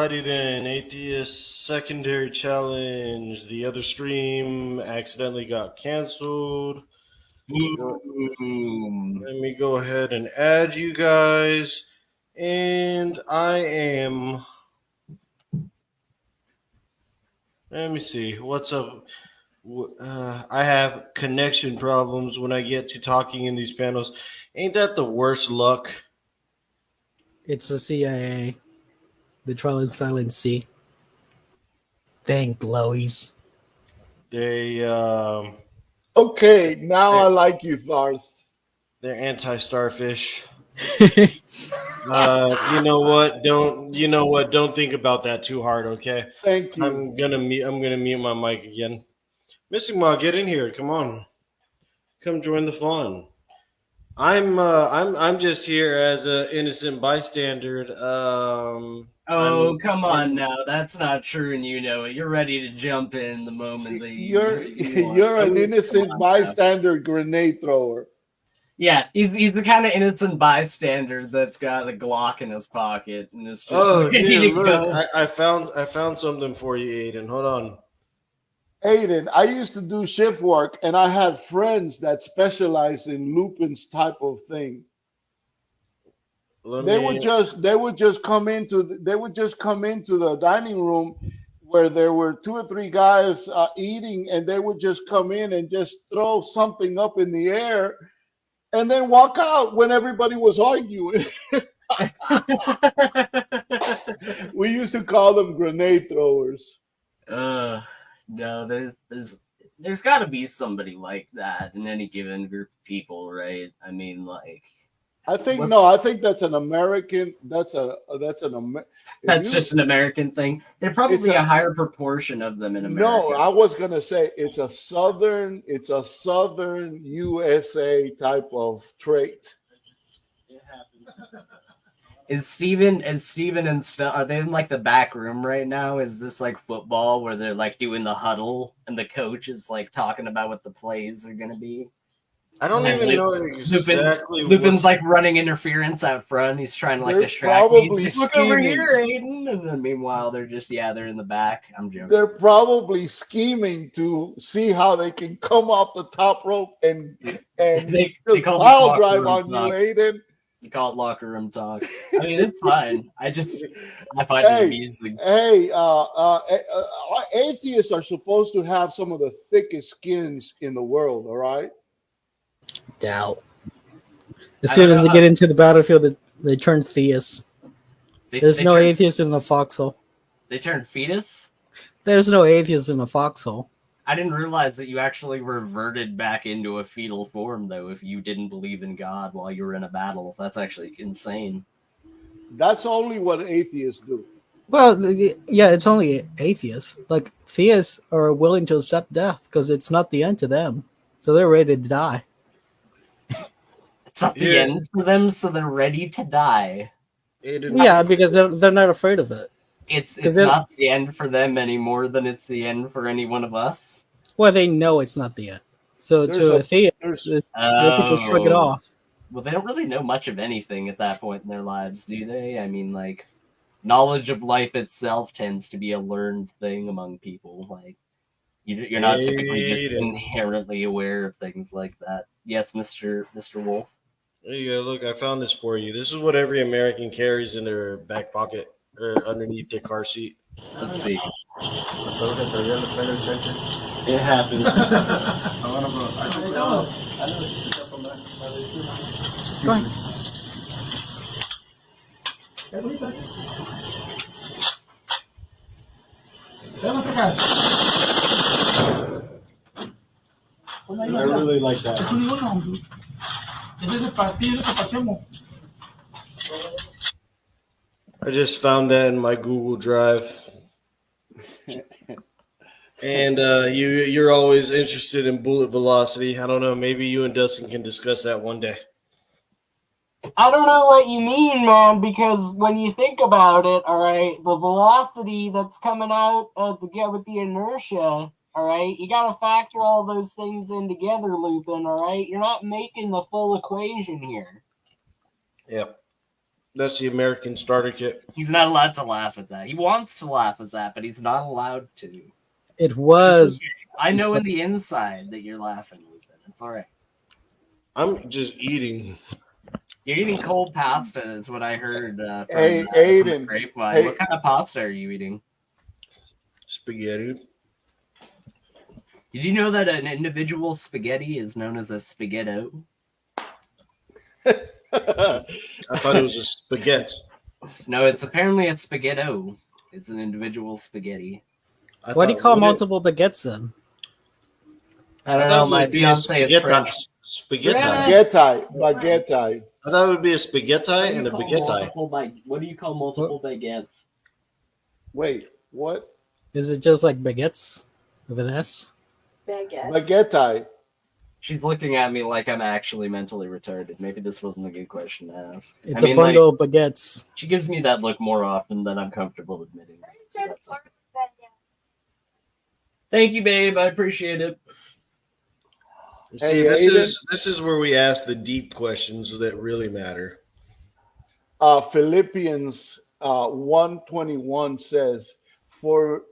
Alrighty then, Atheist secondary challenge. The other stream accidentally got canceled. Boom. Let me go ahead and add you guys. And I am. Let me see. What's up? I have connection problems when I get to talking in these panels. Ain't that the worst luck? It's the CIA. The trial and silent C. Dang, glowies. They Okay, now I like you, Darth. they're anti-starfish. You know what? Don't think about that too hard, okay? Thank you. I'm gonna mute my mic again. Missing Ma, get in here. Come on. Come join the fun. I'm just here as an innocent bystander. Come on now. That's not true, and you know it. You're ready to jump in the moment that You're an innocent bystander grenade thrower. Yeah, he's the kind of innocent bystander that's got a Glock in his pocket and is just ready to look, go. I found something for you, Ayden. Hold on. Ayden, I used to do shift work, and I had friends that specialized in Lupin's type of thing. They would just come into the dining room where there were 2 or 3 guys eating, and they would just come in and just throw something up in the air, and then walk out when everybody was arguing. We used to call them grenade throwers. No, there's got to be somebody like that in any given group of people, right? I mean, like, I think that's an American. That's just an American thing. There's probably a higher proportion of them in America. No, I was gonna say it's a southern USA type of trait. Is Steven and stuff, are they in like the back room right now? Is this like football where they're like doing the huddle and the coach is like talking about what the plays are gonna be? I don't even know exactly. Lupin's like running interference out front. He's trying to like distract me. He's like, look over here, Ayden. And then meanwhile, they're in the back. I'm joking. They're probably scheming to see how they can come off the top rope and they call pile drive on you, Ayden. You call it locker room talk. I mean, it's fine. I find it amusing. Hey, atheists are supposed to have some of the thickest skins in the world, all right? Doubt. As soon as they get into the battlefield, they turn theists. There's no atheist in the foxhole. They turn fetus? There's no atheist in the foxhole. I didn't realize that you actually reverted back into a fetal form, though, if you didn't believe in God while you were in a battle. That's actually insane. That's only what atheists do. Well, yeah, it's only atheists. Like, theists are willing to accept death because it's not the end to them. So they're ready to die. It's not the end for them, so they're ready to die. Yeah, because they're not afraid of it. It's not the end for them any more than it's the end for any one of us. Well, they know it's not the end. So to a theist, they can just shrug it off. Well, they don't really know much of anything at that point in their lives, do they? I mean, like, knowledge of life itself tends to be a learned thing among people. Like, you're not typically just inherently aware of things like that. Yes, Mr. Wolf. There you go. Look, I found this for you. This is what every American carries in their back pocket or underneath their car seat. Let's see. It happens. I really like that. I just found that in my Google Drive. And you're always interested in bullet velocity. I don't know. Maybe you and Dustin can discuss that one day. I don't know what you mean, man, because when you think about it, all right, the velocity that's coming out with the inertia, all right, you got to factor all those things in together, Lupin, all right? You're not making the full equation here. Yep. That's the American starter kit. He's not allowed to laugh at that. He wants to laugh at that, but he's not allowed to. It was. Okay. I know in the inside that you're laughing with it. It's all right. I'm just eating. You're eating cold pasta, is what I heard. Hey, from Ayden. Grapevine. Hey. What kind of pasta are you eating? Spaghetti. Did you know that an individual spaghetti is known as a spaghetto? I thought it was a spaghetti. No, it's apparently a spaghetto. It's an individual spaghetti. Why do you call multiple baguettes then? I don't know. My fiance is French. Spaghetti. Baguette. I thought it would be a spaghetti and a baguette. What do you call multiple baguettes? Wait, what? Is it just like baguettes with an S? Baguette. She's looking at me like I'm actually mentally retarded. Maybe this wasn't a good question to ask. It's a bundle of baguettes. She gives me that look more often than I'm comfortable admitting. Thank you, babe. I appreciate it. See, this is where we ask the deep questions that really matter. Philippians 1:21 says, For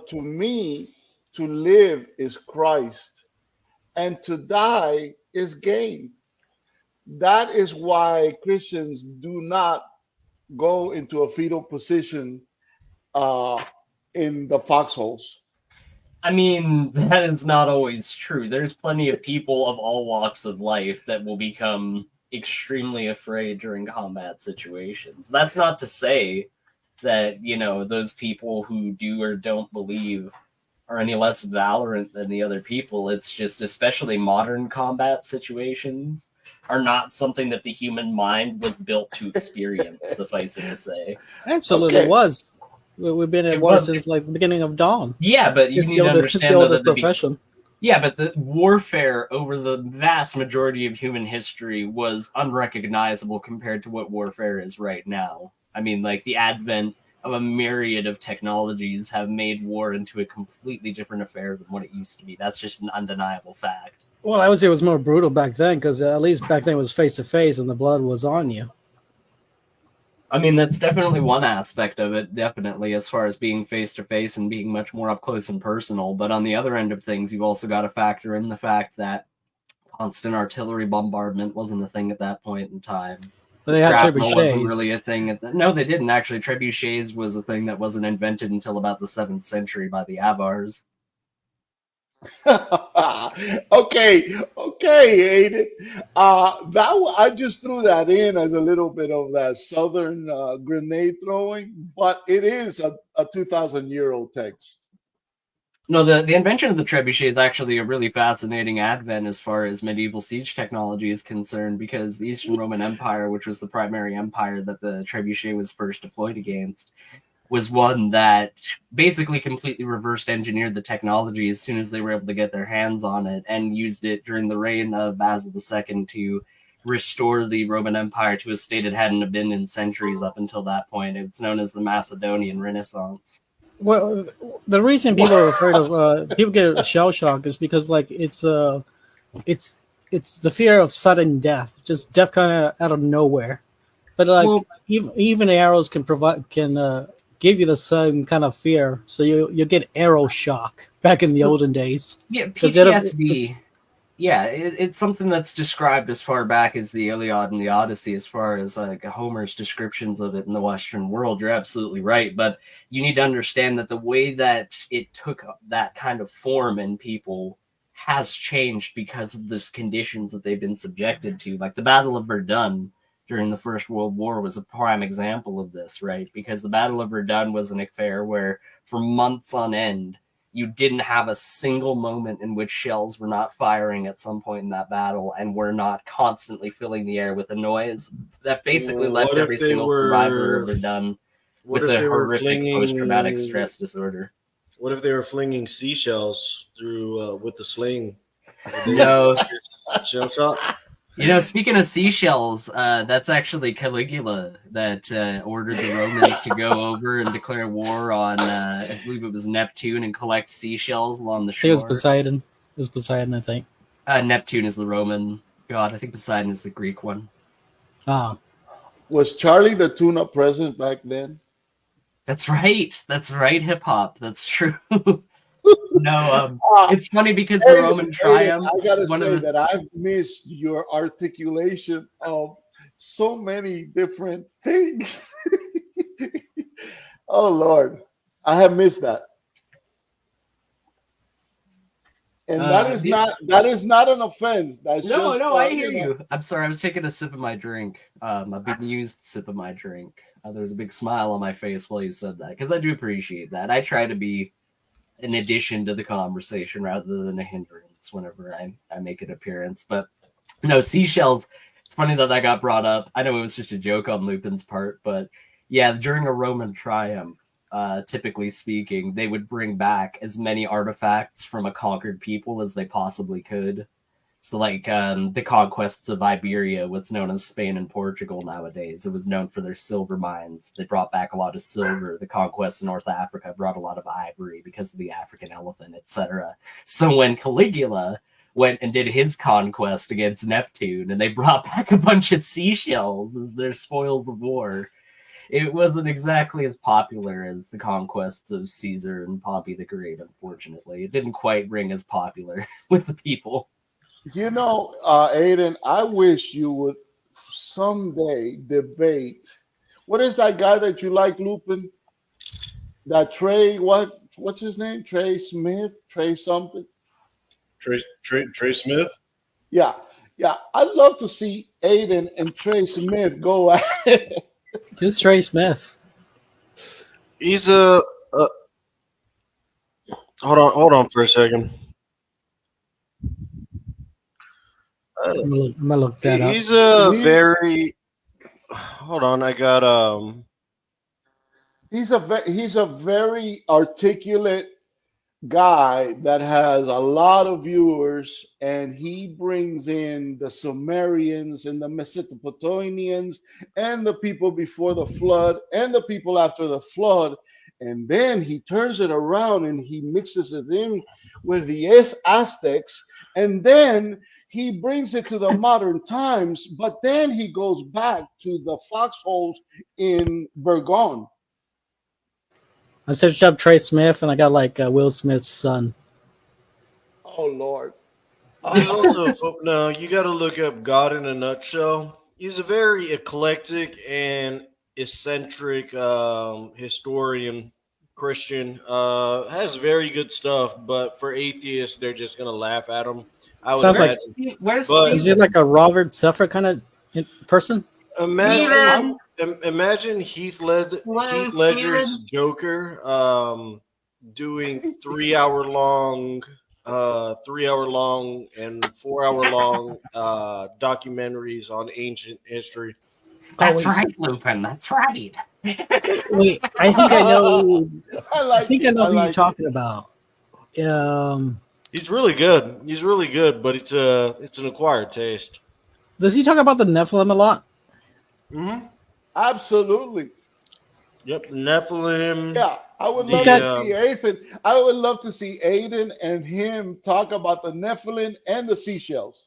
to me to live is Christ, and to die is gain. That is why Christians do not go into a fetal position in the foxholes. I mean, that is not always true. There's plenty of people of all walks of life that will become extremely afraid during combat situations. That's not to say that, those people who do or don't believe are any less valorant than the other people. It's just, especially modern combat situations are not something that the human mind was built to experience, suffice it to say. Absolutely was. We've been at war since like the beginning of dawn. Yeah, but you need to understand it's the oldest profession. Yeah, but the warfare over the vast majority of human history was unrecognizable compared to what warfare is right now. I mean, like, the advent of a myriad of technologies have made war into a completely different affair than what it used to be. That's just an undeniable fact. Well, I would say it was more brutal back then, because at least back then it was face-to-face and the blood was on you. I mean, that's definitely one aspect of it, definitely, as far as being face-to-face and being much more up close and personal. But on the other end of things, you've also got to factor in the fact that constant artillery bombardment wasn't a thing at that point in time. But they had trebuchets. Wasn't really a thing. No, they didn't, actually. Trebuchets was a thing that wasn't invented until about the 7th century by the Avars. Okay, Ayden. I just threw that in as a little bit of that southern grenade throwing, but it is a 2,000-year-old text. No, the invention of the trebuchet is actually a really fascinating advent as far as medieval siege technology is concerned, because the Eastern Roman Empire, which was the primary empire that the trebuchet was first deployed against, was one that basically completely reversed engineered the technology as soon as they were able to get their hands on it, and used it during the reign of Basil II to restore the Roman Empire to a state it hadn't been in centuries up until that point. It's known as the Macedonian Renaissance. Well, the reason people are afraid of people get shell shock is because, like, it's the fear of sudden death, just death kind of out of nowhere. But like, even arrows can give you the same kind of fear, so you get arrow shock back in the olden days. Yeah, PTSD. It's something that's described as far back as the Iliad and the Odyssey, as far as like Homer's descriptions of it in the Western world. You're absolutely right, but you need to understand that the way that it took that kind of form in people has changed because of the conditions that they've been subjected to. Like the Battle of Verdun during the First World War was a prime example of this, right? Because the Battle of Verdun was an affair where for months on end, you didn't have a single moment in which shells were not firing at some point in that battle and were not constantly filling the air with a noise that basically left every single survivor of Verdun with a horrific post-traumatic stress disorder. What if they were flinging seashells through with the sling? No. Shell shot? Speaking of seashells, that's actually Caligula that ordered the Romans to go over and declare war on, I believe it was Neptune, and collect seashells along the shore. It was Poseidon. It was Poseidon, I think. Neptune is the Roman god. I think Poseidon is the Greek one. Ah. Was Charlie the tuna present back then? That's right. That's right, hip hop. That's true. No, Ah, it's funny because the Roman Ayden, triumph, I gotta one of say the that I've missed your articulation of so many different things. Oh Lord, I have missed that, and the that is not an offense. That's no, just no, I you hear know. you. I'm sorry, I was taking a sip of my drink. A big used sip of my drink. There was a big smile on my face while you said that because I do appreciate that. I try to be an addition to the conversation rather than a hindrance whenever I make an appearance. But no, seashells. It's funny that got brought up. I know it was just a joke on Lupin's part, but yeah, during a Roman triumph, typically speaking, they would bring back as many artifacts from a conquered people as they possibly could. So, like the conquests of Iberia, what's known as Spain and Portugal nowadays, it was known for their silver mines. They brought back a lot of silver. The conquests in North Africa brought a lot of ivory because of the African elephant, etc. So when Caligula went and did his conquest against Neptune, and they brought back a bunch of seashells, their spoils of war, it wasn't exactly as popular as the conquests of Caesar and Pompey the Great, unfortunately. It didn't quite ring as popular with the people. You know, Ayden, I wish you would someday debate. What is that guy that you like, Lupin? That Trey, what's his name? Trey Smith? Trey something? Trey Smith. Yeah, yeah. I'd love to see Ayden and Trey Smith go at it. Who's Trey Smith? He's a. Hold on for a second. I'm gonna look that up. He's a very. Hold on, I got He's a very articulate guy that has a lot of viewers, and he brings in the Sumerians and the Mesopotamians and the people before the flood and the people after the flood, and then he turns it around and he mixes it in with the Aztecs, and then he brings it to the modern times, but then he goes back to the foxholes in Burgon. I searched up Trey Smith, and I got like Will Smith's son. Oh Lord. He's also no. You got to look up God in a nutshell. He's a very eclectic and eccentric historian, Christian. Has very good stuff, but for atheists, they're just gonna laugh at him. I would Sounds like imagine. Where's But- Is he like a Robert Suffolk kind of person? Imagine Heath Ledger's Joker doing 3 hour long, 3 hour long, and 4 hour long documentaries on ancient history. That's wait. right, Lupin. That's right. Wait, I think I know. I think I know who you're talking about. He's really good. He's really good, but it's an acquired taste. Does he talk about the Nephilim a lot? Mm-hmm. Absolutely. Yep, Nephilim. Yeah, I would love to see Ayden. I would love to see Ayden and him talk about the Nephilim and the seashells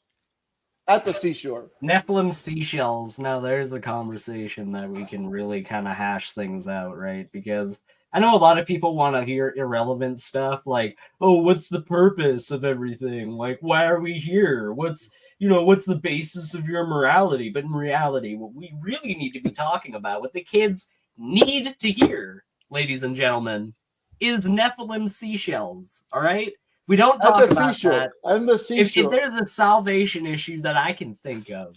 at the seashore. Nephilim seashells. Now there's a conversation that we can really kind of hash things out, right? Because I know a lot of people want to hear irrelevant stuff like, oh, what's the purpose of everything? Like, why are we here? What's the basis of your morality? But in reality, what we really need to be talking about, what the kids need to hear, ladies and gentlemen, is Nephilim seashells, all right? If we don't talk At the about seashore. that, And the if seashore. there's a salvation issue that I can think of,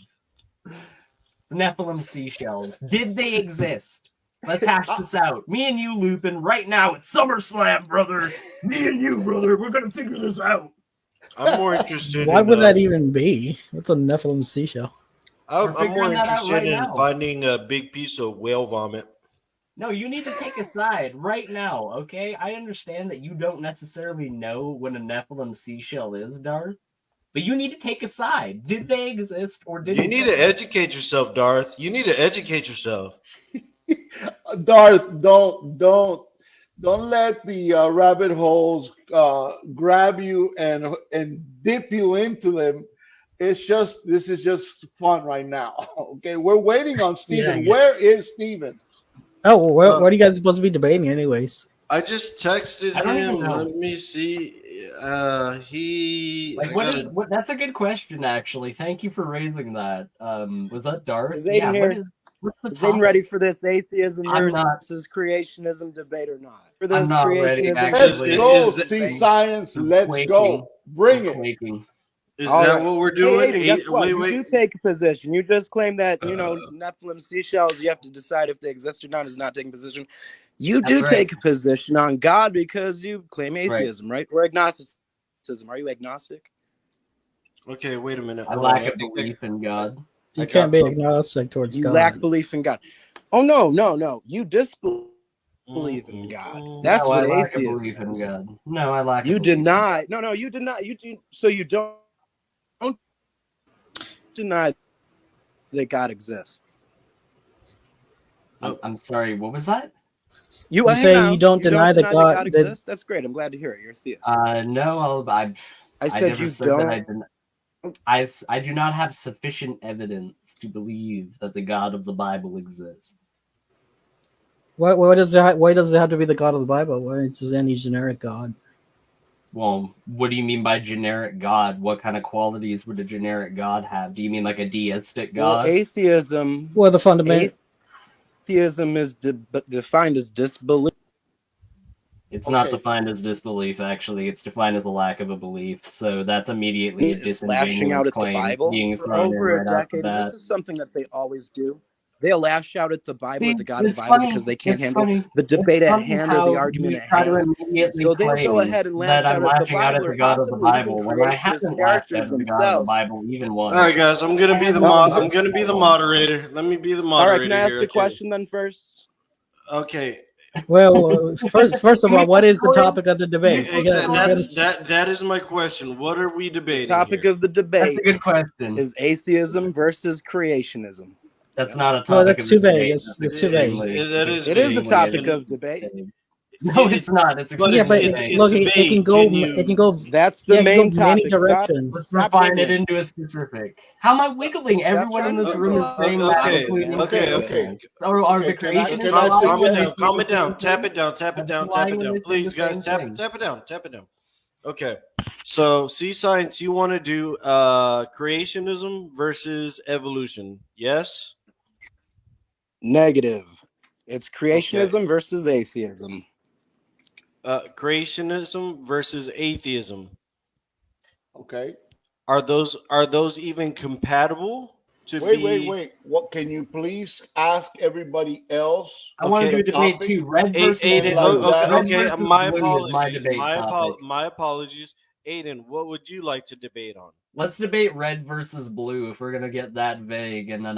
it's Nephilim seashells. Did they exist? Let's hash this out. Me and you, Lupin, right now at SummerSlam, brother. Me and you, brother. We're going to figure this out. I'm more interested. Why in, would that even be? What's a Nephilim seashell? I'm more figuring that out interested right in now. finding a big piece of whale vomit. No, you need to take a side right now, okay? I understand that you don't necessarily know what a Nephilim seashell is, Darth, but you need to take a side. Did they exist or didn't You need they? to educate yourself, Darth. You need to educate yourself. Darth, don't let the rabbit holes grab you and dip you into them. this is just fun right now. Okay, we're waiting on Stephen. Yeah. Where is Stephen? Oh, well, what are you guys supposed to be debating, anyways? I just texted I don't even him. know. Let me see. Like, what? That's a good question, actually. Thank you for raising that. Was that Darth? Is Ayden here? What's the Is Ayden topic? ready for this atheism I'm not. versus creationism debate or not? For I'm this not ready, creationism actually. Let's Actually, go, is the- see science. I'm Let's quaking. go. Bring I'm it. quaking. Is All that right. what we're Hey, doing? Ayden, guess what? Wait, You do wait. take a position. You just claim that, Nephilim seashells, you have to decide if they exist or not, is not taking a position. You do That's right. take a position on God because you claim Right. atheism, right? Or agnosticism. Are you agnostic? Okay, wait a minute. I Hold on. lack I a think belief in God. You I can't got be something. agnostic towards You God. lack belief in God. Oh, no. You disbelieve in God. That's No, I what lack a atheism belief in is. God. No, I lack. You a belief in God. deny. No, you deny. So you don't deny that God exists. I'm sorry. What was that? You You hang say on. you don't deny that God- that- exists. That's great. I'm glad to hear it. You're a theist. No. I said never you said that I don't. didn't. I do not have sufficient evidence to believe that the God of the Bible exists. Why does it have to be the God of the Bible? Why it's just any generic God? Well, what do you mean by generic God? What kind of qualities would a generic God have? Do you mean like a deistic Well, God? atheism. Well, the fundamental. Atheism is defined as disbelief. It's not Okay. defined as disbelief, actually. It's defined as a lack of a belief. So that's immediately a Is lashing out disingenuous at the claim Bible being for thrown in over a right off the decade. This bat. is something that they always do. They'll lash out at the Bible, See, at the God of the it's Bible, funny. because they can't It's handle funny. the debate It's at funny hand or how the argument you at try to hand. immediately So they'll claim go ahead and lash that I'm out at the lashing out Bible, at or the God of the possibly even Bible when I creationist haven't lashed out characters at the God of the themselves. Bible even once. All right, guys. I'm gonna be the I'm gonna be the moderator. Let me be the All right, moderator can I ask here. a question then first? Okay. Well, first of all, what is the topic of the debate? That is my question. What are we The debating topic here? of the That's debate a good question. is atheism versus creationism. That's not a Well, topic that's of too the vague. debate. It's That's too vague. extremely- That is It is a vague. topic of debate. No, it's not. It's But extremely Yeah, but it's vague. look, vague. it can go. That's Yeah, the it can main go many topic. Stop. directions. Let's Stop refine it wiggling. into a specific. How am I wiggling? Everyone in trying this to room is wiggle saying out. that Stop completely wiggling. Okay. Are the Okay, can I creationists lying when they suggest? Calm say it down. the Tap same it down. Tap it thing? down. Are Tap they it lying when down. they say Please, the guys. same Tap thing? it down. Tap it down. Okay. So, SeaScience, you want to do creationism versus evolution? Yes. Negative. It's Okay. creationism versus atheism. Creationism versus atheism. Okay. Are those even compatible? Wait. What can you please ask everybody else I want to do Okay. a debate topic? too. Red versus Aiden. like blue. that. Red Okay. versus My blue is my apologies. debate topic. My apologies. Aiden, what would you like to debate on? Let's debate red versus blue if we're gonna get that vague and then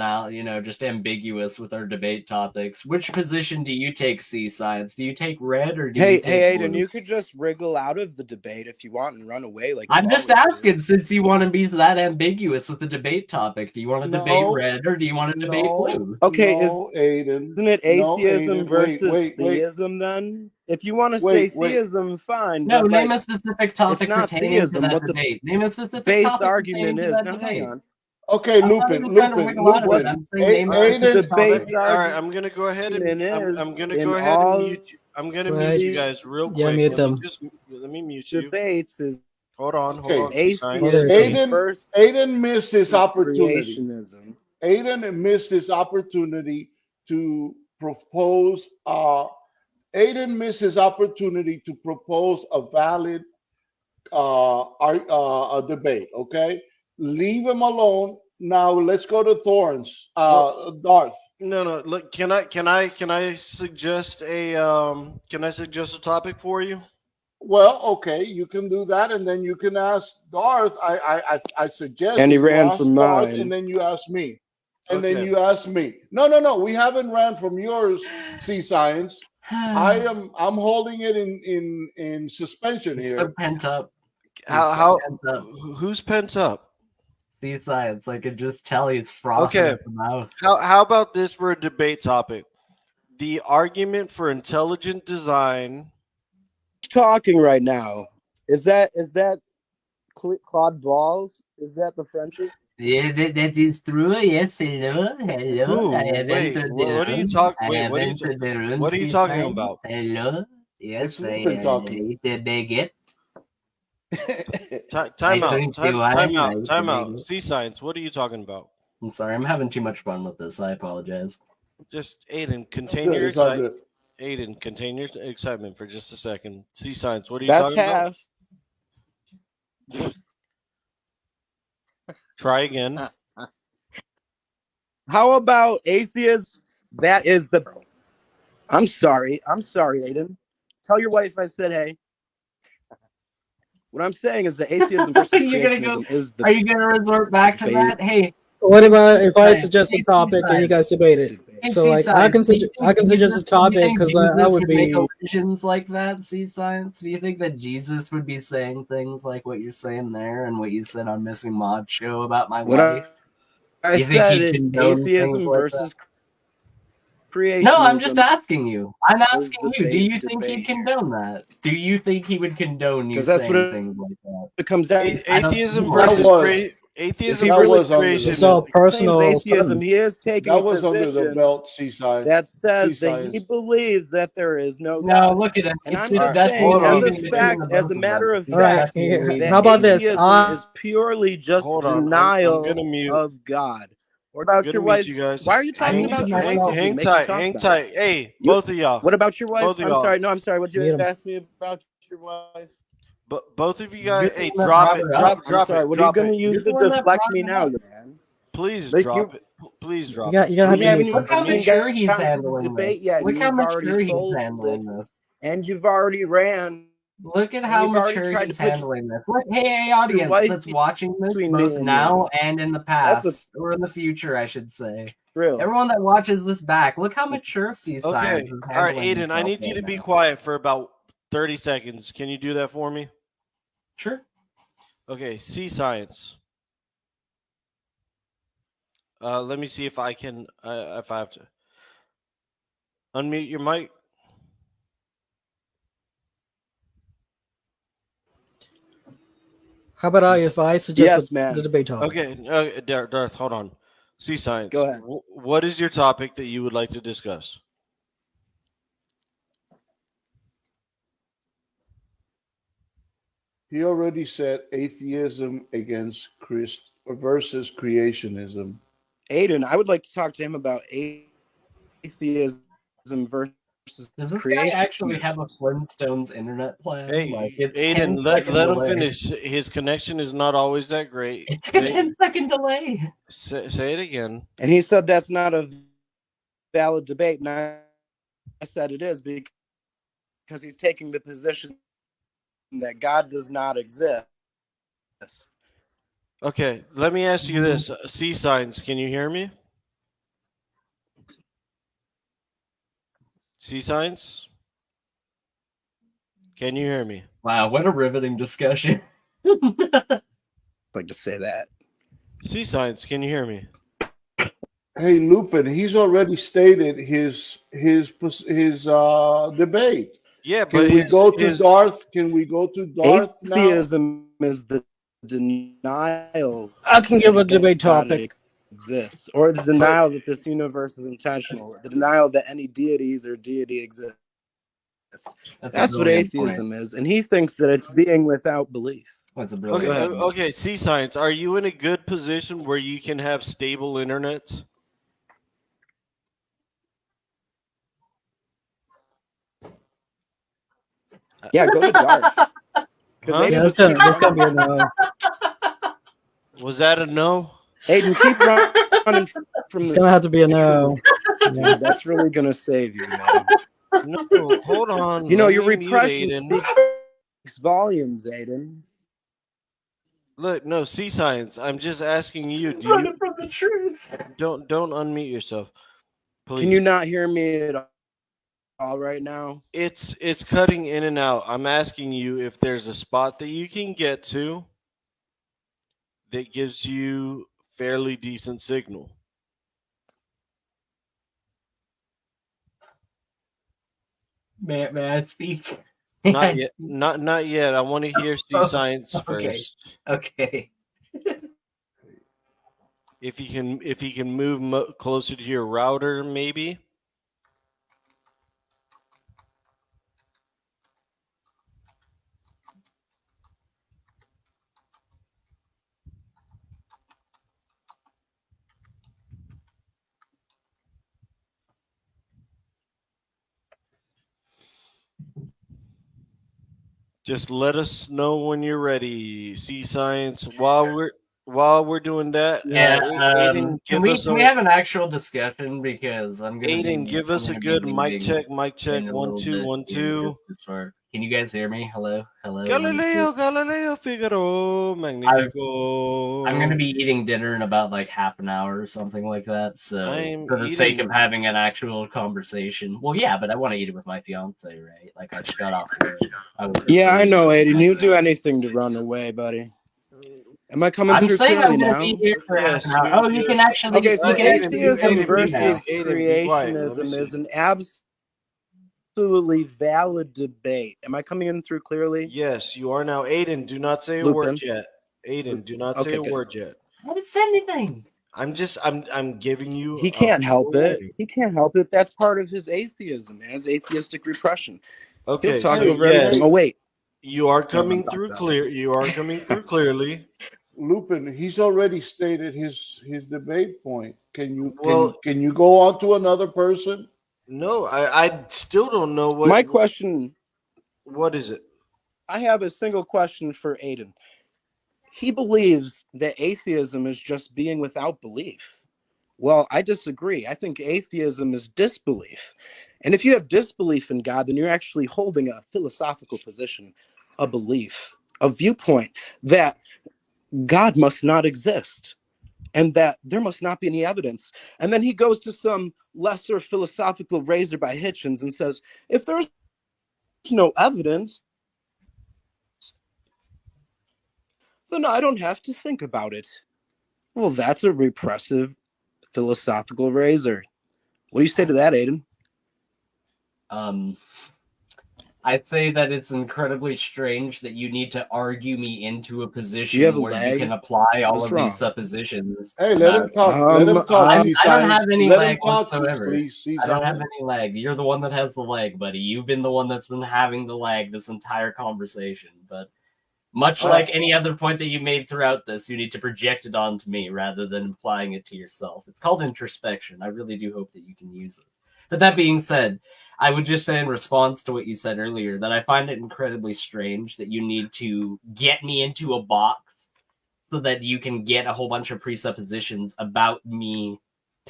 just ambiguous with our debate topics. Which position do you take, SeaScience? Do you take red or do you Hey, take Ayden, blue? you could just wriggle out of the debate if you want and run away like I'm you just always do. asking, since you want to be that ambiguous with the debate topic. Do you want to debate No, red or do you want to debate blue? Okay, no, Aiden. isn't it No, atheism Aiden. versus theism then? If you want to say Wait. theism, fine. No, but name a specific topic not pertaining to theism. that What the debate. Name a specific base topic argument pertaining to is. that Now, hang debate. on. Okay, I'm not even trying to wiggle out of it. I'm saying name a specific Aiden. topic. All right, I'm gonna go ahead and I'm gonna go ahead and mute you. I'm gonna mute you guys real quick. Yeah, mute them. Let me mute you. Debates is Hold on, Okay. atheism versus Aiden missed his opportunity. creationism. Aiden missed his opportunity to propose. Aiden missed his opportunity to propose a valid a debate. Okay, leave him alone. Now let's go to Thoranes. Darth. No. Look, can I suggest a topic for you? Well, okay, you can do that, and then you can ask Darth. I suggest And he that you ran ask from Darth, mine. and then you ask me, and then Okay. you ask me. No. We haven't ran from yours, SeaScience. I'm holding it in suspension He's here. so pent up. How Pent up. who's pent up? SeaScience, I could just tell he's frothing Okay. at the mouth. How about this for a debate topic? The argument for intelligent design. Talking right now is that Claude Balls? Is that the Frenchie? Yeah, that is true. Yes, hello. Ooh, I have wait, entered the what are you room. talking? I Wait, have what are you? entered the room. What are you talking SeaScience. about? Hello. It's Yes, I Lupin talking. eat a baguette. Time I out. drink the Time wine. I out. eat the Time out. baguette. SeaScience. What are you talking about? I'm sorry. I'm having too much fun with this. I apologize. Just Aiden, contain Good, your it's all excitement. good. Aiden, contain your excitement for just a second. SeaScience. What are you That's talking about? half. Try again. How about atheists? That is the. I'm sorry, Ayden. Tell your wife I said hey. What I'm saying is that atheism versus You're gonna go. creationism is the Are you gonna resort back to debate. that? Hey, What about if I SeaScience. suggest a Hey, topic and you SeaScience. guys debate it? Hey, So like SeaScience. Do you I think can suggest a Jesus? Do you topic think because I Jesus would could make be. illusions like that? SeaScience. Do you think that Jesus would be saying things like what you're saying there and what you said on Missing Mod Show about my What wife? I You think said he'd is condone things atheism like that? versus creationism. No, I'm just asking you. I'm is asking the you. Do base you think he'd debate here. condone that? Do you think he would condone you 'Cause that's what saying things like that? it comes down. I don't think Atheism he would. That versus was If atheism he that really versus was under It's creation. the all claims personal atheism, stuff. he is taking that a was under the position belt, Seaside. that says that he Seascience. believes that there is no No, God. look at him. And It's I'm just just that's saying, me Hold as on. a reading between fact, the as both a of them. matter of He's All right, fact, asking you what he that how about thinks. this? atheism is purely just Hold on. I'm denial gonna mute. of God. What about Good to your meet wife? you guys. Why are you talking Mute about your wife with me? Hang Make me tight. talk Hang about tight. it. Hey, You, both of y'all. what about your wife? Both of I'm y'all. sorry. No, I'm sorry. What Mute you him. asked me about your wife? But both of you You're guys. the Hey, one that drop brought it. it up. I'm sorry. What are you Drop going to it. You're use the to one that deflect brought me it now, up. man? Please Like drop it. Please You drop got it. you gotta have we your haven't mute even button. Look how mature he's gotten to the handling debate this. yet. Look And how you've already mature he's folded, handling this. and you've already ran, Look at and how you've already mature tried to he's put handling this. Look, hey, your audience wife that's watching this, between me both and now you. and in the That's what's past, or in the future, I should say. true. Everyone that watches this back, look how mature SeaScience Okay. is All right, handling Aiden. I himself need you right to be now. quiet for about 30 seconds. Can you do that for me? Sure. Okay. SeaScience. Let me see if I can. If I have to unmute your mic. How about if I suggest Yes, man. the debate topic? Okay. Darth, hold on. SeaScience. Go ahead. What is your topic that you would like to discuss? He already said atheism against Christ versus creationism. Ayden, I would like to talk to him about atheism versus Does this guy creation. actually have a Flintstones internet plan? Hey, Like, it's Aiden, 10-second let him delay. finish. His connection is not always that great. It's a 10-second delay. Say it again. And he said that's not a valid debate, and I said it is because he's taking the position that God does not exist. Okay, let me ask you this. SeaScience, can you hear me? SeaScience? Can you hear me? Wow, what a riveting discussion. I'd like to say that. SeaScience, can you hear me? Hey, Lupin, he's already stated his debate. Yeah, Can but we go to his Darth? Can we go to Darth now? Atheism is the denial I can give a that debate God topic. exists, or the denial that this universe is intentional, the denial that any deities or deity exists. That's what atheism is, and he thinks that it's being without belief. That's a okay, brilliant point. okay. SeaScience, are you in a good position where you can have stable internet? Yeah, go to Darth. Huh? Yeah, that's gonna be a no. Was that a no? Ayden, keep running from It's the gonna have to be a no. truth. Yeah. Dude, that's really gonna save you, man. No, hold on. You know, Let your me mute repression Aiden. speaks volumes, Ayden. Look, no, SeaScience. I'm just asking you. Do Running you from the truth. don't unmute yourself, please? Can you not hear me at all right now? It's cutting in and out. I'm asking you if there's a spot that you can get to that gives you fairly decent signal. May I speak? Not yet. Not yet. I want to hear SeaScience Okay. first. Okay. If you can move closer to your router, maybe. Just let us know when you're ready. SeaScience. While we're doing that, Yeah. Ayden, Can we have an actual discussion, because I'm gonna Ayden, give us a good mic check. Mic check. in a 1 little 2 bit 1 here 2. just for- Can you guys hear me? Hello, hello. Galileo Figaro, Magnifico. I'm gonna be eating dinner in about like half an hour or something like that. So I'm for the sake eating- of having an actual conversation, well, yeah, but I want to eat it with my fiance, right? Like I just got off work. Yeah, I know, Ayden. You'll do anything to run away, buddy. Am I coming I'm through saying clearly I'm gonna now? be here for half Yes, an hour. Oh, you can actually. Okay, so you can actually atheism hear me now. versus Ayden, be quiet. Let me creationism is see. an absolutely valid debate. Am I coming in through clearly? Yes, you are now. Ayden, do not say a Lupin. word yet. Ayden, do not say Okay, a good. word yet. I haven't said anything. I'm giving you. He can't help it. He can't help it. That's part of his atheism, as atheistic repression. Okay, He'll talk so over yes, everything. Oh, wait. you are coming I'm through done. clear. You are coming through clearly. Lupin, he's already stated his debate point. Well- can you go on to another person? No, I still don't know what. My question, What is it? I have a single question for Ayden. He believes that atheism is just being without belief. Well, I disagree. I think atheism is disbelief. And if you have disbelief in God, then you're actually holding a philosophical position, a belief, a viewpoint that God must not exist and that there must not be any evidence. And then he goes to some lesser philosophical razor by Hitchens and says, if there's no evidence, then I don't have to think about it. Well, that's a repressive philosophical razor. What do you say to that, Ayden? I'd say that it's incredibly strange that you need to argue me into a position You have a where lag? you can apply all What's of wrong? these suppositions. Hey, let him talk. Let him talk. I don't SeaScience. have any Let lag him talk, whatsoever. please. I don't have SeaScience. any lag. You're the one that has the lag, buddy. You've been the one that's been having the lag this entire conversation. But much like any other point that you made throughout this, you need to project it onto me rather than applying it to yourself. It's called introspection. I really do hope that you can use it. But that being said, I would just say in response to what you said earlier that I find it incredibly strange that you need to get me into a box so that you can get a whole bunch of presuppositions about me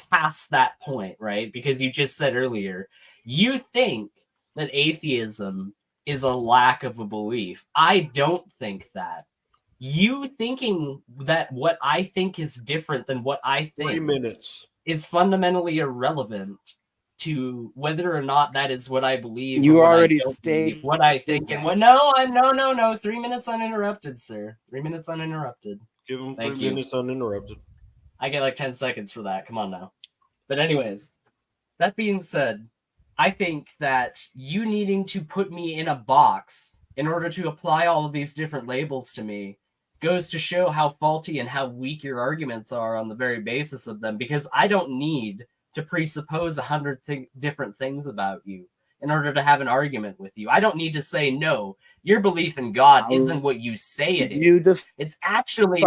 past that point, right? Because you just said earlier, you think that atheism is a lack of a belief. I don't think that. You thinking that what I think is different than what I 3 think minutes. is fundamentally irrelevant to whether or not that is what I believe. You or what already I don't stated believe, what I think and what. No. 3 minutes uninterrupted, sir. 3 minutes uninterrupted. Give him Thank 3 you. minutes uninterrupted. I get like 10 seconds for that. Come on now. But anyways, that being said, I think that you needing to put me in a box in order to apply all of these different labels to me goes to show how faulty and how weak your arguments are on the very basis of them, because I don't need to presuppose 100 different things about you in order to have an argument with you. I don't need to say, no, your belief in God isn't what you say it is. It's actually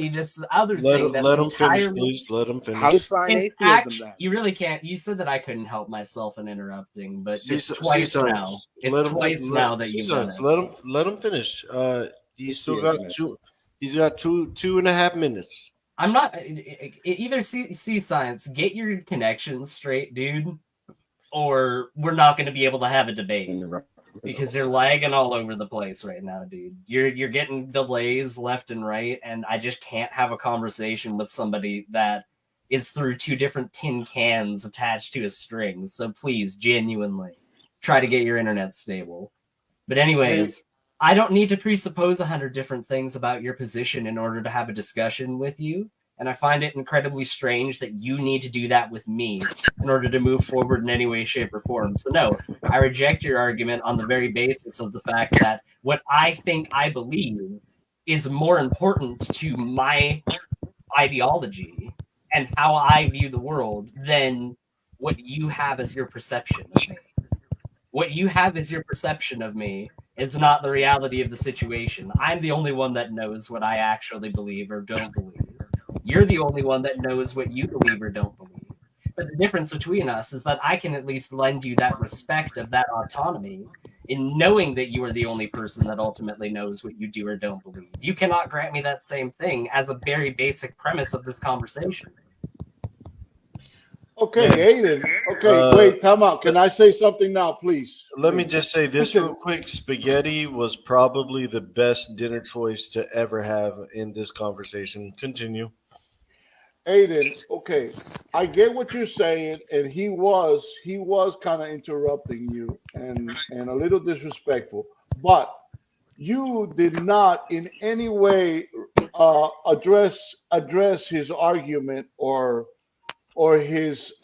this other thing that's let him finish, entirely... please. Let him finish. How to define atheism, then? You really can't. You said that I couldn't help myself in interrupting, but it's twice SeaScience. now. It's twice now that you've done it. Let him finish. He's still got two. He's got 2.5 minutes. I'm not either. SeaScience, get your connections straight, dude, or we're not going to be able to have a debate because you're lagging all over the place right now, dude. You're getting delays left and right, and I just can't have a conversation with somebody that is through 2 different tin cans attached to a string. So please, genuinely, try to get your internet stable. But anyways, I don't need to presuppose 100 different things about your position in order to have a discussion with you. And I find it incredibly strange that you need to do that with me in order to move forward in any way, shape, or form. So no, I reject your argument on the very basis of the fact that what I think I believe is more important to my ideology and how I view the world than what you have as your perception of me. What you have as your perception of me is not the reality of the situation. I'm the only one that knows what I actually believe or don't believe. You're the only one that knows what you believe or don't believe. But the difference between us is that I can at least lend you that respect of that autonomy in knowing that you are the only person that ultimately knows what you do or don't believe. You cannot grant me that same thing as a very basic premise of this conversation. Okay, Man, Ayden. Okay, wait, time out. Can I say something now, please? let me just say this Listen. real quick. Spaghetti was probably the best dinner choice to ever have in this conversation. Continue. Ayden, okay, I get what you're saying, and he was kind of interrupting you and a little disrespectful, but you did not in any way address his argument or his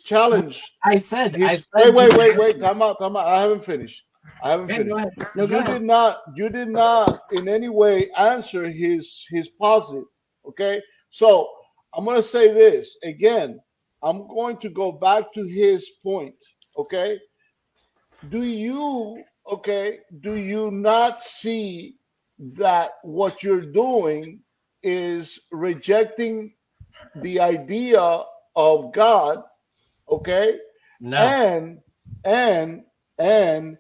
challenge. I said Wait, time out. I haven't finished. Okay, go ahead. No, go You ahead. did not in any way answer his positive. Okay, so I'm going to say this again. I'm going to go back to his point. Okay, do you not see that what you're doing is rejecting the idea of God? Okay, No. and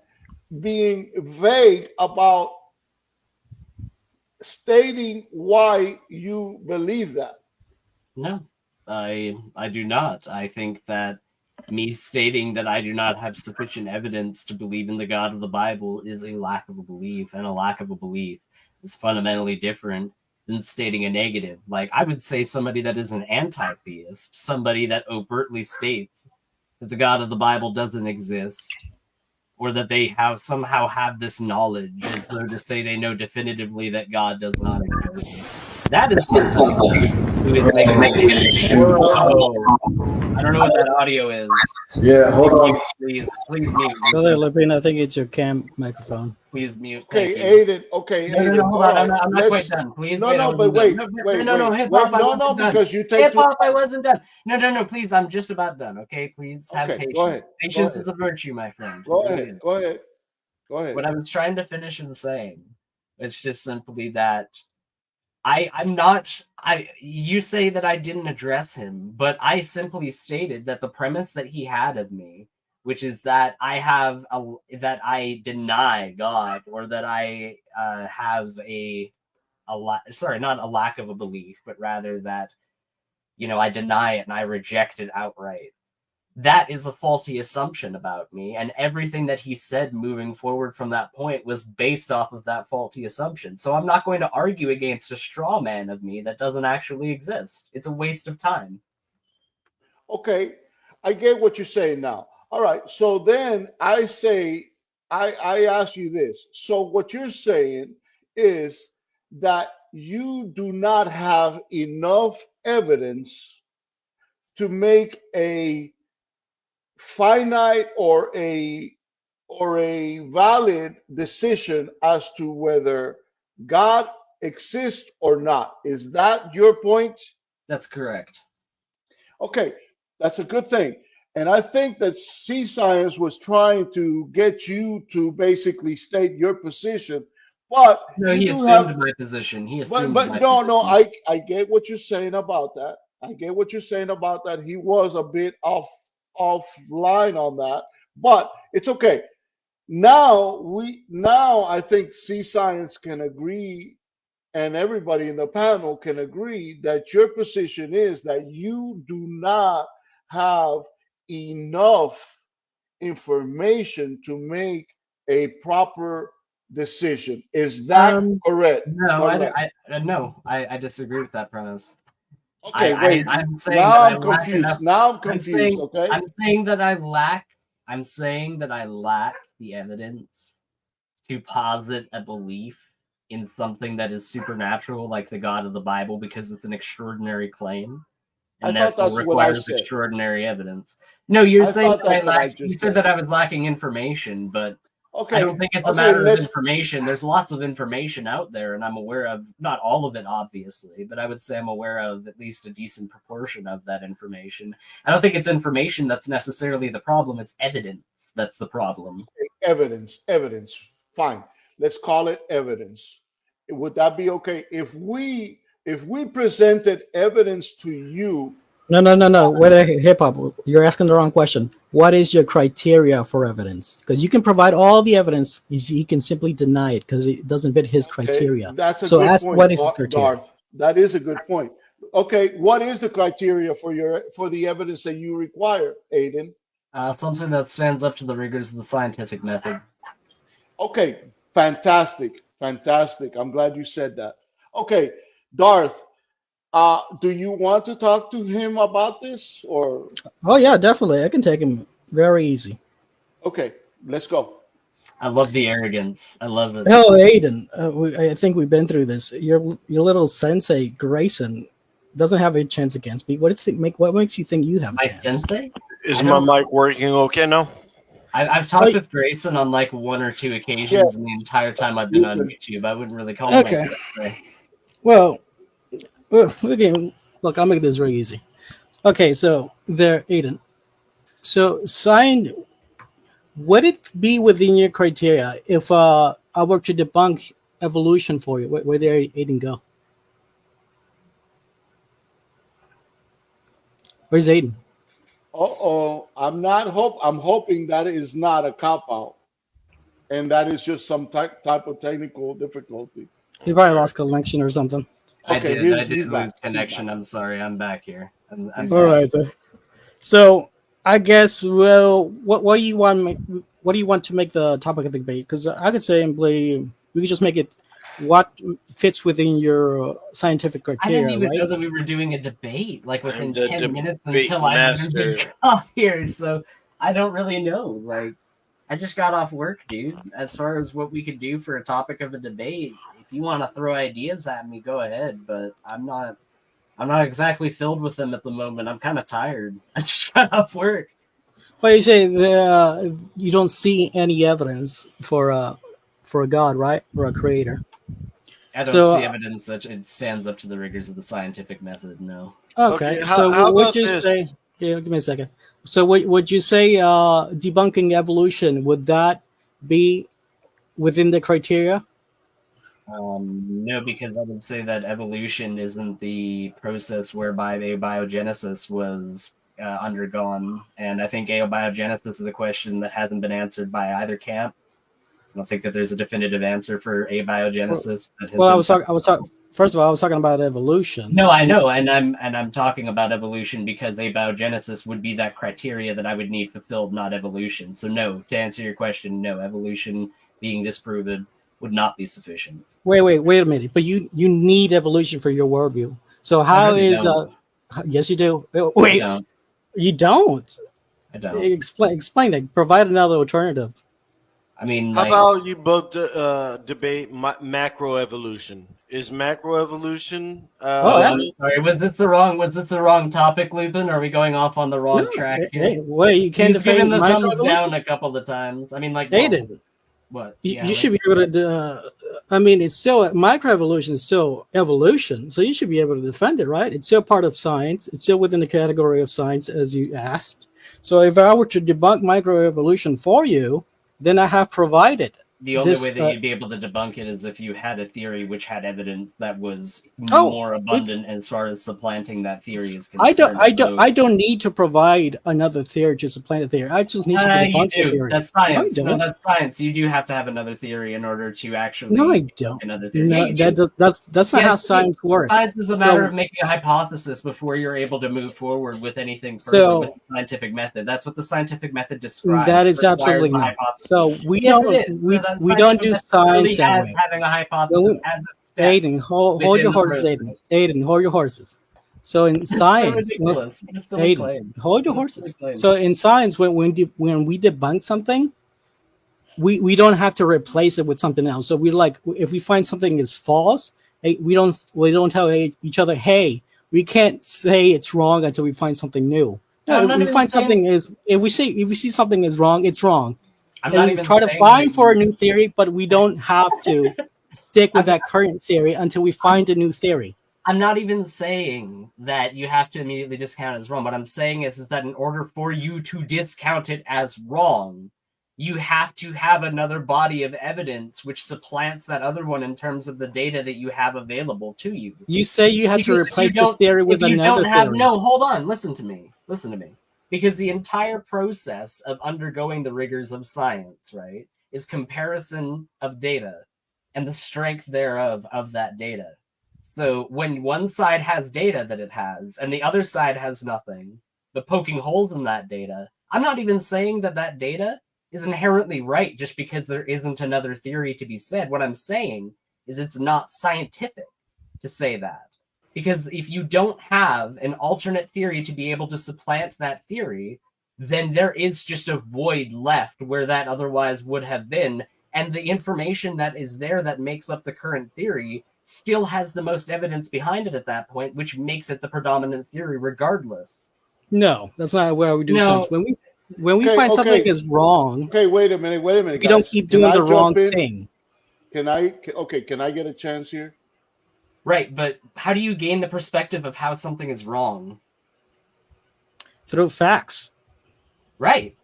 being vague about stating why you believe that. No, I do not. I think that me stating that I do not have sufficient evidence to believe in the God of the Bible is a lack of a belief, and a lack of a belief is fundamentally different than stating a negative. Like, I would say somebody that is an anti-theist, somebody that overtly states that the God of the Bible doesn't exist, or that they somehow have this knowledge, as though to say they know definitively that God does not exist. That is somebody who is making it. Whoa. I don't know what that audio is. Yeah, hold on. Please mute. Brother Levine, I think it's your cam microphone. Please mute. Okay, Thank you. Ayden. Okay, No, Ayden. hold all on. right, I'm not quite done. Please No, wait. no, but wait, No, hip wait, hop. I wasn't done. because you take Hip hop. I wasn't done. No. Please, I'm just about done. Okay, please have Okay, patience. go ahead. Patience is a virtue, my friend. Go ahead. What I was trying to finish in saying, it's just simply that I'm not. You say that I didn't address him, but I simply stated that the premise that he had of me, which is that that I deny God, or that I have not a lack of a belief, but rather that I deny it and I reject it outright. That is a faulty assumption about me, and everything that he said moving forward from that point was based off of that faulty assumption. So I'm not going to argue against a straw man of me that doesn't actually exist. It's a waste of time. Okay, I get what you're saying now. All right, so then I say, I ask you this. So what you're saying is that you do not have enough evidence to make a finite or a valid decision as to whether God exists or not. Is that your point? That's correct. Okay, that's a good thing. And I think that SeaScience was trying to get you to basically state your position, but No, you he do assumed have, my position. He but assumed but my no, position. I get what you're saying about that. I get what you're saying about that. He was a bit offline on that, but it's okay. Now I think SeaScience can agree, and everybody in the panel can agree that your position is that you do not have enough information to make a proper decision. Is that correct? No, Correct. I disagree with that premise. Okay, wait. I'm saying Now that I'm confused. Now I'm confused. Okay. I'm saying that I lack the evidence to posit a belief in something that is supernatural, like the God of the Bible, because it's an extraordinary claim and I thought therefore that's what I requires said. extraordinary evidence. No, you're I saying thought that I that's what I lacked. You just said said. that I was lacking information, but Okay. I don't think it's a Okay. matter of Let's. information. There's lots of information out there, and I'm aware of not all of it, obviously, but I would say I'm aware of at least a decent proportion of that information. I don't think it's information that's necessarily the problem. It's evidence that's the problem. Evidence. Fine. Let's call it evidence. Would that be okay if we presented evidence to you? No. Wait, hip hop. You're asking the wrong question. What is your criteria for evidence? Because you can provide all the evidence, he can simply deny it because it doesn't fit his Okay, criteria. that's a So good ask point, what is his criteria. Darth. That is a good point. Okay, what is the criteria for the evidence that you require, Ayden? Something that stands up to the rigors of the scientific method. Okay, fantastic. I'm glad you said that. Okay, Darth, do you want to talk to him about this or? Oh yeah, definitely. I can take him very easy. Okay, let's go. I love the arrogance. I love it. Oh, Ayden, I think we've been through this. Your little sensei Grayson doesn't have a chance against me. What makes you think you have a My chance? sensei? Is my mic working okay now? I've talked with Grayson on like 1 or 2 occasions in the entire time I've been on YouTube. I wouldn't really call him my sensei. Well, okay, look, I'll make this very easy. Okay, so there, Ayden. So, would it be within your criteria if I were to debunk evolution for you? Where did Ayden go? Where's Ayden? I'm hoping that is not a cop out, and that is just some type of technical difficulty. You probably lost connection or something. Okay, I did he's back. lose connection. I'm sorry. I'm back here. I'm All right. Then. So I guess what do you want to make the topic of the debate? Because I could say we could just make it what fits within your scientific I criteria. didn't even right? know that we were doing a debate like within The 10 minutes debate until I master. got here. So I don't really know. Like I just got off work, dude. As far as what we could do for a topic of a debate, if you want to throw ideas at me, go ahead. But I'm not exactly filled with them at the moment. I'm kind of tired. I just got off work. Well, you say you don't see any evidence for a God, right? Or a creator. I don't see evidence that it stands up to the rigors of the scientific method. No. Okay. Okay, So how would about you this? say? Yeah, give me a second. So would you say debunking evolution, would that be within the criteria? No, because I would say that evolution isn't the process whereby abiogenesis was undergone, and I think abiogenesis is a question that hasn't been answered by either camp. I don't think that there's a definitive answer for abiogenesis. Well, I was talking. First of all, I was talking about evolution. No, I know, and I'm talking about evolution because abiogenesis would be that criteria that I would need fulfilled, not evolution. So no, to answer your question, no, evolution being disproven would not be sufficient. Wait a minute. But you need evolution for your worldview. So how really is don't. Yes, you do. Wait, I don't. you don't. I don't. Explain that. Provide another alternative. I mean, How like, about you both debate macroevolution? Is macroevolution? I'm sorry. Was this the wrong topic, Lupin? Are we going off on the wrong track here? Hey, wait, you can't He's given defend the thumbs microevolution? down a couple of times. I mean, like, Ayden. what? You should be able to. I mean, it's still microevolution is still evolution, so you should be able to defend it, right? It's still part of science. It's still within the category of science, as you asked. So if I were to debunk microevolution for you, then I have provided. The only way that you'd be able to debunk it is if you had a theory which had evidence that was more abundant as far as supplanting that theory is concerned. I don't need to provide another theory to supplant a theory. I just need to debunk the theory. That's science. No, that's science. You do have to have another theory in order to actually. No, I don't. Another theory. No, that's not how science works. Science is a matter of making a hypothesis before you're able to move forward with anything further with the scientific method. That's what the scientific method describes. That is absolutely not. So we don't do science that way. Having a hypothesis as a step. Ayden, hold your horses, Ayden. Ayden, hold your horses. So in science, Ayden, hold your horses. So in science, when we debunk something, we don't have to replace it with something else. So we like if we find something is false, we don't tell each other, hey, we can't say it's wrong until we find something new. No, I'm No, not if we even find saying- something is if we see something is wrong, it's wrong. I'm And not we even try to saying find that for a you- new theory, but we don't have to stick with that current theory until we find a new theory. I'm not even saying that you have to immediately discount it as wrong. What I'm saying is that in order for you to discount it as wrong, you have to have another body of evidence which supplants that other one in terms of the data that you have available to you. You say you had to Because if replace you the don't- theory with if you another don't have theory. no, hold on, listen to me. Because the entire process of undergoing the rigors of science, right, is comparison of data and the strength thereof of that data. So when one side has data that it has and the other side has nothing, but poking holes in that data, I'm not even saying that that data is inherently right just because there isn't another theory to be said. What I'm saying is it's not scientific to say that. Because if you don't have an alternate theory to be able to supplant that theory, then there is just a void left where that otherwise would have been. And the information that is there that makes up the current theory still has the most evidence behind it at that point, which makes it the predominant theory regardless. No, that's not where we do No. science. When we Okay, find something okay. is wrong, Okay, wait a minute, we guys. don't keep Can doing I the wrong jump in? thing. Can I get a chance here? Right, but how do you gain the perspective of how something is wrong? Through facts. Right.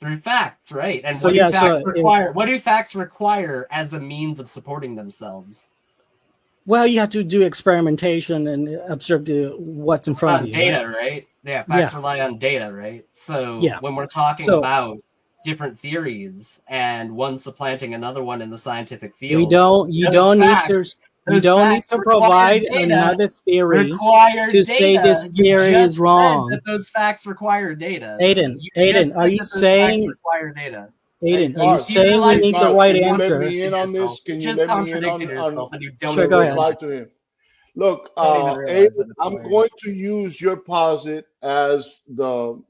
Through facts, right? And So, what yeah, do facts so require? What do facts require as a means of supporting themselves? Well, you have to do experimentation and observe what's in front On of you. data, right? right? Yeah, facts Yeah. rely on data, right? So Yeah. when we're talking So- about different theories and one supplanting another one in the scientific field, You don't need to provide another theory require to data. say this You theory just is said wrong. that those facts require data. Ayden, You Ayden, just are said you that those facts saying require data? Ayden, are you Darth, saying we need the Darth, right can you let answer? me in on this? Yourself. Can You you just let me in contradicted on yourself, and you don't Sure, even go ahead. reply to him? Look, Don't even realize that Ayden, it's I'm weird. going to use your posit as the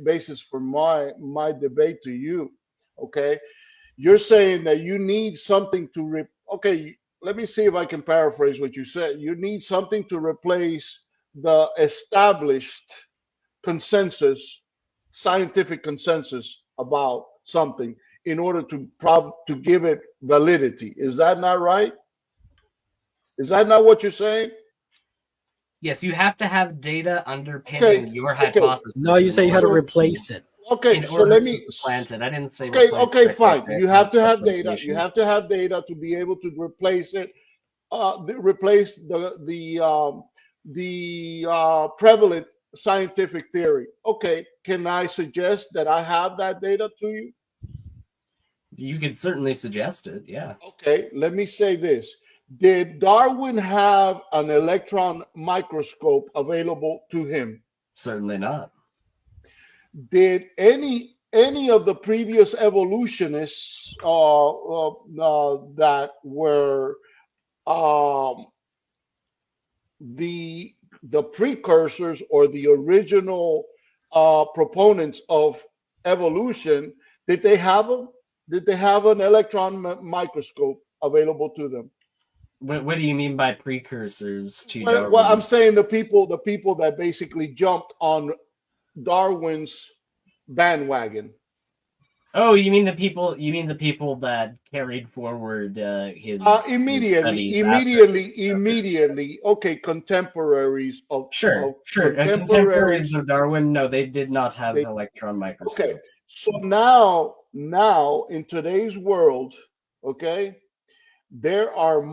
basis for my debate to you. Okay, you're saying that you need something to okay, let me see if I can paraphrase what you said. You need something to replace the established consensus, scientific consensus about something in order to give it validity. Is that not right? Is that not what you're saying? Yes, you have to have data underpinning Okay, your okay. hypothesis. No, you say you had to So- replace it. Okay, in so order let to me. supplant it. I didn't say Okay, replace okay, it. fine. You have to have data. Supplantation. You have to have data to be able to replace it. Replace the prevalent scientific theory. Okay, can I suggest that I have that data to you? You could certainly suggest it, yeah. Okay, let me say this. Did Darwin have an electron microscope available to him? Certainly not. Did any of the previous evolutionists that were um, the precursors or the original proponents of evolution, did they have an electron microscope available to them? What do you mean by precursors to Well, Darwin? I'm saying the people that basically jumped on Darwin's bandwagon. Oh, you mean the people? You mean the people that carried forward his studies Immediately. Okay, contemporaries of Sure. Contemporaries contemporaries. of Darwin, no, they did not have They- electron microscopes. Okay, so now in today's world, okay, there are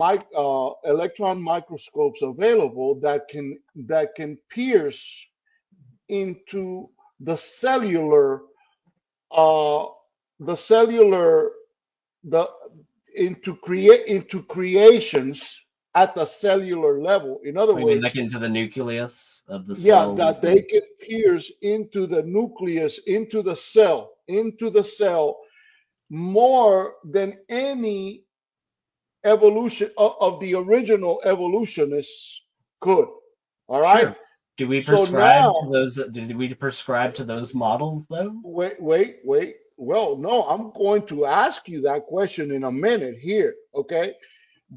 electron microscopes available that can pierce into the cellular uh the cellular the into creations at the cellular level. In other You mean words, like into the nucleus of the yeah, cell? that they can pierce into the nucleus, into the cell more than any evolution of the original evolutionists could. All right. Sure. Do we So prescribe now- to those? Did we prescribe to those models though? Wait. Well, no, I'm going to ask you that question in a minute here, okay?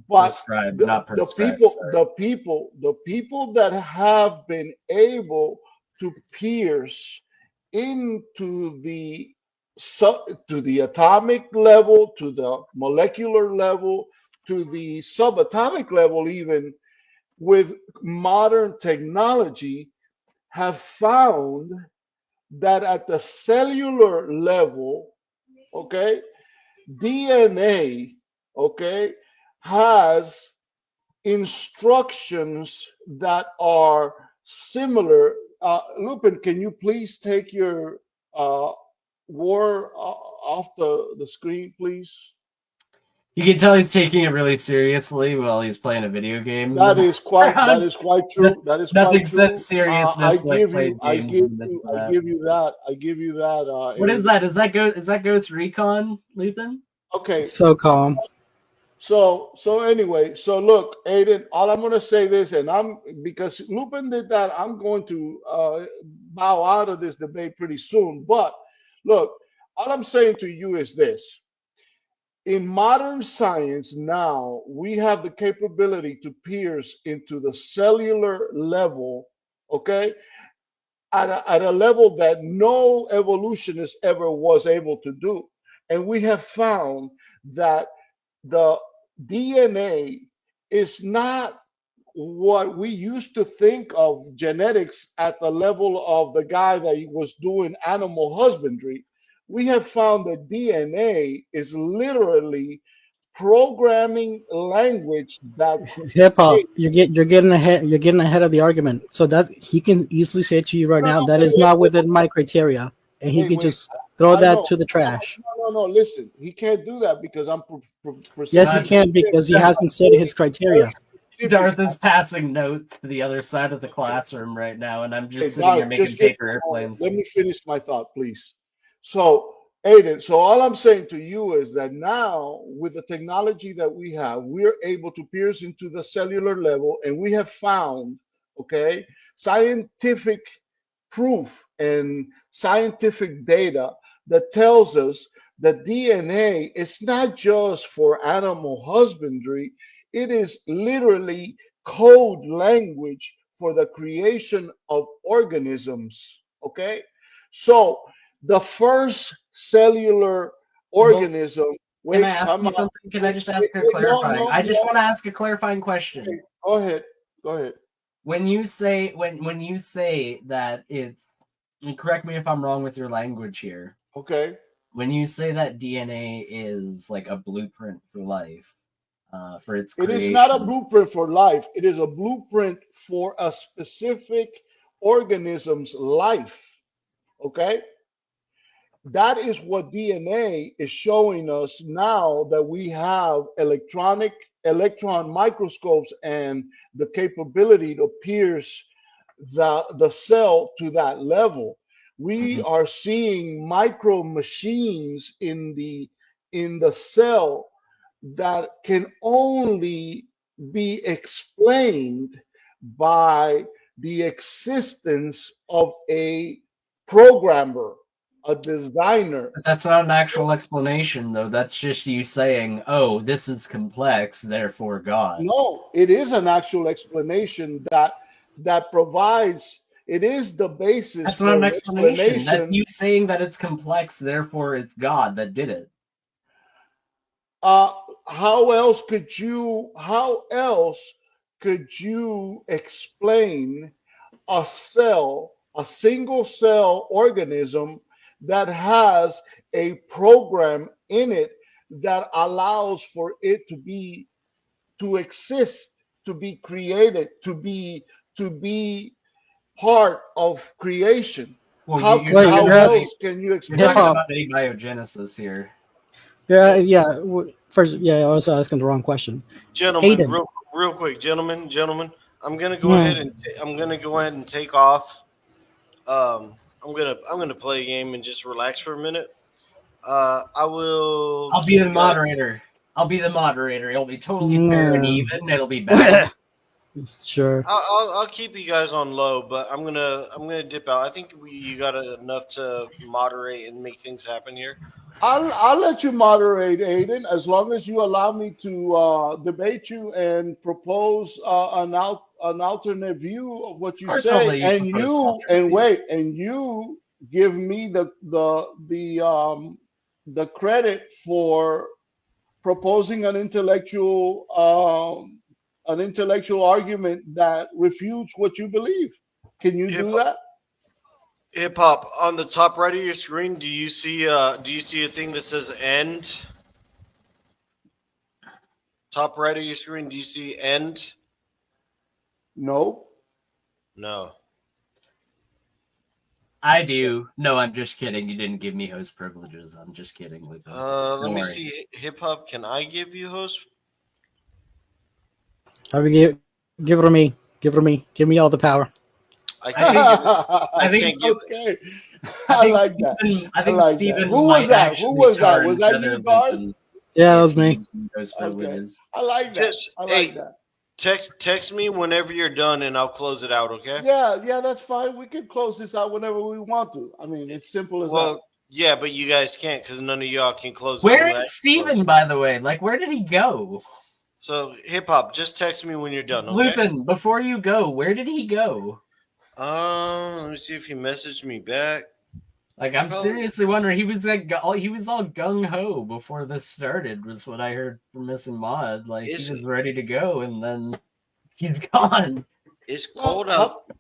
But Prescribed, not the prescribed. the people that have been able to pierce into the to the atomic level, to the molecular level, to the subatomic level, even with modern technology, have found that at the cellular level, okay, DNA, okay, has instructions that are similar. Lupin, can you please take your war off the screen, please? You can tell he's taking it really seriously while he's playing a video game. That is quite true. That is Nothing quite true. says seriousness like playing games. I give you that. I give you that. What is that? Is that Ghost Recon, Lupin? Okay. So calm. So anyway, so look, Ayden, all I'm gonna say this, and because Lupin did that, I'm going to bow out of this debate pretty soon. But look, all I'm saying to you is this. In modern science now, we have the capability to pierce into the cellular level, okay, at a level that no evolutionist ever was able to do. And we have found that the DNA is not what we used to think of genetics at the level of the guy that was doing animal husbandry. We have found that DNA is literally programming language that Hip hop. You're getting ahead of the argument. So that he can easily say to you right now that is not within my criteria, and he can just throw that to the trash. No. Listen, he can't do that because I'm. Yes, he can because he hasn't said his criteria. Darth is passing notes to the other side of the classroom right now, and I'm just sitting here making paper airplanes. Let me finish my thought, please. So, Ayden, so all I'm saying to you is that now, with the technology that we have, we're able to pierce into the cellular level, and we have found, okay, scientific proof and scientific data that tells us that DNA is not just for animal husbandry, it is literally code language for the creation of organisms, okay? So, the first cellular organism. Can I ask you something? Can I just ask a clarifying? I just want to ask a clarifying question. Okay, go ahead. When you say that it's, and correct me if I'm wrong with your language here. Okay. When you say that DNA is like a blueprint for life, for its creation, it is not a blueprint for life. It is a blueprint for a specific organism's life. Okay. That is what DNA is showing us now that we have electron microscopes and the capability to pierce the cell to that level. We are seeing micro machines in the cell that can only be explained by the existence of a programmer, a designer. But that's not an actual explanation, though. That's just you saying, "Oh, this is complex, therefore God." No, it is an actual explanation that provides. It is the basis. That's not an explanation. That's you saying that it's complex, therefore it's God that did it. How else could you explain a cell, a single cell organism that has a program in it that allows for it to exist, to be created, to be part of creation? Well, how else can you explain? You're talking about abiogenesis here. Yeah. First, I was asking the wrong question. Gentlemen, real quick, gentlemen. I'm gonna go ahead and take off. I'm gonna play a game and just relax for a minute. I'll be the moderator. It'll be totally fair and even. It'll be bad. Sure. I'll keep you guys on low, but I'm gonna dip out. I think you got enough to moderate and make things happen here. I'll let you moderate, Ayden, as long as you allow me to debate you and propose an alternate view of what you Or say, totally and propose you alternate view. and you give me the credit for proposing an intellectual argument that refutes what you believe. Can you do that? Hip hop, on the top right of your screen, do you see a thing that says end? Top right of your screen, do you see end? No. No. I do. No, I'm just kidding. You didn't give me host privileges. I'm just kidding. Luke. Let me see. Hip hop, can I give you host? Give it to me. Give it to me. Give me all the power. I can't give it. I think can't give Okay. I think like that. Stephen, I think like Stephen that. Who was might that? actually Who was that? turn Was that rather you, Darth? than Yeah, that was me. Those Okay. privileges. I like that. Just I like hey, that. text me whenever you're done, and I'll close it out. Okay? Yeah, that's fine. We can close this out whenever we want to. I mean, it's simple as that. Well, yeah, but you guys can't because none of y'all can close. Where it. is Stephen, by the way? Like, where did he go? So hip hop, just text me when you're done. Okay? Lupin, before you go, where did he go? Let me see if he messaged me back. Like, I'm Probably. seriously wondering. He was all gung ho before this started. Was what I heard from Missing Mod. Like, he was ready to go, and then he's gone. It's cold out.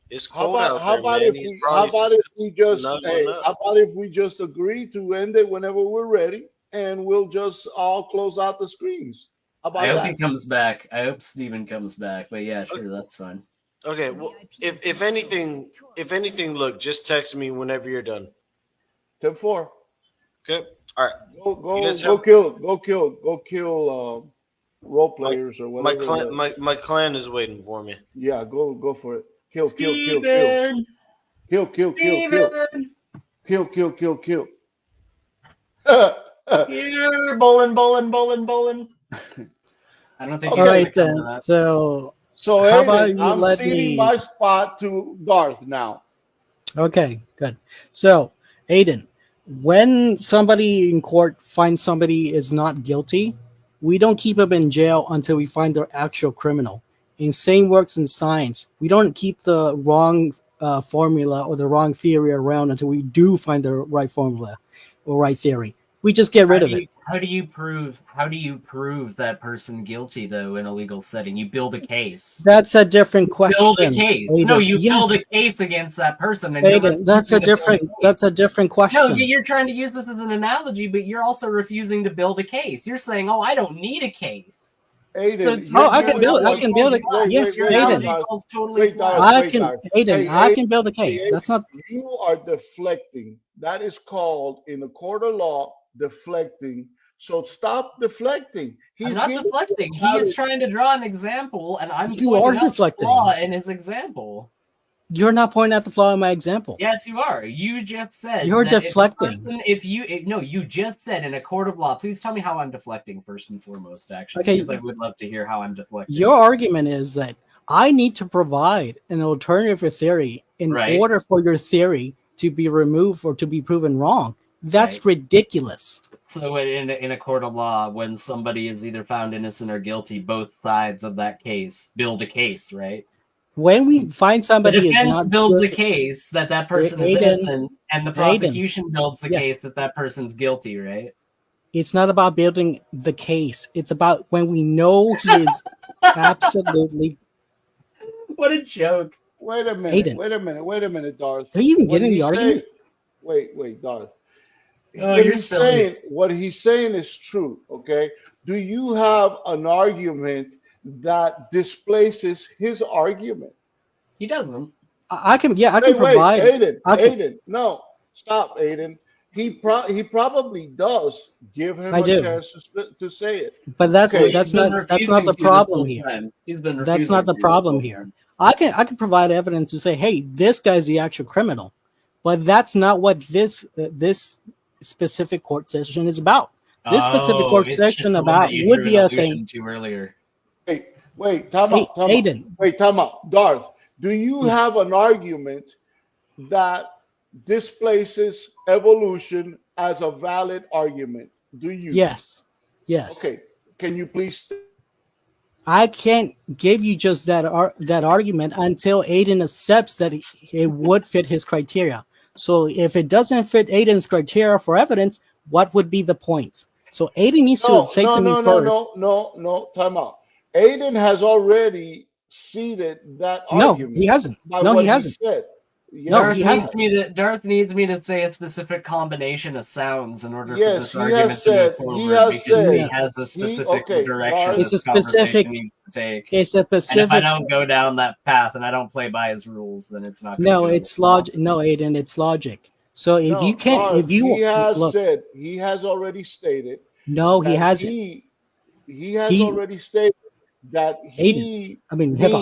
It's cold out How there, about man. how about if we just agree to end it whenever we're ready, and we'll just all close out the screens? How about I hope that? he comes back. I hope Steven comes back. But yeah, sure, that's fine. Okay, well, if anything, look, just text me whenever you're done. 10-4. Okay, all right. Go kill role players or whatever. My clan is waiting for me. Yeah, go for it. Kill. Steven! Kill. Here, bowling. I don't think. All right, then. then. So how about Ayden, you I'm let ceding me- my spot to Darth now. Okay, good. So, Ayden, when somebody in court finds somebody is not guilty, we don't keep them in jail until we find their actual criminal. And same works in science. We don't keep the wrong formula or the wrong theory around until we do find the right formula or right theory. We just get rid of it. How do you prove that person guilty though in a legal setting? You build a case. That's a different question. Build a case. Ayden. No, you Yes. build a case against that person. And Ayden, that's a different question. No, you're trying to use this as an analogy, but you're also refusing to build a case. You're saying, "Oh, I don't need a case." Ayden, I can build it. Yes, Ayden. I can build a case. That's not. You are deflecting. That is called in the court of law deflecting. So stop deflecting. I'm not deflecting. He is trying to draw an example, and I'm You are pointing out deflecting. the flaw in his example. You're not pointing out the flaw in my example. Yes, you are. You just said You're that deflecting. You just said in a court of law. Please tell me how I'm deflecting first and foremost. Actually, Okay. because I would love to hear how I'm deflecting. Your argument is that I need to provide an alternative theory in order for your theory to be removed or to be proven wrong. That's ridiculous. So in a court of law, when somebody is either found innocent or guilty, both sides of that case build a case, right? When we find somebody the defense is not builds good, a case that person is Ayden, innocent, and the prosecution Ayden, builds the yes. case that person's guilty, right? It's not about building the case. It's about when we know he is absolutely. What a joke! Wait a minute. Ayden. Wait a minute, Darth. Are you even What getting the he's argument? saying- Wait, Darth. Oh, you're silly. What he's saying is true. Okay. Do you have an argument that displaces his argument? He doesn't. I can provide. Ayden, no, stop, Ayden. He probably does. Give him a chance to say it. But that's Okay. not the problem here. He's been That's not the problem here. I can provide evidence to say, hey, this guy's the actual criminal, but that's not what this specific court session is about. This specific court session about would be a saying. To earlier. Hey, Wait, time out, time out. Ayden. Wait, time out. Darth, do you Yeah. have an argument that displaces evolution as a valid argument? Do you? Yes. Yes. Okay. Can you please? I can't give you just that argument until Ayden accepts that it would fit his criteria. So if it doesn't fit Ayden's criteria for evidence, what would be the point? So Ayden needs to say to me first. No. Time out. Ayden has already ceded that No, argument. he hasn't. By No, what he hasn't. said. No, Darth he needs hasn't. me to Darth needs me to say a specific combination of sounds in order for Yes, this he argument has to move said. forward He has because said. he has a specific okay, direction Darth. It's a this conversation specific. needs to take. It's a And if I specific. don't go down that path and I don't play by his rules, then it's not going No, to go. it's logic. No, Ayden, it's logic. So if No, you can't, Darth, if you he has look, said. He has already stated. no, he That hasn't. he has He already stated that Ayden. I mean, hip hop.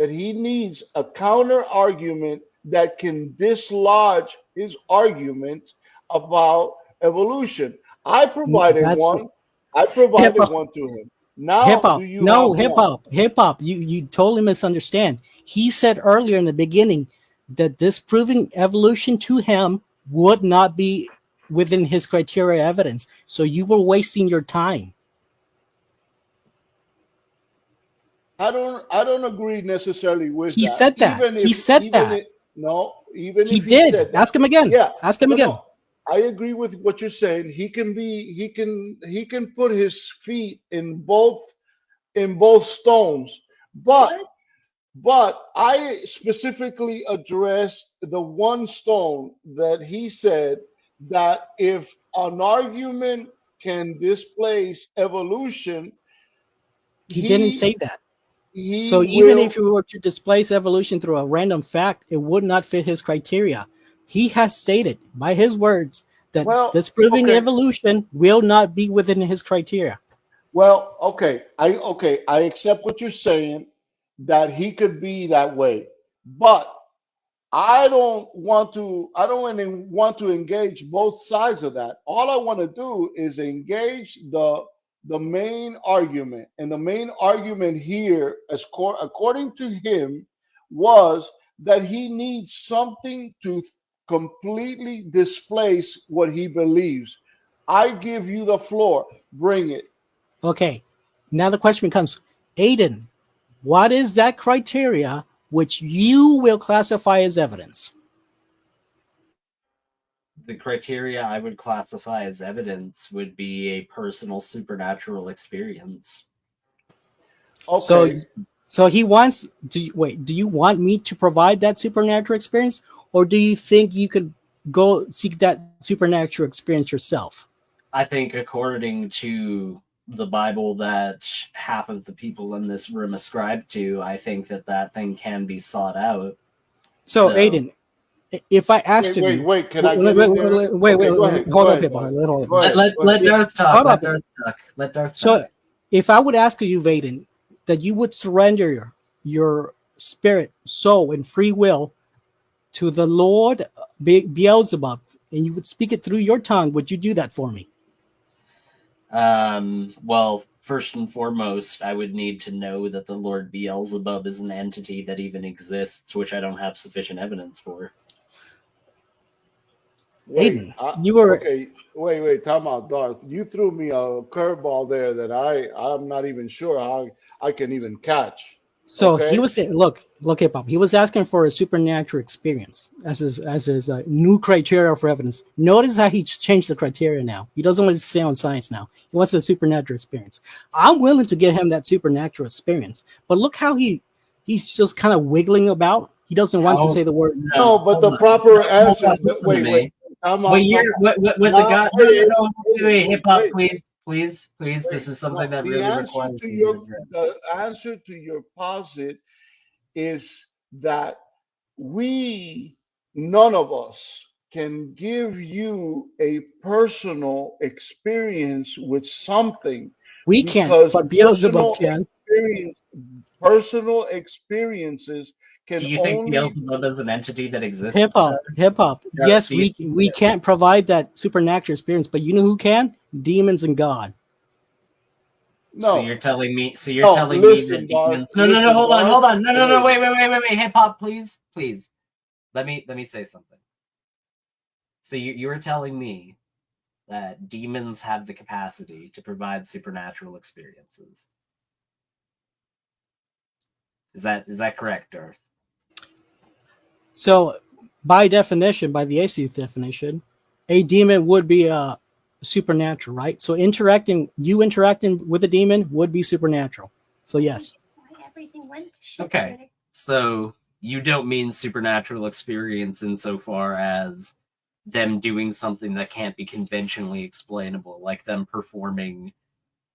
he needs a counter argument that can dislodge his argument about evolution. I provided That's one. I provided hip-hop. one to him. Now, Hip hop. do you No, have hip one? hop. Hip hop. You totally misunderstand. He said earlier in the beginning that disproving evolution to him would not be within his criteria evidence. So you were wasting your time. I don't agree necessarily with He that. said that. Even He if, said even that. if, no, even He if he did. said that. Ask him again. Yeah. Ask him No, again. no. I agree with what you're saying. He can put his feet in both stones. But I specifically addressed the one stone that he said that if an argument can displace evolution, He didn't he say that. he So even will. if you were to displace evolution through a random fact, it would not fit his criteria. He has stated, by his words, that Well, disproving okay. evolution will not be within his criteria. Well, okay. I accept what you're saying that he could be that way. But I don't want to engage both sides of that. All I want to do is engage the main argument. And the main argument here, according to him, was that he needs something to completely displace what he believes. I give you the floor. Bring it. Okay, now the question becomes, Ayden, what is that criteria which you will classify as evidence? The criteria I would classify as evidence would be a personal supernatural experience. Okay. So he wants. Do you want me to provide that supernatural experience, or do you think you could go seek that supernatural experience yourself? I think according to the Bible that half of the people in this room ascribe to, I think that thing can be sought out. So Ayden, if I asked you, Wait. Can I wait, get in there? wait, Okay, go ahead. hold Go on, ahead. people, hold Go on. ahead. Let Darth talk. Hold Let up. Darth talk. Let Darth So talk. if I would ask you, Ayden, that you would surrender your spirit, soul, and free will to the Lord Beelzebub, and you would speak it through your tongue, would you do that for me? Well, first and foremost, I would need to know that the Lord Beelzebub is an entity that even exists, which I don't have sufficient evidence for. Ayden, you were okay. Wait. Time out, Darth. You threw me a curveball there that I'm not even sure how I can even catch. so Okay. he was saying, look, hip hop. He was asking for a supernatural experience as his new criteria for evidence. Notice how he changed the criteria now. He doesn't want to stay on science now. He wants a supernatural experience. I'm willing to give him that supernatural experience, but look how he's just kind of wiggling about. He doesn't want to say the word. No, but the proper answer. Wait. Time out. With the No, God, wait, hip hop, wait. please. This is something that really requires me to address. The answer to your posit is that none of us can give you a personal experience with something. We can't, because but Beelzebub can. Personal experiences can Do you think only. Beelzebub is an entity that exists? Hip hop. Yeah, Yes, do you- we can't provide that supernatural experience, but you know who can? Demons and God. So No, you're telling me. So you're no. telling me Listen, that Darth. demons. No, no, no. Listen, Hold on, Darth. hold on. No, no, and no. Ayden. Wait. Hey, Pop, please, please. Let me say something. So you were telling me that demons have the capacity to provide supernatural experiences. Is that correct, Darth? So, by definition, by the atheist definition, a demon would be supernatural, right? So, interacting with a demon would be supernatural. So, yes. Everything went to shit. Okay. So you don't mean supernatural experience insofar as them doing something that can't be conventionally explainable, like them performing.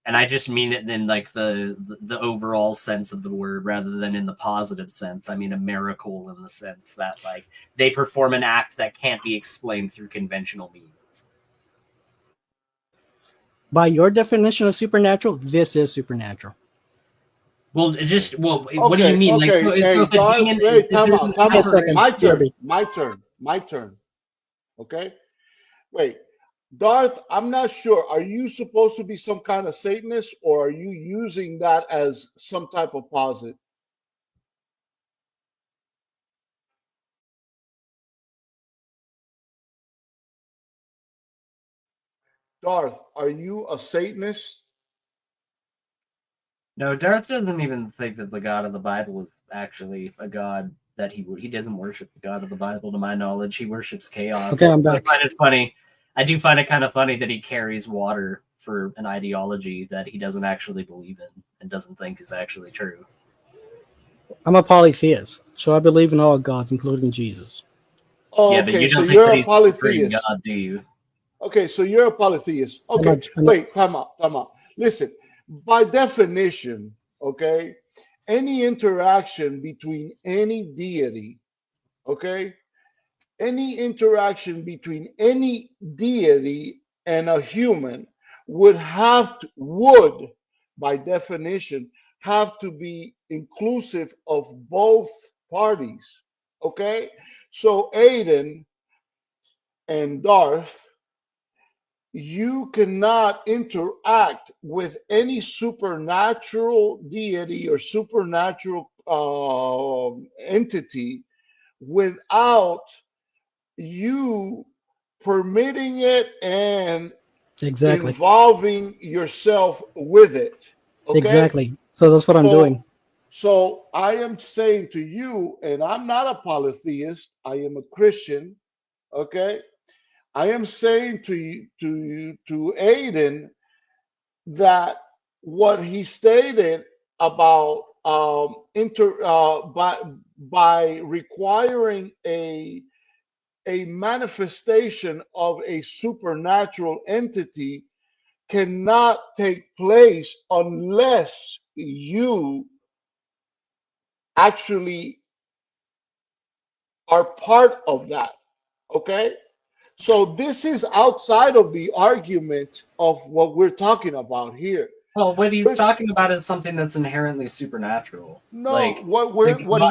And I just mean it in like the overall sense of the word rather than in the positive sense. I mean a miracle in the sense that like they perform an act that can't be explained through conventional means. By your definition of supernatural, this is supernatural. Well, what do you Okay, mean? Like, okay. so Hey, if a Darth, demon, wait, if time there's out, an time Wait a out. second. apparition, My turn. Okay? Wait. Darth, I'm not sure. Are you supposed to be some kind of Satanist or are you using that as some type of posit? Darth, are you a Satanist? no, Darth doesn't even think that the God of the Bible is actually a God that he doesn't worship the God of the Bible. To my knowledge, he worships chaos. Okay, I'm So I back. find it funny. I do find it kind of funny that he carries water for an ideology that he doesn't actually believe in and doesn't think is actually true. I'm a polytheist, so I believe in all gods, including Jesus. Oh, Yeah, but okay, you so don't think you're that a he's the supreme polytheist. God, do you? Okay, so you're a polytheist. I'm Okay, not, wait, time out, time out. Listen, by definition, okay, any interaction between any deity, okay, any interaction between any deity and a human would by definition have to be inclusive of both parties. Okay, so Ayden and Darth, you cannot interact with any supernatural deity or supernatural entity without you permitting it and exactly. involving yourself with it. Okay? Exactly. So that's what I'm So doing. so I am saying to you, and I'm not a polytheist, I am a Christian, okay? I am saying to Ayden that what he stated about by requiring a manifestation of a supernatural entity cannot take place unless you actually are part of that. Okay? So this is outside of the argument of what we're talking about here. Well, what he's We're- talking about is something that's inherently supernatural. no, Like, what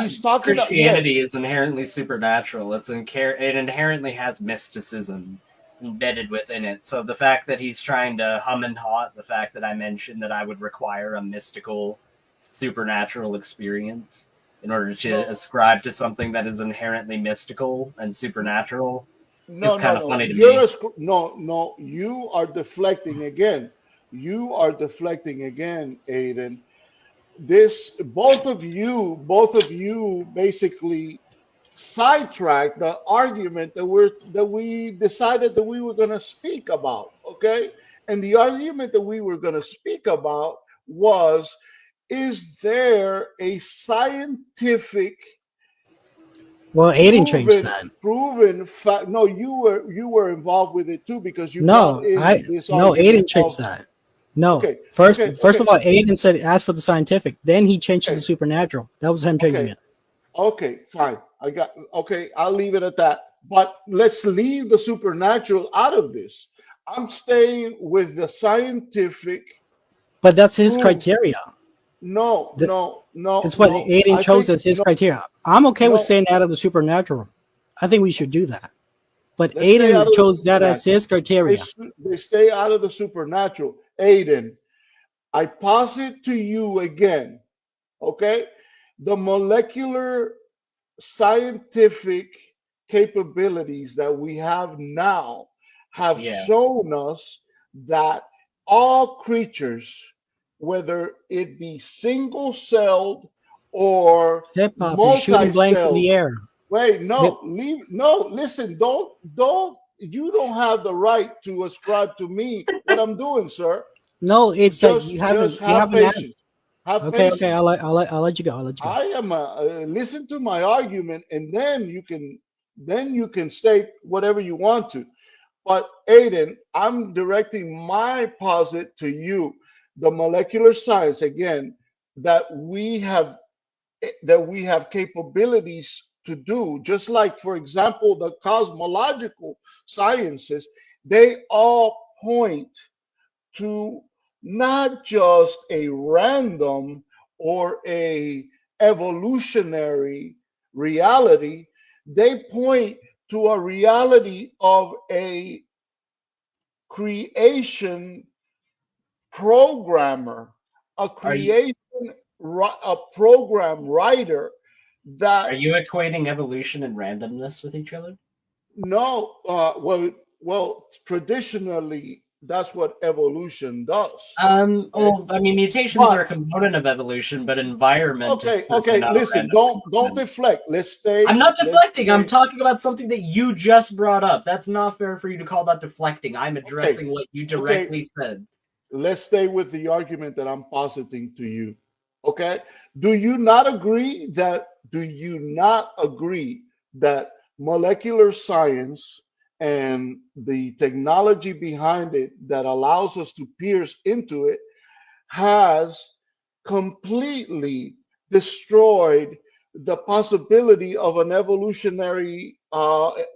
he's talking about, yes. Christianity is inherently supernatural. It inherently has mysticism embedded within it. So the fact that he's trying to hum and haw the fact that I mentioned that I would require a mystical, supernatural experience in order to No, ascribe to something that is inherently mystical and supernatural is no, no, kind of no. funny to me. No. You are deflecting again. You are deflecting again, Ayden. This both of you basically sidetracked the argument that we decided that we were going to speak about. Okay, and the argument that we were going to speak about was: is there a scientific Well, Aiden changed that. proven fact? No, you were involved with it too because you brought No, in this no, argument Aiden changed of that. No. okay, First okay, first okay, of all, Aiden said ask for the scientific. Then he changed to the okay, supernatural. That was him changing okay, it. okay, fine. Okay, I'll leave it at that. But let's leave the supernatural out of this. I'm staying with the scientific But that's his proof. criteria. No, The, no, no, it's what no. Aiden I chose think as his no, criteria. I'm okay with no. staying out of the supernatural. I think we should do that. But Let's stay out Aiden of the chose that as supernatural. his criteria. They stay out of the supernatural. Ayden, I posit to you again, okay, the molecular scientific capabilities that we have now have Yeah. shown us that all creatures, whether it be single celled or Hip hop, you're shooting blanks in multi-celled. the air. Wait, Hip, listen, you don't have the right to ascribe to me what I'm doing, sir. no, it's like Just you have haven't had. patience. Have Okay, okay, patience. I'll let you go. I'll let you go. I am listen to my argument, and then you can state whatever you want to. But Ayden, I'm directing my posit to you, the molecular science again that we have capabilities to do, just like, for example, the cosmological sciences, they all point to not just a random or a evolutionary reality, they point to a reality of a creation programmer, a Are you creation a program writer that are you equating evolution and randomness with each other? no traditionally that's what evolution does. Okay, Well, I mean, mutations but are a component of evolution, but environment is certainly okay, not a listen, random don't component. deflect. I'm not Let's deflecting. I'm stay. talking about something that you just brought up. That's not fair for you to call that deflecting. I'm Okay, addressing what you okay, directly said. let's stay with the argument that I'm positing to you. Okay, do you not agree that molecular science and the technology behind it that allows us to pierce into it has completely destroyed the possibility of an evolutionary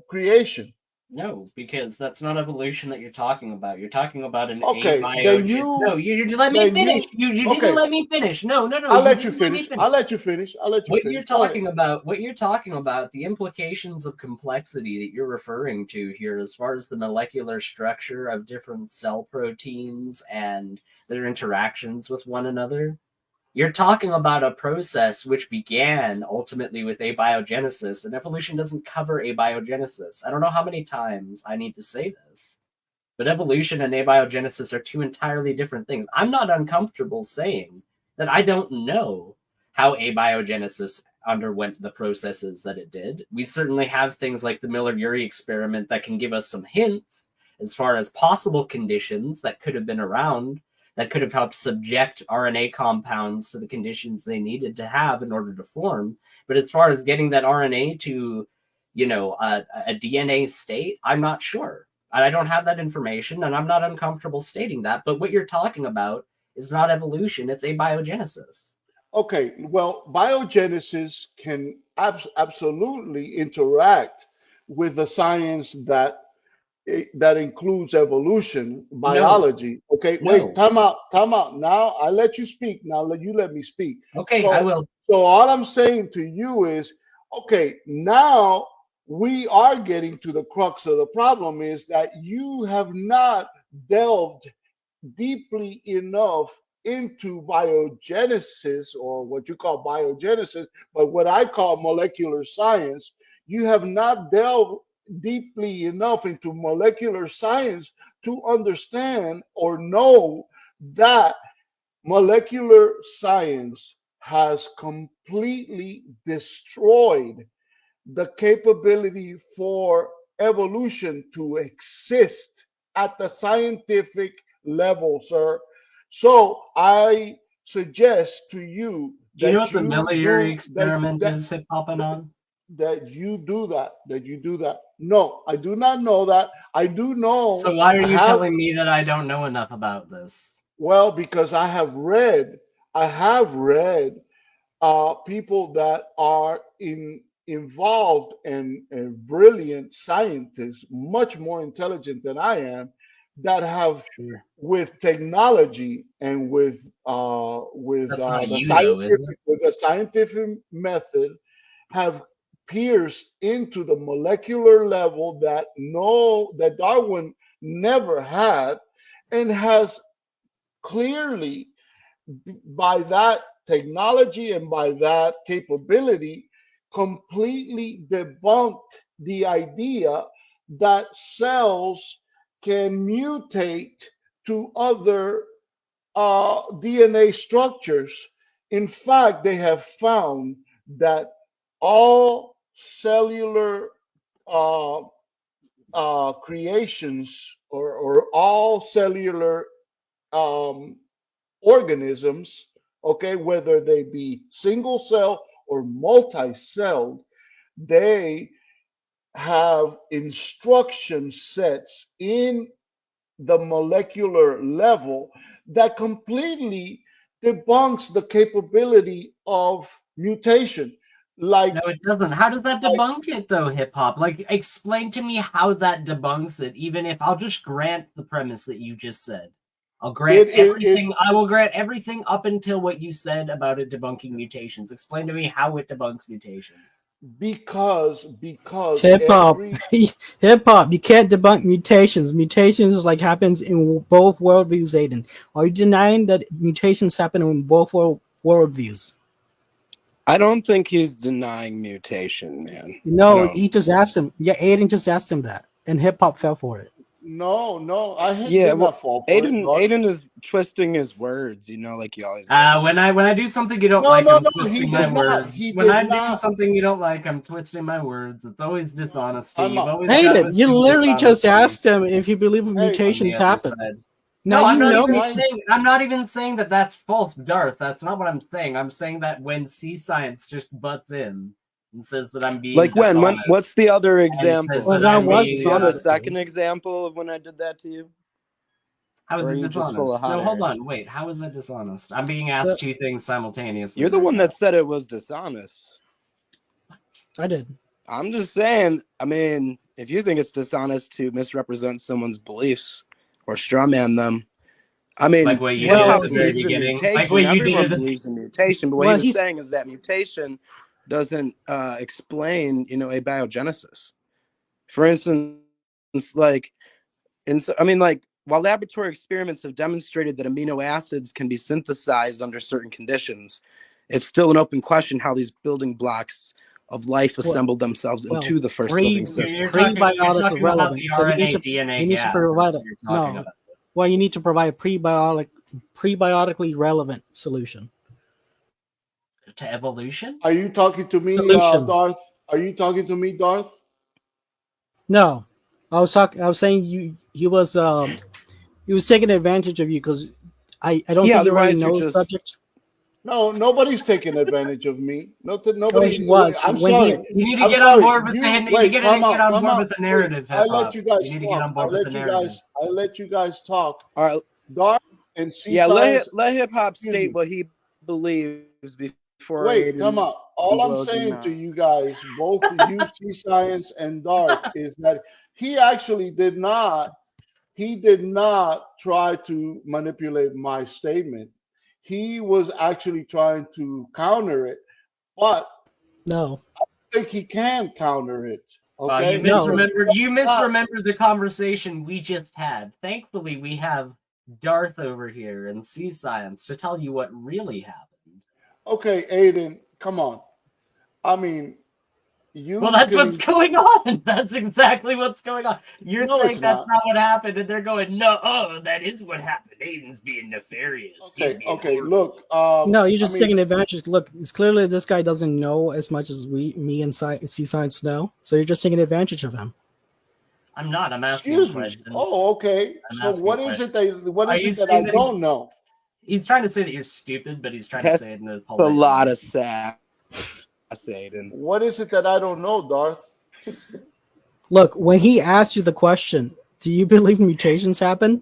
creation? No, because that's not evolution that you're talking about. You're talking about an Okay, abiogen. No, you let me then finish. you, You didn't okay, let me finish. No, I'll you let you didn't let me finish. finish. I'll let you finish. I'll let you finish. Go ahead. What you're talking about, the implications of complexity that you're referring to here, as far as the molecular structure of different cell proteins and their interactions with one another, you're talking about a process which began ultimately with abiogenesis, and evolution doesn't cover abiogenesis. I don't know how many times I need to say this, but evolution and abiogenesis are two entirely different things. I'm not uncomfortable saying that I don't know how abiogenesis underwent the processes that it did. We certainly have things like the Miller-Urey experiment that can give us some hints as far as possible conditions that could have been around, that could have helped subject RNA compounds to the conditions they needed to have in order to form. But as far as getting that RNA to, a DNA state, I'm not sure. I don't have that information, and I'm not uncomfortable stating that. But what you're talking about is not evolution; it's abiogenesis. Okay, well, biogenesis can absolutely interact with the science that includes evolution, No, biology. Okay, wait, no. time out. Now I let you speak. Now let me speak. Okay, I So, will. so all I'm saying to you is, okay, now we are getting to the crux of the problem is that you have not delved deeply enough into biogenesis, or what you call biogenesis, but what I call molecular science. You have not delved deeply enough into molecular science to understand or know that molecular science has completely destroyed the capability for evolution to exist at the scientific level, sir. So I suggest to you Do you know what that the you Miller-Urey do experiment is hip hopping on? that you do that. No, I do not know that. I do So know. why are I you have, telling me that I don't know enough about this? well, because I have read people that are involved and brilliant scientists, much more intelligent than I am, that have, Sure. with technology and That's not the you though, is it? scientific method, have pierced into the molecular level that Darwin never had, and has clearly by that technology and by that capability, completely debunked the idea that cells can mutate to other DNA structures. In fact, they have found that all cellular uh, creations or all cellular um, organisms, okay, whether they be single cell or multi-celled, they have instruction sets in the molecular level that completely debunks the capability of mutation. Like, No, it doesn't. How does that like debunk it, though, hip hop? Like, explain to me how that debunks it, even if I'll just grant the premise that you just said. I'll grant it everything. I will grant everything up until what you said about it debunking mutations. Explain to me how it debunks mutations. because Hip hop, every hip hop. You can't debunk mutations. Mutations like happens in both worldviews, Ayden. Are you denying that mutations happen in both worldviews? I don't think he's denying mutation, man. No, No. he just asked him. Yeah, Ayden just asked him that, and hip hop fell for it. no, I Yeah, did well, not fall for it, Darth. Aiden is twisting his words, like he always does. When I do something you don't No, like, no, I'm no, he twisting my did not. words. He When did I do not. something you don't like, I'm twisting my words. It's always dishonesty. I'm You've not. always got Ayden, to you assume literally just dishonesty asked him if you believe Hey, on the mutations other happen. side. Now No, I'm you not know. even Why? saying. I'm not even saying that that's false, Darth. That's not what I'm saying. I'm saying that when SeaScience just butts in and says that I'm being Like when? dishonest, What's the other and example? says Well, that that I'm was Can being you give a dishonest. second example of when I did that to you? how is Or are it you just full of dishonest? hot No, hold air? on, wait. How is that dishonest? I'm being So asked two things simultaneously. You're the right one now. that said it was dishonest. I did. I'm just saying, I mean, if you think it's dishonest to misrepresent someone's beliefs or strawman them, I Like mean, what you hip did at Well, hop the very believes in beginning. Like mutation. what you Everyone did. believes in mutation. But what he well, was he's saying is that mutation doesn't explain, abiogenesis. For instance, like, while laboratory experiments have demonstrated that amino acids can be synthesized under certain conditions, it's still an open question how these building blocks of life well, assembled themselves well, into the first pre living system. You're talking. You're prebiotic talking about relevant. the So RNA DNA he needs to gap. provide That's a what you're talking no. about. Well, you need to provide a prebiotically relevant solution. To evolution. Are you talking to me, Solution. Darth? Are you talking to me, Darth? No, I was talking. I was saying you. He was taking advantage of you because I don't Yeah, think you really otherwise you're know the just subject. No, nobody's taking advantage of me. No, Oh, nobody's. he was I'm when he. sorry. You need to I'm get on sorry. board with the. You You need to wait. get on Come board out. with the Wait. narrative, I hip let hop. you You guys need to get talk. on board with the narrative. I let you guys talk. all right. Darth and Yeah, SeaScience. let hip hop Excuse state me. what he believes before Wait. Come Aiden out. All I'm blows his saying to mind. you guys, both you, SeaScience and Darth, is that he actually did not. He did not try to manipulate my statement. He was actually trying to counter it, but No, I think he can counter it. Well, you Okay, no. because misremembered. You not misremembered the conversation we just had. Thankfully, we have Darth over here and SeaScience to tell you what really happened. okay, Ayden. Come on. I mean, Well, you that's what's can. going on. That's exactly what's going on. You're No, it's saying that's not. not what happened, and they're going, no, that is what happened. Aiden's being nefarious. He's Okay, being okay. horrible. Look, No, you're I just mean, taking advantage. Look, it's clearly this guy doesn't know as much as me and SeaScience know. So you're just taking advantage of him. I'm not. I'm asking excuse me. questions. Oh, okay. I'm So asking questions. what Are is you it that I saying that don't know? he's trying to say that you're stupid, but he's trying to That's say it in a a polite lot way. of sass, Aiden. What is it that I don't know, Darth? Look, when he asked you the question, do you believe mutations happen?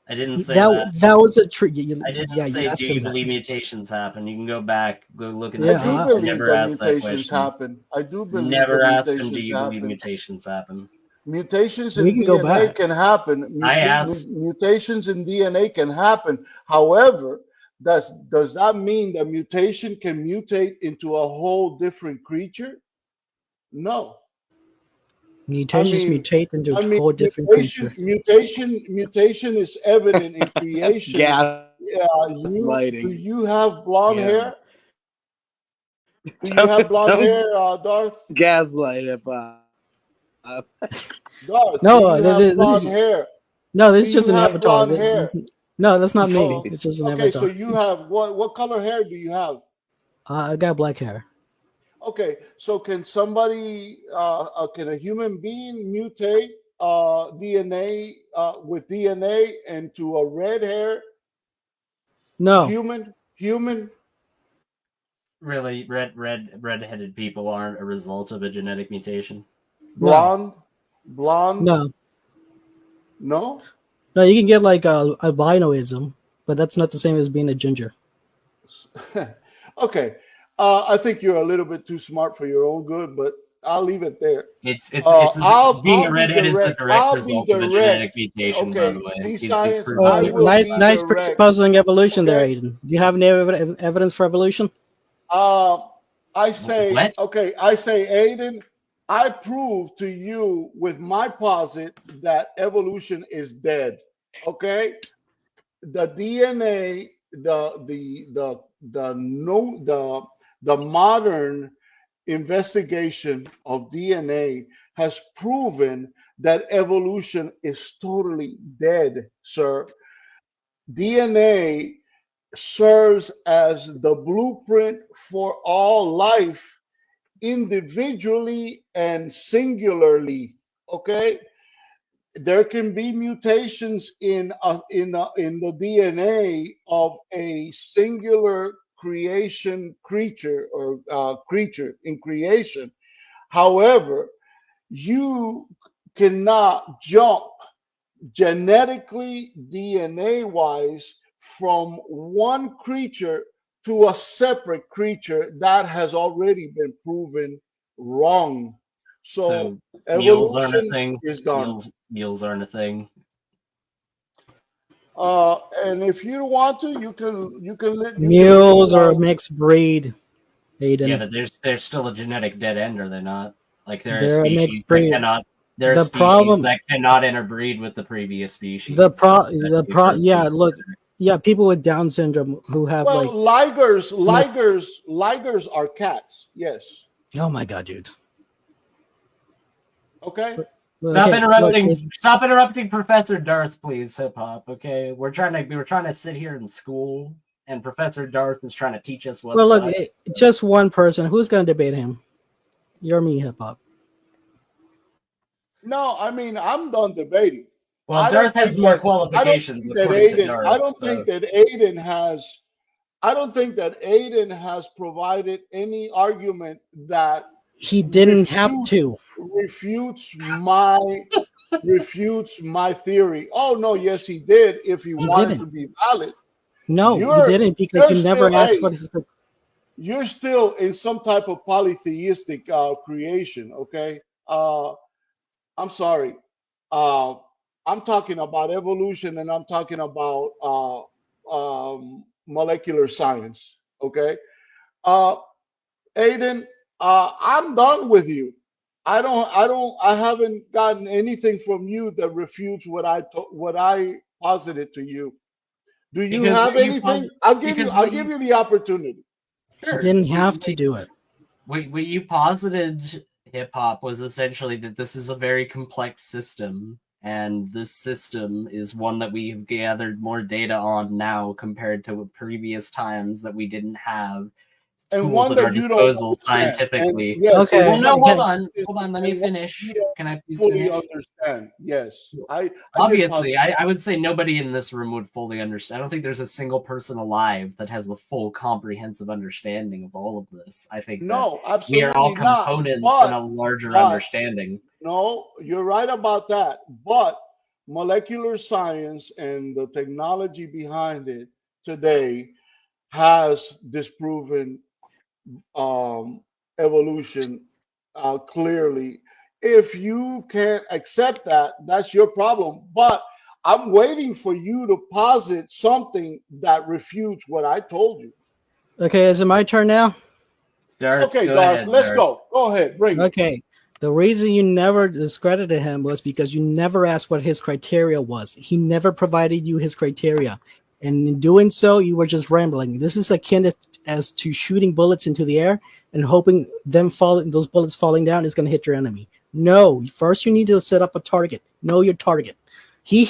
I didn't say that. That was a trick. I didn't Yeah, say, you asked do him you that. believe mutations happen? You can go back, go look in the I Yeah, tape. do I believe never that asked that mutations question. happen. I do believe that Never asked him, do mutations you believe happen. mutations happen? Mutations we in can go DNA back. can happen. I asked, Mutations in DNA can happen. However, does that mean that mutation can mutate into a whole different creature? No. I Mutations mean, mutate into a whole different creature. mutation is evident in That's creation. Yeah, do Lighting. you have blonde Yeah. hair? Do you have blonde Don't hair, Darth? gaslight hip hop. Darth, do No, you have blonde this hair? this is Do just you an have avatar. blonde hair? No, that's not me. Oh, It's just an okay. So avatar. you have what color hair do you have? I got black hair. Okay, so can somebody, can a human being mutate DNA with DNA into a red hair No, human? Really, red-headed people aren't a result of a genetic mutation. Blonde? Blonde? no, No? no. You can get like albinoism, but that's not the same as being a ginger. Okay. I think you're a little bit too smart for your own good, but I'll leave it there. It's being I'll a redhead be is the direct. direct I'll be result of a genetic direct. mutation, by Okay, the way. see He's science. proven I it. will Nice, be nice direct. puzzling evolution there, Okay. Ayden. Do you have any evidence for evolution? I say, What? okay, I say, Aiden, I prove to you with my posit that evolution is dead. Okay, the DNA, the modern investigation of DNA has proven that evolution is totally dead, sir. DNA serves as the blueprint for all life individually and singularly. Okay, there can be mutations in the DNA of a singular creation creature or creature in creation. However, you cannot jump genetically, DNA wise, from one creature to a separate creature that has already been proven wrong. So So mules aren't a evolution thing. is done. Mules aren't a thing. And if you want to, you can Mules leave. are a mixed breed, Ayden. Yeah, but there's still a genetic dead end, are they not? Like there are They're a species mixed that breed. cannot. There are The species problem, that cannot interbreed with the previous species. yeah, look, yeah, people with Down syndrome who have Well, like, ligers are cats. Yes. oh my god, dude. Okay. Stop Okay, interrupting! look, Stop interrupting Professor Darth, please, hip hop. Okay, we were trying to sit here in school, and Professor Darth is trying to teach us what's well, look, what. just one person. Who's gonna debate him? You're me, hip hop. No, I mean I'm done debating. Well, I Darth don't has think more that qualifications that according to Ayden. Darth. I don't think that Ayden has. I don't think that Ayden has provided any argument that He didn't have refutes to. refutes my theory. Oh no, yes he did. If he wanted didn't. to be valid, No, he you're didn't because you never still asked for this. you're still in some type of polytheistic creation. Okay, I'm sorry. Uh, I'm talking about evolution and I'm talking about molecular science. Okay, uh, Aiden, I'm done with you. I haven't gotten anything from you that refutes what I posited to you. Do you Because have what you anything? pos- I'll give because you. I'll what give you you the opportunity. He sure didn't have to do it. what you posited hip hop was essentially that this is a very complex system, and this system is one that we've gathered more data on now compared to previous times that we didn't have And tools one at our that you don't disposal understand. And scientifically. yes, Okay, Well, no, okay. hold on, let me and one finish. you don't Can I please fully finish? understand. Yes, I did Obviously, posit. I would say nobody in this room would fully understand. I don't think there's a single person alive that has the full comprehensive understanding of all of this. I think that No, we are all absolutely not. components in a larger But understanding. no, you're right about that. But molecular science and the technology behind it today has disproven evolution clearly. If you can't accept that, that's your problem. But I'm waiting for you to posit something that refutes what I told you. Okay, is it my turn now? Darth, Okay, go Darth, ahead, let's Darth. go. Go ahead, bring it. Okay. The reason you never discredited him was because you never asked what his criteria was. He never provided you his criteria. And in doing so, you were just rambling. This is akin as to shooting bullets into the air and hoping those bullets falling down is going to hit your enemy. No, first you need to set up a target. Know your target. You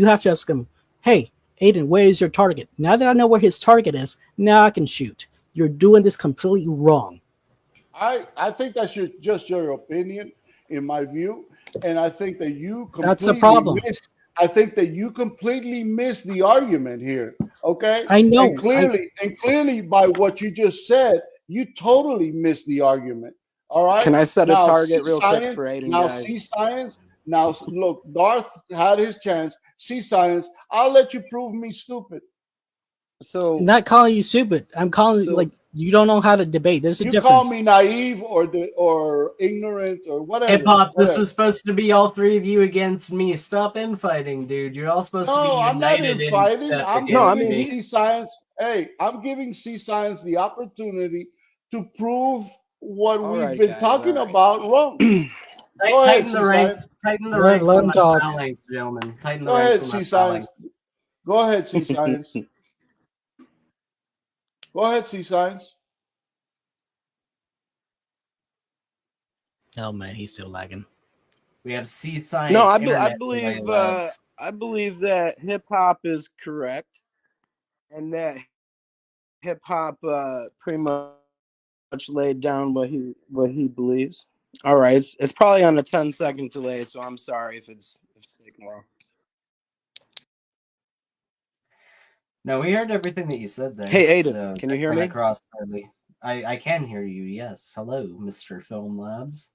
have to ask him, hey, Ayden, where is your target? Now that I know where his target is, now I can shoot. You're doing this completely wrong. I think that's just your opinion, in my view, and I think that you That's a problem. I think that you completely missed the argument here. Okay, I know. and clearly, by what you just said, you totally missed the argument. All right. Can I set a Now, target real quick SeaScience. for Ayden, Now, guys? SeaScience. Now, look, Darth had his chance. SeaScience. I'll let you prove me stupid. So I'm not calling you stupid. I'm calling like you don't know how to debate. There's a you difference. call me naive or ignorant or whatever. Hip hop, this was supposed to be all three of you against me. Stop infighting, dude. You're all supposed to be I'm not united infighting. I'm against giving me. SeaScience. Hey, I'm giving SeaScience the opportunity to prove what we've been talking about wrong. Go ahead, Tighten the ranks. Tighten the ranks let on him my talk. phalanx, gentlemen. Tighten the Go ahead, ranks on my SeaScience. phalanx. Go ahead, SeaScience. Go ahead, SeaScience. Oh man, he's still lagging. We have SeaScience. No, I internet believe delay labs. I believe that hip hop is correct, and that hip hop pretty much laid down what he believes. All right, it's probably on a 10-second delay, so I'm sorry if it's taking long. No, we heard everything that you said there. Hey, Ayden, so can you hear me? across early. I can hear you. Yes. Hello, Mr. Film Labs.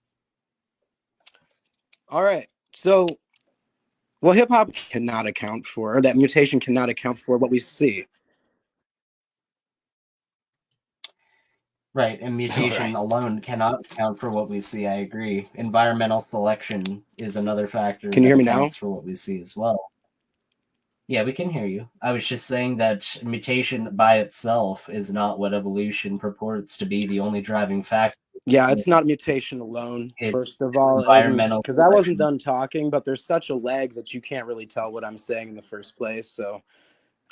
All right, so well, hip hop cannot account for, or that mutation cannot account for what we see. Right, and mutation alone cannot account for what we see. I agree. Environmental selection is another factor. Can you hear me now? For what we see as well. Yeah, we can hear you. I was just saying that mutation by itself is not what evolution purports to be the only driving factor. Yeah, it's not mutation alone. First of all, environmental because I wasn't done talking, but there's such a lag that you can't really tell what I'm saying in the first place. So,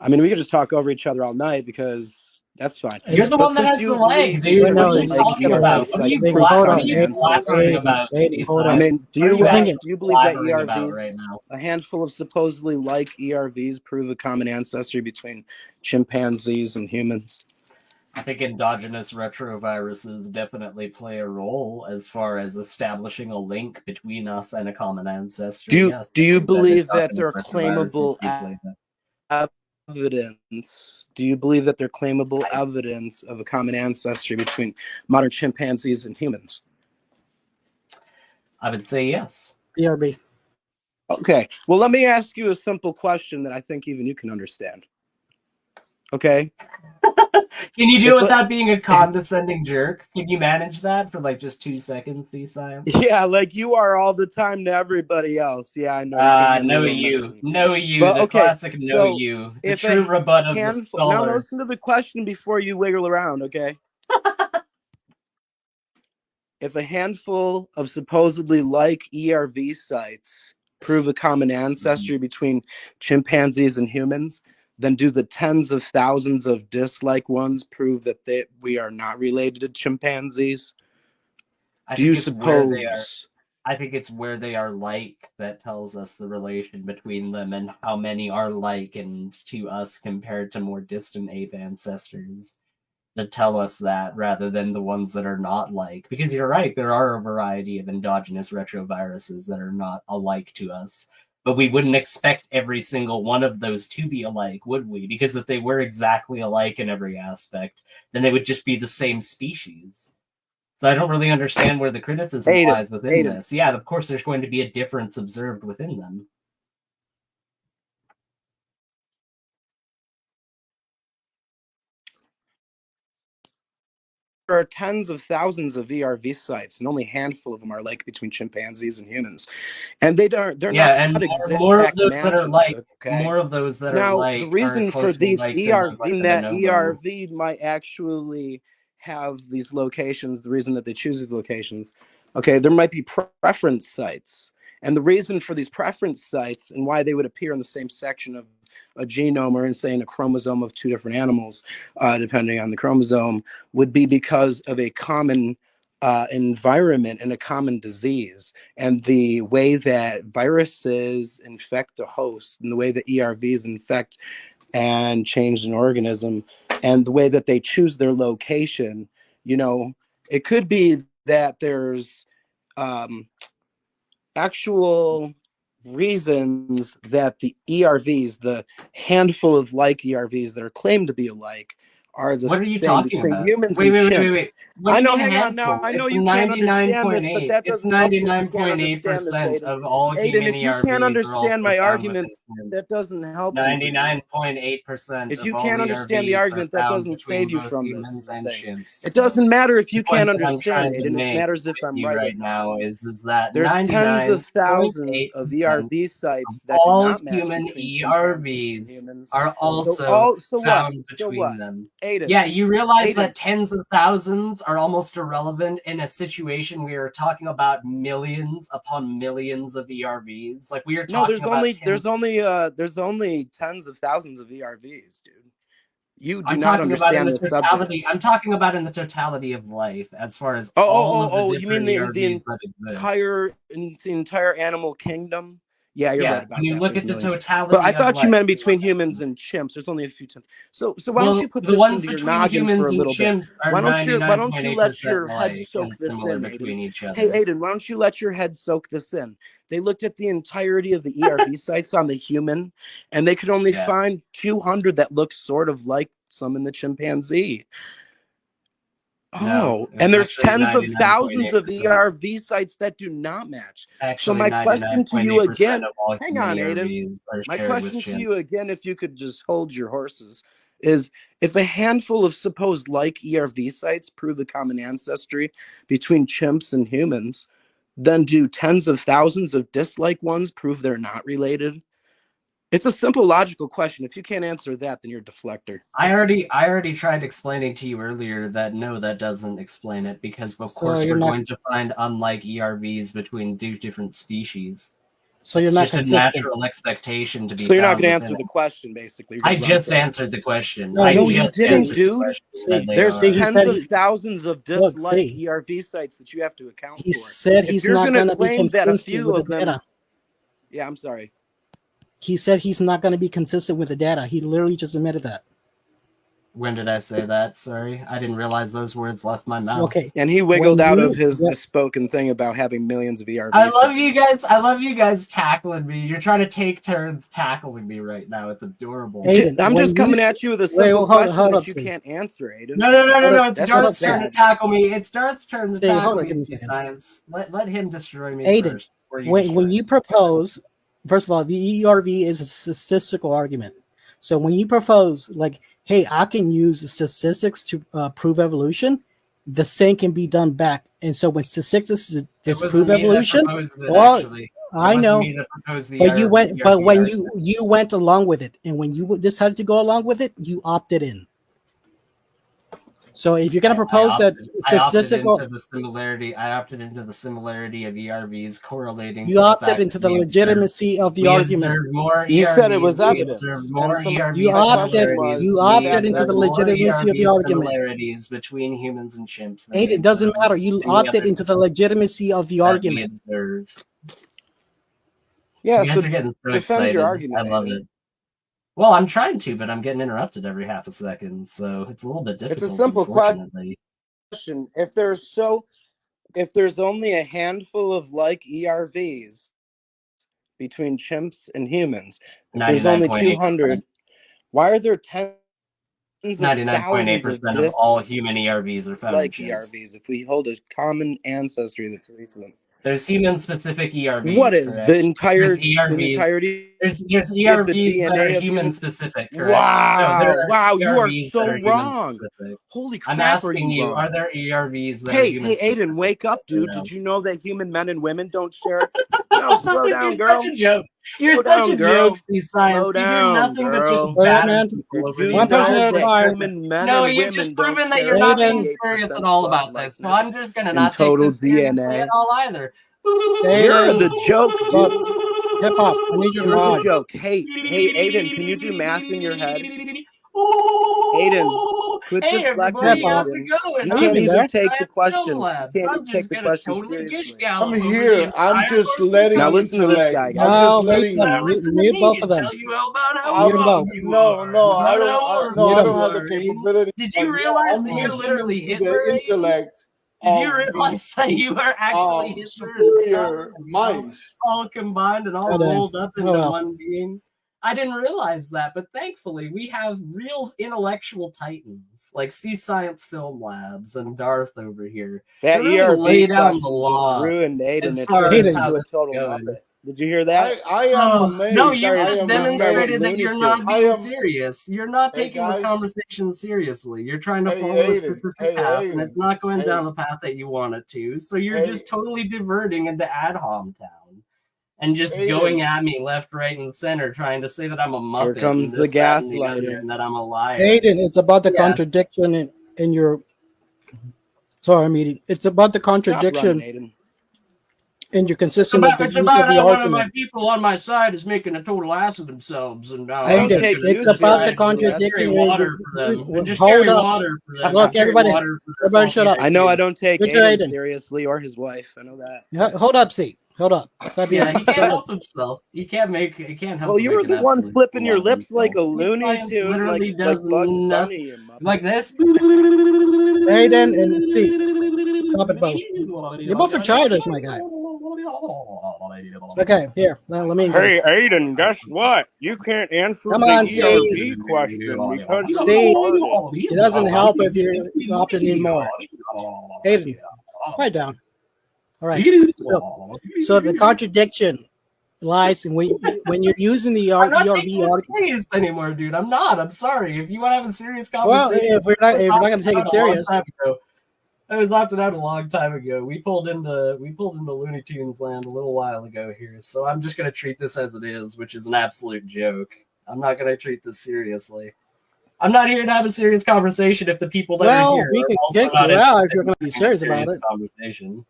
I mean, we could just talk over each other all night because that's fine. You're the one that has the lag, dude. What are you talking about? What are you blabbering about? I mean, do you believe that ERVs, right now? A handful of supposedly like ERVs prove a common ancestry between chimpanzees and humans? I think endogenous retroviruses definitely play a role as far as establishing a link between us and a common ancestry. Do you believe that there are claimable evidence? Do you believe that there are claimable evidence of a common ancestry between modern chimpanzees and humans? I would say yes. BRB. Okay. Well, let me ask you a simple question that I think even you can understand. Okay. Can you do it without being a condescending jerk? Can you manage that for like just 2 seconds, SeaScience? Yeah, like you are all the time to everybody else. Yeah, I know. No, But, the classic no, so the true rebut of the scholar. Now listen to the question before you wiggle around, okay? If a handful of supposedly like ERV sites prove a common ancestry between chimpanzees and humans, then do the tens of thousands of dislike ones prove that we are not related to chimpanzees? Do you suppose? I think it's where they are like that tells us the relation between them and how many are like and to us compared to more distant ape ancestors that tell us that rather than the ones that are not like. Because you're right, there are a variety of endogenous retroviruses that are not alike to us. But we wouldn't expect every single one of those to be alike, would we? Because if they were exactly alike in every aspect, then they would just be the same species. So I don't really understand where the criticism lies within this. Yeah, of course there's going to be a difference observed within them. There are tens of thousands of ERV sites, and only a handful of them are like between chimpanzees and humans. And they're not exact more of those matches, that are like okay? more of those that now, are like the reason for these ERV might actually have these locations, the reason that they choose these locations, okay, there might be preference sites. And the reason for these preference sites and why they would appear in the same section of a genome or in, say, in a chromosome of two different animals, depending on the chromosome, would be because of a common environment and a common disease. And the way that viruses infect a host and the way that ERVs infect and change an organism and the way that they choose their location, you know, it could be that there's actual reasons that the ERVs, the handful of like ERVs that are claimed to be alike, are the What are you same talking between about? humans Wait, and wait, wait, chimps. wait, wait. What I do you know, mean hang on now. handful? I know It's you can't understand this, but 99.8. that It's doesn't help you if you can't understand this, 99.8% Ayden. of all Ayden, human if you can't ERVs are also understand my found argument, within that doesn't help you. 99.8% If of you all can't understand the ERVs are argument, that found doesn't between save you both from this, humans is the and thing. chimps. It doesn't matter if The you point can't that I'm understand, trying to Ayden. It make matters if with I'm you right or right not. now is that There's tens of thousands of 99.8% ERV of sites that do all not match human between chimpanzees and ERVs humans. are So also what? found So between what? them. Ayden, Yeah, you realize Ayden, that tens of thousands are almost irrelevant in a situation we are talking about millions upon millions of ERVs. Like we are no, talking about there's only tens of thousands of ERVs, dude. You do I'm not talking about in understand the this subject. totality. I'm talking about in the totality of life, as far as all of the You mean different the ERVs that exist. entire animal kingdom? Yeah, you're right Yeah, when about you that. look There's at the millions. But totality I of thought you life. meant between humans and chimps. There's only a few tens. So why don't Well, you put the this ones into your between noggin for humans a and little bit? chimps are Why don't you let 99.8% your head alike soak and this similar in, between Ayden? each Hey, other. Ayden, why don't you let your head soak this in? They looked at the entirety of the ERV sites on the human, and they could only Yeah. find 200 that look sort of like some in the chimpanzee. No, Oh, it and was there's actually tens of thousands of 99.8%. ERV sites that do not match. So Actually, my question to you 99.8% again, of all hang human on, Ayden. ERVs are My shared with question to you chimps. again, if you could just hold your horses, is if a handful of supposed like ERV sites prove the common ancestry between chimps and humans, then do tens of thousands of dislike ones prove they're not related? It's a simple logical question. If you can't answer that, then you're a deflector. I already tried explaining to you earlier that no, that doesn't explain it, because of So course you're we're not. going to find unlike ERVs between two different species. So you're It's not just a consistent. natural expectation to be So you're not found going to within answer the it. question, basically. You're I going to run just from it. answered the question. No, I No, you just didn't, answered the dude. question See, that they There's see, are. he tens said. of thousands of Look, dislike see, ERV sites that you have to account he for. said If he's you're not going to going to be claim that a consistent few with the of them, data. yeah, I'm sorry. He said he's not going to be consistent with the data. He literally just admitted that. When did I say that? Sorry, I didn't realize those words left my mouth. Okay, And he wiggled when out you of his yeah, bespoken thing about having millions of ERV I love you sites. guys. I love you guys tackling me. You're trying to take turns tackling me right now. It's adorable. Ayden, I'm when just you coming at you with a wait, simple well, hold question up, that you see, can't answer, Ayden. No. It's That's hold up, Darth's see. turn to bad. tackle me. It's Darth's turn to See, hold tackle on, me, give me a second. SeaScience. Let him destroy me Ayden, first. Before you when destroy you me. propose, first of all, the ERV is a statistical argument. So when you propose, like, hey, I can use statistics to prove evolution, the same can be done back. And so when statistics It disprove wasn't me that evolution, proposed it, well, actually. It I wasn't know, me that proposed the but you went, but ERV when argument. you went along with it, and when you decided to go along with it, you opted in. So if you're going to propose that I opted statistical, into the similarity. I opted into the similarity of ERVs correlating you to the opted fact into that the legitimacy of the we argument. observed more You said it was ERVs. We evidence. observed more And You ERV my question opted, similarities. was, you is We that opted into the observed more evidence? legitimacy of the ERV argument. similarities between humans and chimps than It doesn't observed matter. You any opted other into the legitimacy of the that we argument. observed. Yeah, You guys so are getting so defend your excited. argument, I love Ayden. it. Well, I'm trying to, but I'm getting interrupted every half a second, so it's a little bit difficult, It's a simple unfortunately. question. If there's only a handful of like ERVs between chimps and humans, if there's only 99.8%. 200, why are there tens of thousands of 99.8% of all human ERVs are found in dislike chimps. ERVs if we hold a common ancestry that's recent? There's human-specific ERVs. What is correct? the There's entirety There's of the ERVs that are DNA of human-specific, correct? No, there are Wow, you are ERVs that so are wrong. human-specific. Holy I'm crap, are asking you you, are wrong? there ERVs that are Hey, human-specific? Ayden, wake up, Yes or dude. no? Did you know that human men and women don't share? No, slow You're down, such girl. a joke. You're Slow such down, a girl. joke, SeaScience. Slow You do down, nothing but just girl. Wait, batter man. people Did over you these One person know at a that time. human men No, and you've just women don't proven that share you're not Ayden. being serious at all 88% plus about this, so I'm likeness just gonna in not take total this seriously at DNA? all either. You're the joke, Look, dude. hip hop. I need your You're the mod. joke. Hey, Ayden, can you do math in your head? Ayden, quit Hey deflecting, everybody, Hip hop. how's it Ayden. going? You Are you I'm can't even even there? take the SeaScience question. Film You Labs. can't I'm even take just the gonna question totally gish seriously. gallop I'm over the here. I'm entire just course of letting Now time. listen to this intellect. guy, I'm guys. just No, mute letting. them. Listen to Mute me both of and them. tell you about how Mute them wrong both. you No, are. no, I No, don't. don't No, Mute I worry, them. don't don't have the worry. capability. Did But you yeah, realize I'm that you're listening literally to the Hitler, Aiden? intellect Did you of the realize that you are actually Hitler and Stalin superior and minds. all combined and all Oh, damn. rolled up Oh, into well. one being? I didn't realize that, but thankfully we have real intellectual titans like SeaScience Film Labs and Darth over here. That They really lay ERV down the question law just ruined Ayden. as It far turned him as Ayden. how into a this is total going. muppet. Did you hear that? I am No, amazed. you I just am demonstrated amazed. that you're Looney Tune. not I being am. serious. You're not Hey taking this guys. conversation seriously. You're trying to Hey follow a Aiden. specific Hey path, and Aiden. it's not going down Hey. the path that you want it to. So you're Hey. just totally diverting into ad hom town and just Aiden. going at me left, right, and center, trying to say that I'm a muppet Here comes and this, the that, and the other, gaslighting. and that I'm a liar. Ayden, it's about the Yeah. contradiction in your. Sorry, meeting. It's about the Stop running, contradiction Ayden. in your It's consistent of the it's use about of the how one of my argument. people on my side is making a total ass of themselves, and I don't Ayden, take gonna you it's about the seriously. That's just carry contradiction. water for them, and just Hold carry up. water for them. Look, Just carry everybody, water for their everybody shut faulty up. I know I ideas. don't take Mr. Ayden Ayden. seriously or his wife. I know that. Hold up, see. Hold up. Stop being. Yeah, he can't help himself. He can't help. Well, you were make an the one absolute flipping fool your out of lips like a himself. Looney SeaScience Tune, literally like does Bugs nothing Bunny, you like muppet. this. Ayden and see. Stop it both. You're both for childish, my guy. Okay, here. Let me engage. Hey, Ayden, guess what? You can't answer Come the on, see. ERV question because you're See, retarded. it doesn't help if you're opting in more. Ayden, quiet down. All right. So the contradiction lies in when you're using the I'm not ERV taking this argument. serious anymore, dude. I'm not. I'm sorry. If you want to have a serious Well, conversation, if you're not going to take it serious, I was opted out a long time ago. We pulled into Looney Tunes land a little while ago here, so I'm just gonna treat this as it is, which is an absolute joke. I'm not gonna treat this seriously. I'm not here to have a serious conversation if the people that are here we are can also kick not you out if interested you're going to in be serious having a about it. conversation.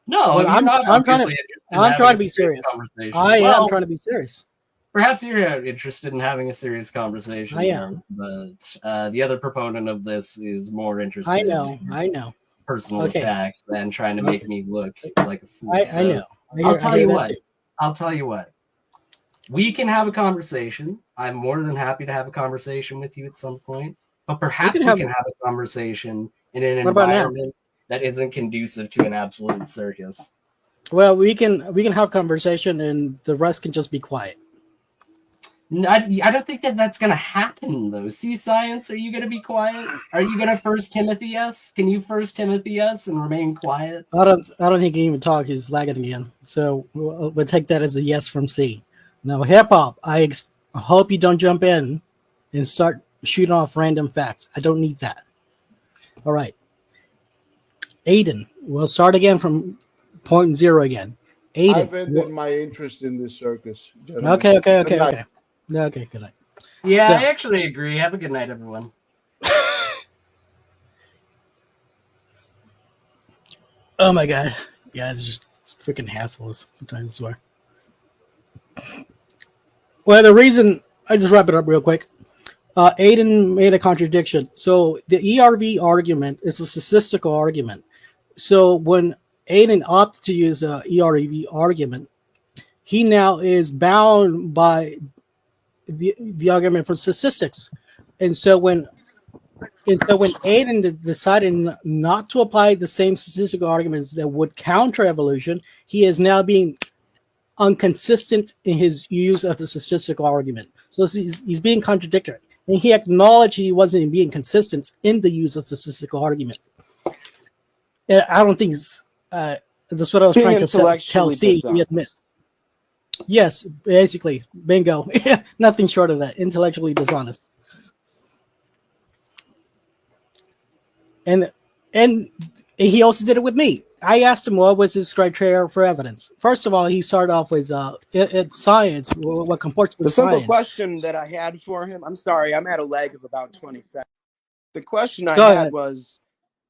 No, Well, you're not. I'm trying to. obviously interested in I'm having trying a to be serious. Conversation. I Well, am trying to be serious. perhaps you're interested in having a serious conversation. I am. But the other proponent of this is more interested. I know. in personal Okay. attacks than trying to make me look like a fool. I know. I'll tell you that what. too. I'll tell you what. We can have a conversation. I'm more than happy to have a conversation with you at some point. But perhaps we can have a conversation in an environment that isn't conducive to an absolute circus. Well, we can have conversation, and the rest can just be quiet. I don't think that's going to happen, though. SeaScience, are you going to be quiet? Are you going to First Timothy us? Can you First Timothy us and remain quiet? I don't think he can even talk. He's lagging again. So we'll take that as a yes from C. Now, hip hop. I hope you don't jump in and start shooting off random facts. I don't need that. All right. Ayden, we'll start again from point zero again. Ayden. I've ended my interest in this circus. Gentlemen. Okay. Good night. Okay, good night. Yeah, So- I actually agree. Have a good night, everyone. Oh my god. Yeah, it's freaking hassles sometimes, I swear. Well, the reason, I just wrap it up real quick. Ayden made a contradiction. So the ERV argument is a statistical argument. So when Ayden opted to use a ERV argument, he now is bound by the argument for statistics. And so when Ayden decided not to apply the same statistical arguments that would counter evolution, he is now being inconsistent in his use of the statistical argument. So he's being contradictory. And he acknowledged he wasn't being consistent in the use of statistical argument. I don't think that's what I was trying to tell C. He admits. Yes, basically. Bingo. Nothing short of that. Intellectually dishonest. And he also did it with me. I asked him what was his criteria for evidence. First of all, he started off with it's science. What comports with the science. simple question that I had for him, I'm sorry, I'm at a lag of about 20 seconds. The question I Go had ahead. was,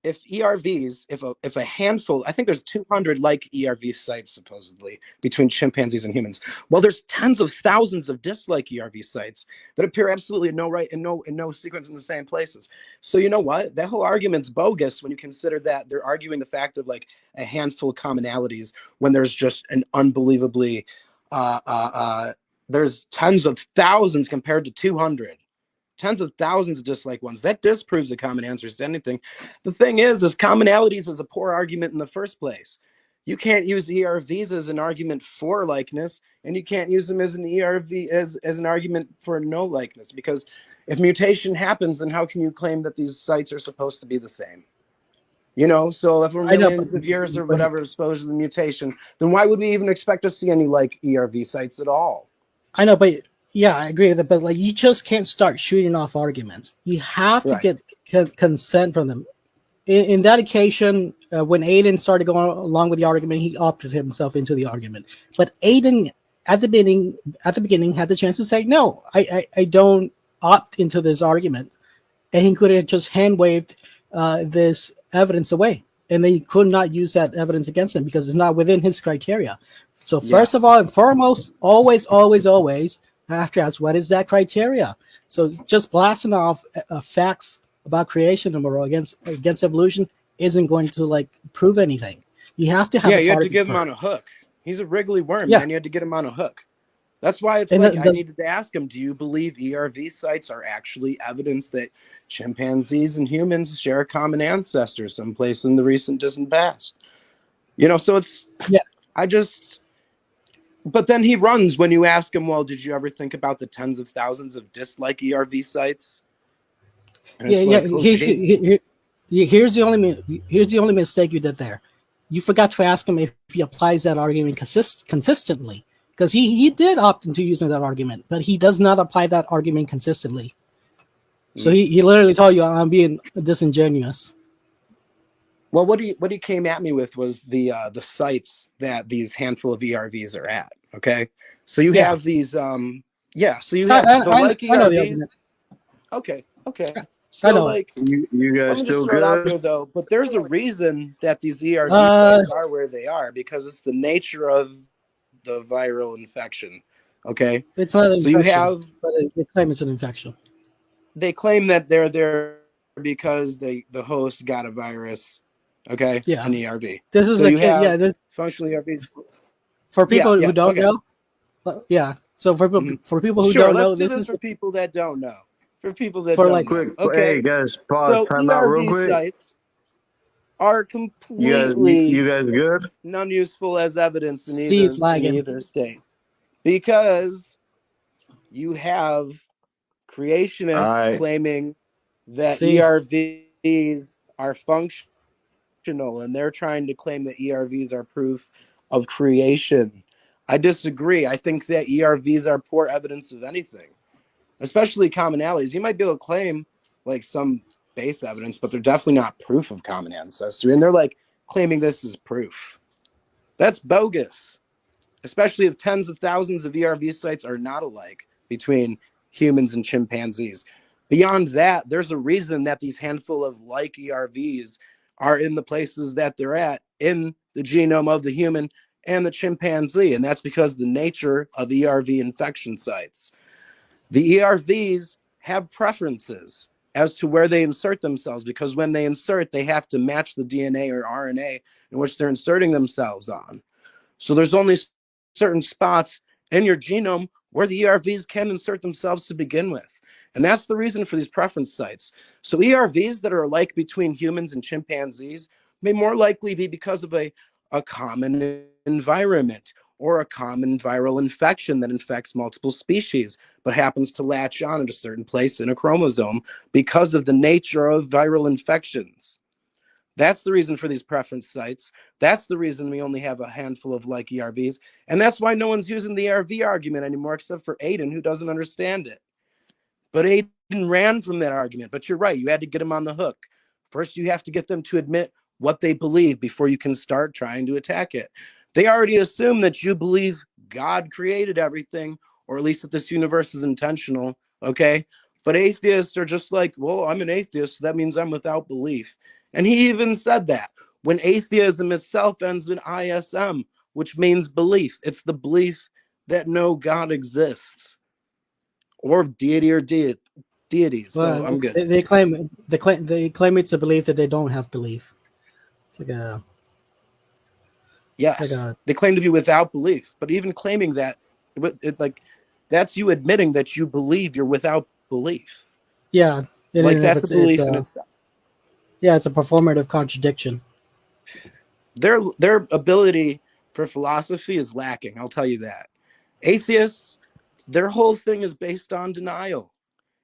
if ERVs, if a handful, I think there's 200 like ERV sites supposedly between chimpanzees and humans. Well, there's tens of thousands of dislike ERV sites that appear absolutely in no sequence in the same places. So you know what? That whole argument's bogus when you consider that they're arguing the fact of like a handful of commonalities when there's just an unbelievably there's tens of thousands compared to 200. Tens of thousands of dislike ones. That disproves the common answers to anything. The thing is commonalities is a poor argument in the first place. You can't use ERVs as an argument for likeness, and you can't use them as an ERV as an argument for no likeness, because if mutation happens, then how can you claim that these sites are supposed to be the same? You know, so if we're millions of years or whatever exposed to the mutation, then why would we even expect to see any like ERV sites at all? I know, but yeah, I agree with that. But like, you just can't start shooting off arguments. You have to get consent from them. In that occasion, when Ayden started going along with the argument, he opted himself into the argument. But Ayden, at the beginning, had the chance to say, "No, I don't opt into this argument," and he could have just hand waved this evidence away, and they could not use that evidence against him because it's not within his criteria. So first of all and foremost, always have to ask, what is that criteria? So just blasting off facts about creation and moral against evolution isn't going to like prove anything. You have to have you had to give him on a hook. He's a wriggly worm, man. You had to get him on a hook. That's why it's I needed to ask him, do you believe ERV sites are actually evidence that chimpanzees and humans share a common ancestor someplace in the recent distant past? You know, so it's but then he runs when you ask him, well, did you ever think about the tens of thousands of dislike ERV sites? Here's the only mistake you did there. You forgot to ask him if he applies that argument consistently, because he did opt into using that argument, but he does not apply that argument consistently. So he literally told you, I'm being disingenuous. Well, what he came at me with was the sites that these handful of ERVs are at. Okay, so you have these so you have the like ERVs. Okay. So like you guys still good? Out there, though, but there's a reason that these ERV sites are where they are, because it's the nature of the viral infection. Okay, it's not an so infection, but they claim it's an infection. They claim that they're there because the host got a virus. Okay, an ERV. This is this functional ERVs for people who don't know. So for people who don't know, this is for people that don't know. For people that for don't like know. Hey guys, pause. Time out real quick. Sites are completely you guys good? Non-useful as evidence in either state, because you have creationists claiming that ERVs are functional, and they're trying to claim that ERVs are proof of creation. I disagree. I think that ERVs are poor evidence of anything, especially commonalities. You might be able to claim like some base evidence, but they're definitely not proof of common ancestry. And they're like claiming this is proof. That's bogus, especially if tens of thousands of ERV sites are not alike between humans and chimpanzees. Beyond that, there's a reason that these handful of like ERVs are in the places that they're at in the genome of the human and the chimpanzee. And that's because of the nature of ERV infection sites. The ERVs have preferences as to where they insert themselves, because when they insert, they have to match the DNA or RNA in which they're inserting themselves on. So there's only certain spots in your genome where the ERVs can insert themselves to begin with. And that's the reason for these preference sites. So ERVs that are alike between humans and chimpanzees may more likely be because of a common environment or a common viral infection that infects multiple species, but happens to latch on at a certain place in a chromosome because of the nature of viral infections. That's the reason for these preference sites. That's the reason we only have a handful of like ERVs. And that's why no one's using the ERV argument anymore, except for Ayden, who doesn't understand it. But Ayden ran from that argument. But you're right, you had to get him on the hook. First, you have to get them to admit what they believe before you can start trying to attack it. They already assume that you believe God created everything, or at least that this universe is intentional, okay? But atheists are just like, well, I'm an atheist, so that means I'm without belief. And he even said that when atheism itself ends in ISM, which means belief, it's the belief that no God exists or deity or deities. So Well, I'm good. they claim it's a belief that they don't have belief. It's like a Yes, they claim to be without belief, but even claiming that, like, that's you admitting that you believe you're without belief. yeah. Like that's a belief in itself. Yeah, it's a performative contradiction. Their ability for philosophy is lacking. I'll tell you that. Atheists, their whole thing is based on denial.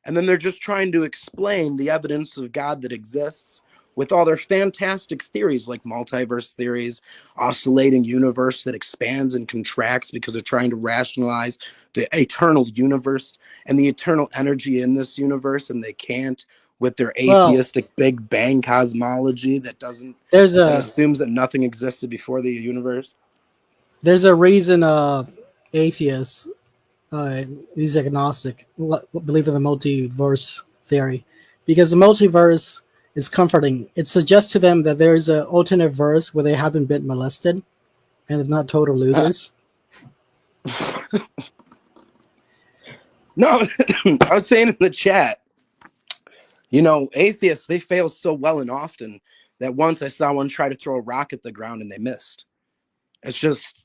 And then they're just trying to explain the evidence of God that exists with all their fantastic theories like multiverse theories, oscillating universe that expands and contracts because they're trying to rationalize the eternal universe and the eternal energy in this universe, and they can't with their atheistic Big Bang cosmology that assumes that nothing existed before the universe. There's a reason atheists, these agnostic, believe in the multiverse theory, because the multiverse is comforting. It suggests to them that there's an alternate verse where they haven't been molested and they're not total losers. No, I was saying in the chat, atheists, they fail so well and often that once I saw one try to throw a rock at the ground and they missed. It's just,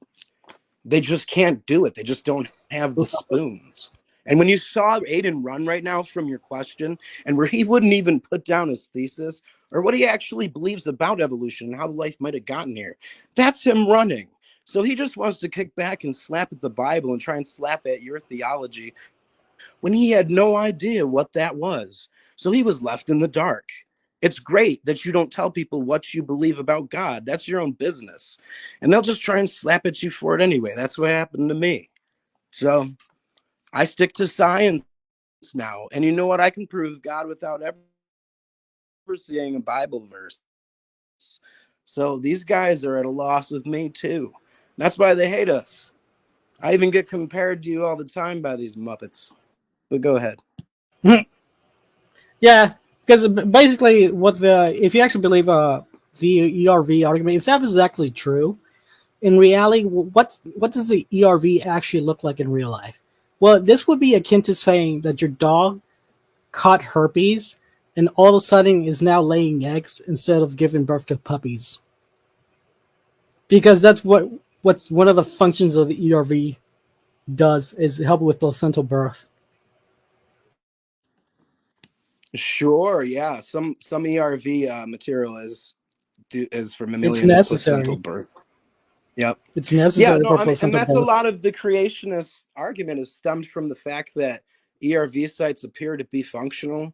they just can't do it. They just don't have the spoons. And when you saw Ayden run right now from your question, and where he wouldn't even put down his thesis or what he actually believes about evolution and how life might have gotten here, that's him running. So he just wants to kick back and slap at the Bible and try and slap at your theology when he had no idea what that was. So he was left in the dark. It's great that you don't tell people what you believe about God. That's your own business. And they'll just try and slap at you for it anyway. That's what happened to me. So I stick to science now. And you know what? I can prove God without ever seeing a Bible verse. So these guys are at a loss with me too. That's why they hate us. I even get compared to you all the time by these Muppets. But go ahead. Yeah, because basically, if you actually believe the ERV argument, if that is actually true, in reality, what does the ERV actually look like in real life? Well, this would be akin to saying that your dog caught herpes and all of a sudden is now laying eggs instead of giving birth to puppies. Because that's what's one of the functions of the ERV does, is help with placental birth. Sure, yeah. Some ERV material is for mammalian It's necessary. placental birth. Yep. It's necessary for placental and that's birth. a lot of the creationist argument is stemmed from the fact that ERV sites appear to be functional,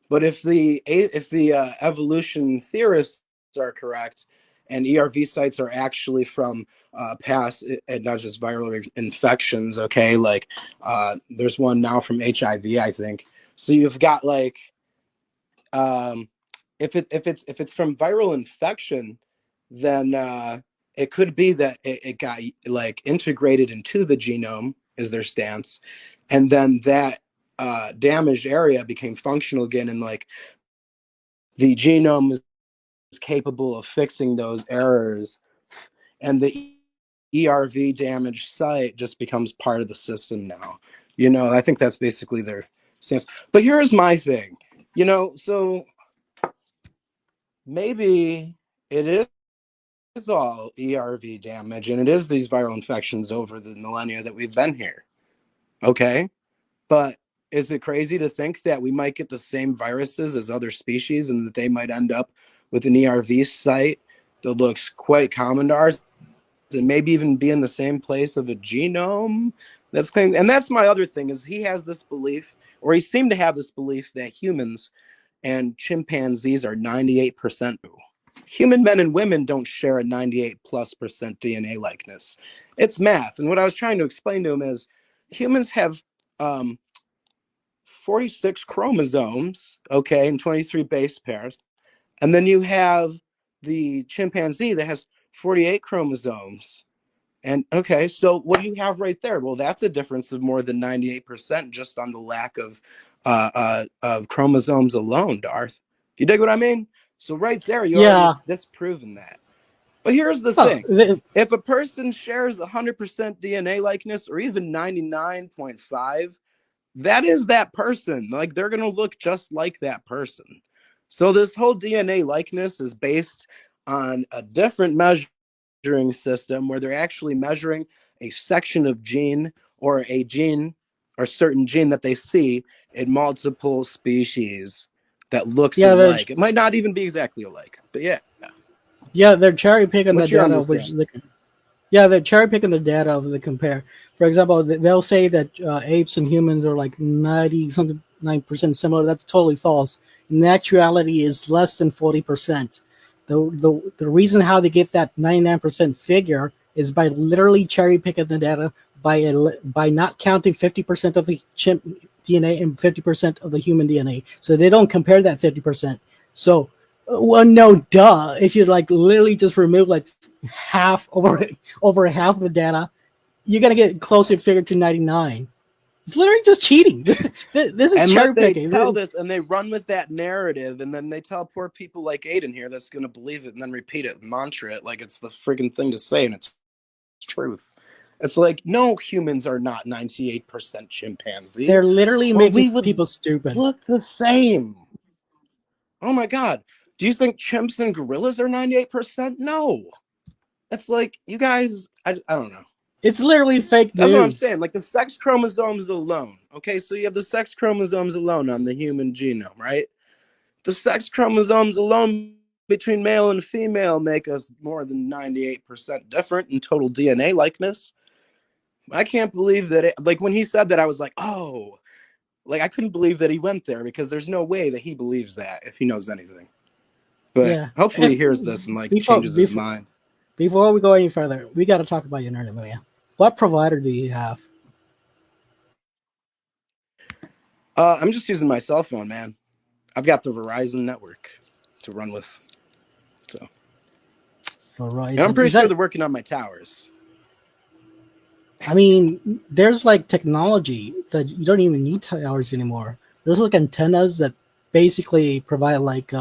but if the evolution theorists are correct, and ERV sites are actually from past and not just viral infections, okay? Like there's one now from HIV, I think. So you've got like if it's from viral infection, then it could be that it got like integrated into the genome is their stance, and then that damaged area became functional again, and like the genome is capable of fixing those errors, and the ERV damaged site just becomes part of the system now. I think that's basically their stance. But here's my thing, so maybe it is all ERV damage, and it is these viral infections over the millennia that we've been here. Okay, but is it crazy to think that we might get the same viruses as other species and that they might end up with an ERV site that looks quite common to ours and maybe even be in the same place of a genome that's claimed? And that's my other thing, is he has this belief, or he seemed to have this belief, that humans and chimpanzees are 98%. Human men and women don't share a 98+% DNA likeness. It's math. And what I was trying to explain to him is humans have 46 chromosomes, okay, and 23 base pairs. And then you have the chimpanzee that has 48 chromosomes. And okay, so what do you have right there? Well, that's a difference of more than 98% just on the lack of chromosomes alone, Darth. You dig what I mean? So right there, you Yeah. already disproven that. But here's the Well, thing. If a person shares 100% DNA likeness or even 99.5, that is that person. Like, they're going to look just like that person. So this whole DNA likeness is based on a different measuring system where they're actually measuring a section of gene or a gene or certain gene that they see in multiple species that looks Yeah, alike. It might not even be exactly alike, but yeah. yeah, they're cherry picking the What's your data, which understanding? yeah, they're cherry picking the data of the compare. For example, they'll say that apes and humans are like 90 something 9% similar. That's totally false. Naturality is less than 40%. The reason how they get that 99% figure is by literally cherry picking the data by not counting 50% of the chimp DNA and 50% of the human DNA. So they don't compare that 50%. So well, no, duh. If you like literally just remove like half over half of the data, you're gonna get closer figure to 99. It's literally just cheating. This is And cherry let they picking. tell this and they run with that narrative, and then they tell poor people like Ayden here that's going to believe it and then repeat it, mantra it like it's the friggin' thing to say and it's truth. It's like, no, humans are not 98% chimpanzee. They're literally Well, we making would people stupid. look the same. Oh my God. Do you think chimps and gorillas are 98%? No. It's like, you guys, I don't know. It's literally fake That's what I'm news. saying. Like the sex chromosomes alone. Okay, so you have the sex chromosomes alone on the human genome, right? The sex chromosomes alone between male and female make us more than 98% different in total DNA likeness. I can't believe that it, like when he said that, I was like, oh, like I couldn't believe that he went there because there's no way that he believes that if he knows anything. But Yeah. hopefully he hears this and like changes his mind. Before we go any further, we got to talk about your internet, man. What provider do you have? I'm just using my cell phone, man. I've got the Verizon network to run with. So Verizon. and I'm pretty sure they're working on my towers. I mean, there's like technology that you don't even need towers anymore. There's like antennas that basically provide like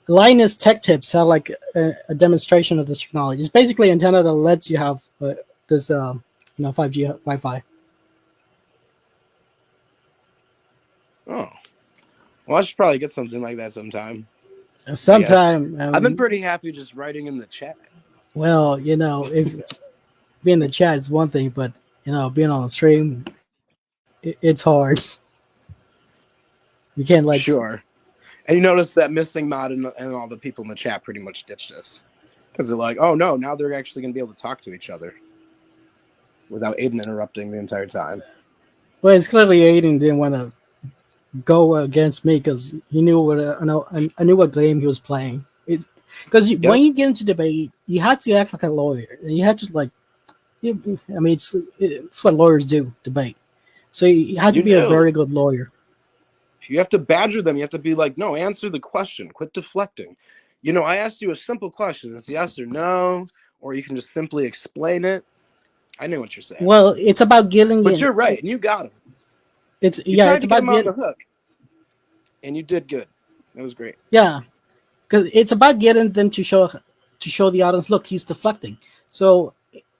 Linus Tech Tips had like a demonstration of this technology. It's basically an antenna that lets you have this 5G Wi-Fi. Oh, well, I should probably get something like that sometime. Sometime. I've been pretty happy just writing in the chat. Well, if being in the chat is one thing, but being on the stream, it's hard. You can't like sure. And you notice that missing mod and all the people in the chat pretty much ditched us because they're like, oh no, now they're actually going to be able to talk to each other without Ayden interrupting the entire time. Well, it's clearly Ayden didn't want to go against me because he knew what I knew what game he was playing. It's because when you get into debate, you have to act like a lawyer. You have to like, I mean, it's what lawyers do, debate. So you have to be a very good lawyer. You have to badger them. You have to be like, no, answer the question. Quit deflecting. I asked you a simple question. It's yes or no, or you can just simply explain it. I know what you're saying. Well, it's about getting. But you're right, and you got him. It's you tried it's to about get him on the hook, and you did good. That was great. Yeah, because it's about getting them to show the audience, look, he's deflecting. So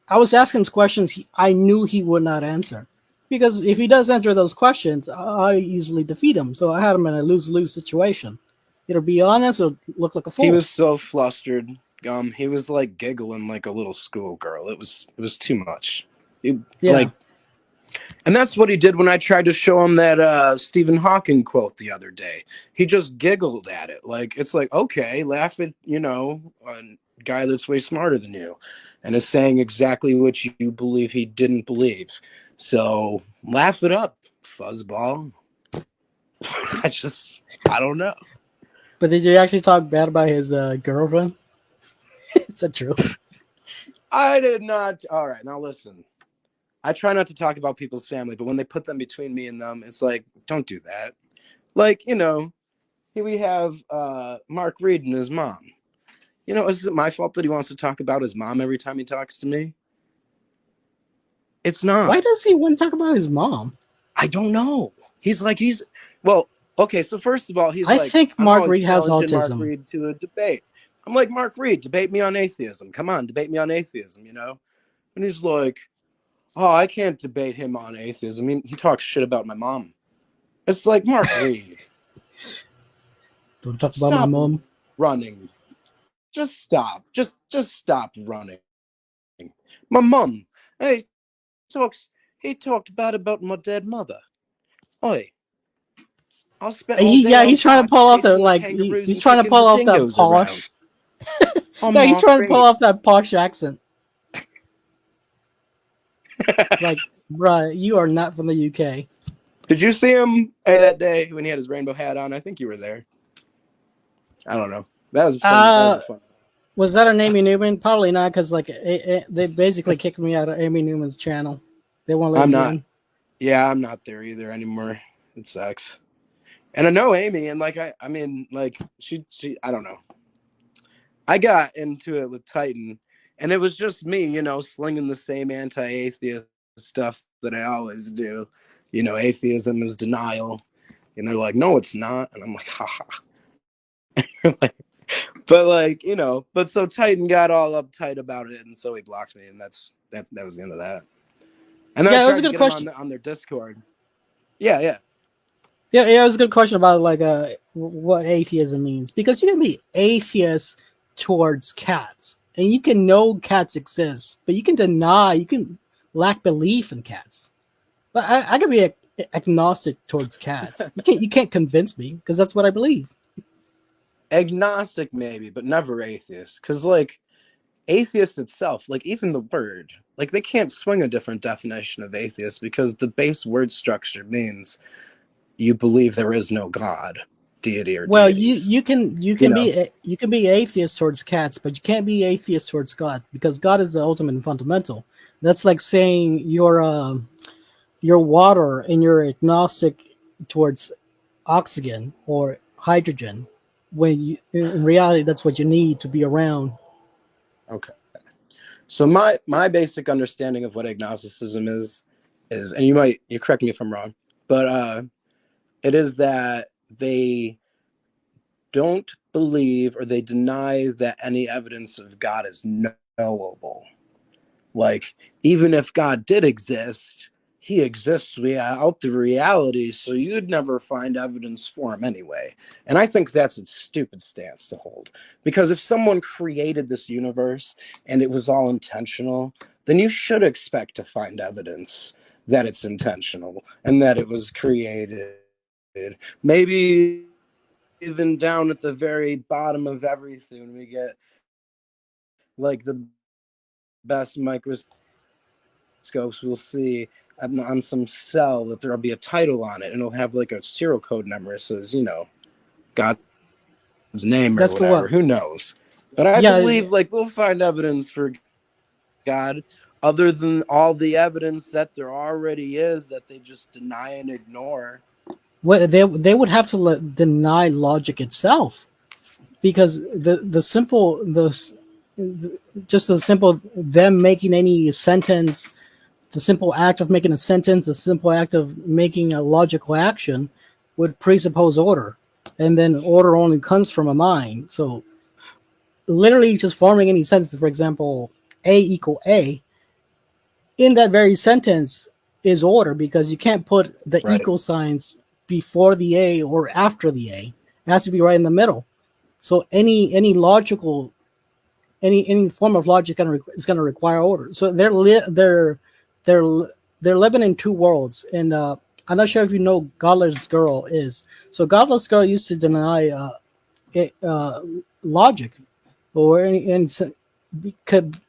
I was asking questions I knew he would not answer. Because if he does answer those questions, I easily defeat him. So I had him in a lose-lose situation. Either be honest or look like a fool. He was so flustered. He was like giggling like a little schoolgirl. It was too much. Like, and that's what he did when I tried to show him that Stephen Hawking quote the other day. He just giggled at it. Like, it's like, okay, laugh at, a guy that's way smarter than you and is saying exactly what you believe he didn't believe. So laugh it up, fuzzball. I don't know. But did you actually talk bad about his girlfriend? Is that true? I did not. All right, now listen. I try not to talk about people's family, but when they put them between me and them, it's like, don't do that. Like, here we have Mark Reed and his mom. Is it my fault that he wants to talk about his mom every time he talks to me? It's not. Why does he want to talk about his mom? I don't know. He's Okay, so first of all, he's I like, think I'm Mark always Reed has challenging Mark autism. Reed to a debate. I'm like, Mark Reed, debate me on atheism. Come on, debate me on atheism, you know? And he's like, oh, I can't debate him on atheism. I mean, he talks shit about my mom. It's like, Mark Reed, Don't talk about my stop mom. running. Just stop. Just stop running. My mom, hey, he talked bad about my dead mother. Oi, I'll spend all day He's trying to outside pull off the chasing the kangaroos he's and trying to kicking pull the off that dingoes around. posh. I'm Yeah, he's Mark trying to pull Reed. off that posh accent. Like, bruh, you are not from the UK. Did you see him that day when he had his rainbow hat on? I think you were there. I don't know. That was fun. That was a fun. Was that an Amy Newman? Probably not, because like they basically kicked me out of Amy Newman's channel. They won't let I'm me not. in. Yeah, I'm not there either anymore. It sucks. And I know Amy, and like I mean, like she I don't know. I got into it with Titan, and it was just me, you know, slinging the same anti-atheist stuff that I always do. You know, atheism is denial. And they're like, no, it's not. And I'm like, haha. But like, you know, but so Titan got all uptight about it, and so he blocked me, and that was the end of that. And then Yeah, I it was tried a to good get question. him on their Discord. Yeah. Yeah, it was a good question about like what atheism means, because you can be atheist towards cats, and you can know cats exist, but you can lack belief in cats. But I can be agnostic towards cats. You can't convince me, because that's what I believe. Agnostic maybe, but never atheist. Because like atheist itself, like even the word, like they can't swing a different definition of atheist because the base word structure means you believe there is no God, deity, or Well, deities. you can be atheist towards cats, but you can't be atheist towards God, because God is the ultimate and fundamental. That's like saying you're water and you're agnostic towards oxygen or hydrogen, when in reality that's what you need to be around. Okay. So my basic understanding of what agnosticism is, and you correct me if I'm wrong, but it is that they don't believe or they deny that any evidence of God is knowable. Like, even if God did exist, he exists without the reality, so you'd never find evidence for him anyway. And I think that's a stupid stance to hold. Because if someone created this universe and it was all intentional, then you should expect to find evidence that it's intentional and that it was created. Maybe even down at the very bottom of everything, we get like the best microscopes, we'll see on some cell that there'll be a title on it, and it'll have like a serial code number. It says, you know, God's name or That's for whatever. what? Who knows? But I Yeah, believe like we'll find evidence for God other than all the evidence that there already is that they just deny and ignore. well, they would have to deny logic itself, because the simple just the simple them making any sentence, the simple act of making a sentence, the simple act of making a logical action would presuppose order, and then order only comes from a mind. So literally just forming any sentence, for example, A equal A, in that very sentence is order, because you can't put the Right. equal signs before the A or after the A. It has to be right in the middle. So any logical, any form of logic is going to require order. So they're living in two worlds. And I'm not sure if you know Godless Girl is. So Godless Girl used to deny logic, or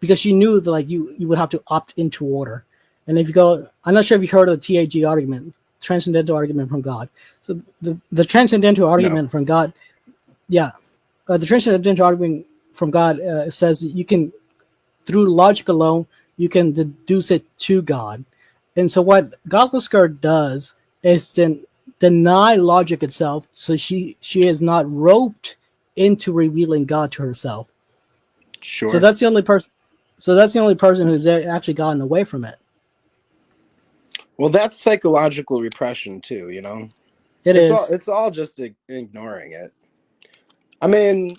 because she knew that like you would have to opt into order. And if you go, I'm not sure if you heard of the TAG argument, transcendental argument from God. So the transcendental argument from God, yeah, the transcendental argument from God says that you can, through logic alone, you can deduce it to God. And so what Godless Girl does is then deny logic itself, so she is not roped into revealing God to herself. Sure. So that's the only person. So that's the only person who's actually gotten away from it. Well, that's psychological repression too, you know. It's all just ignoring it. I mean,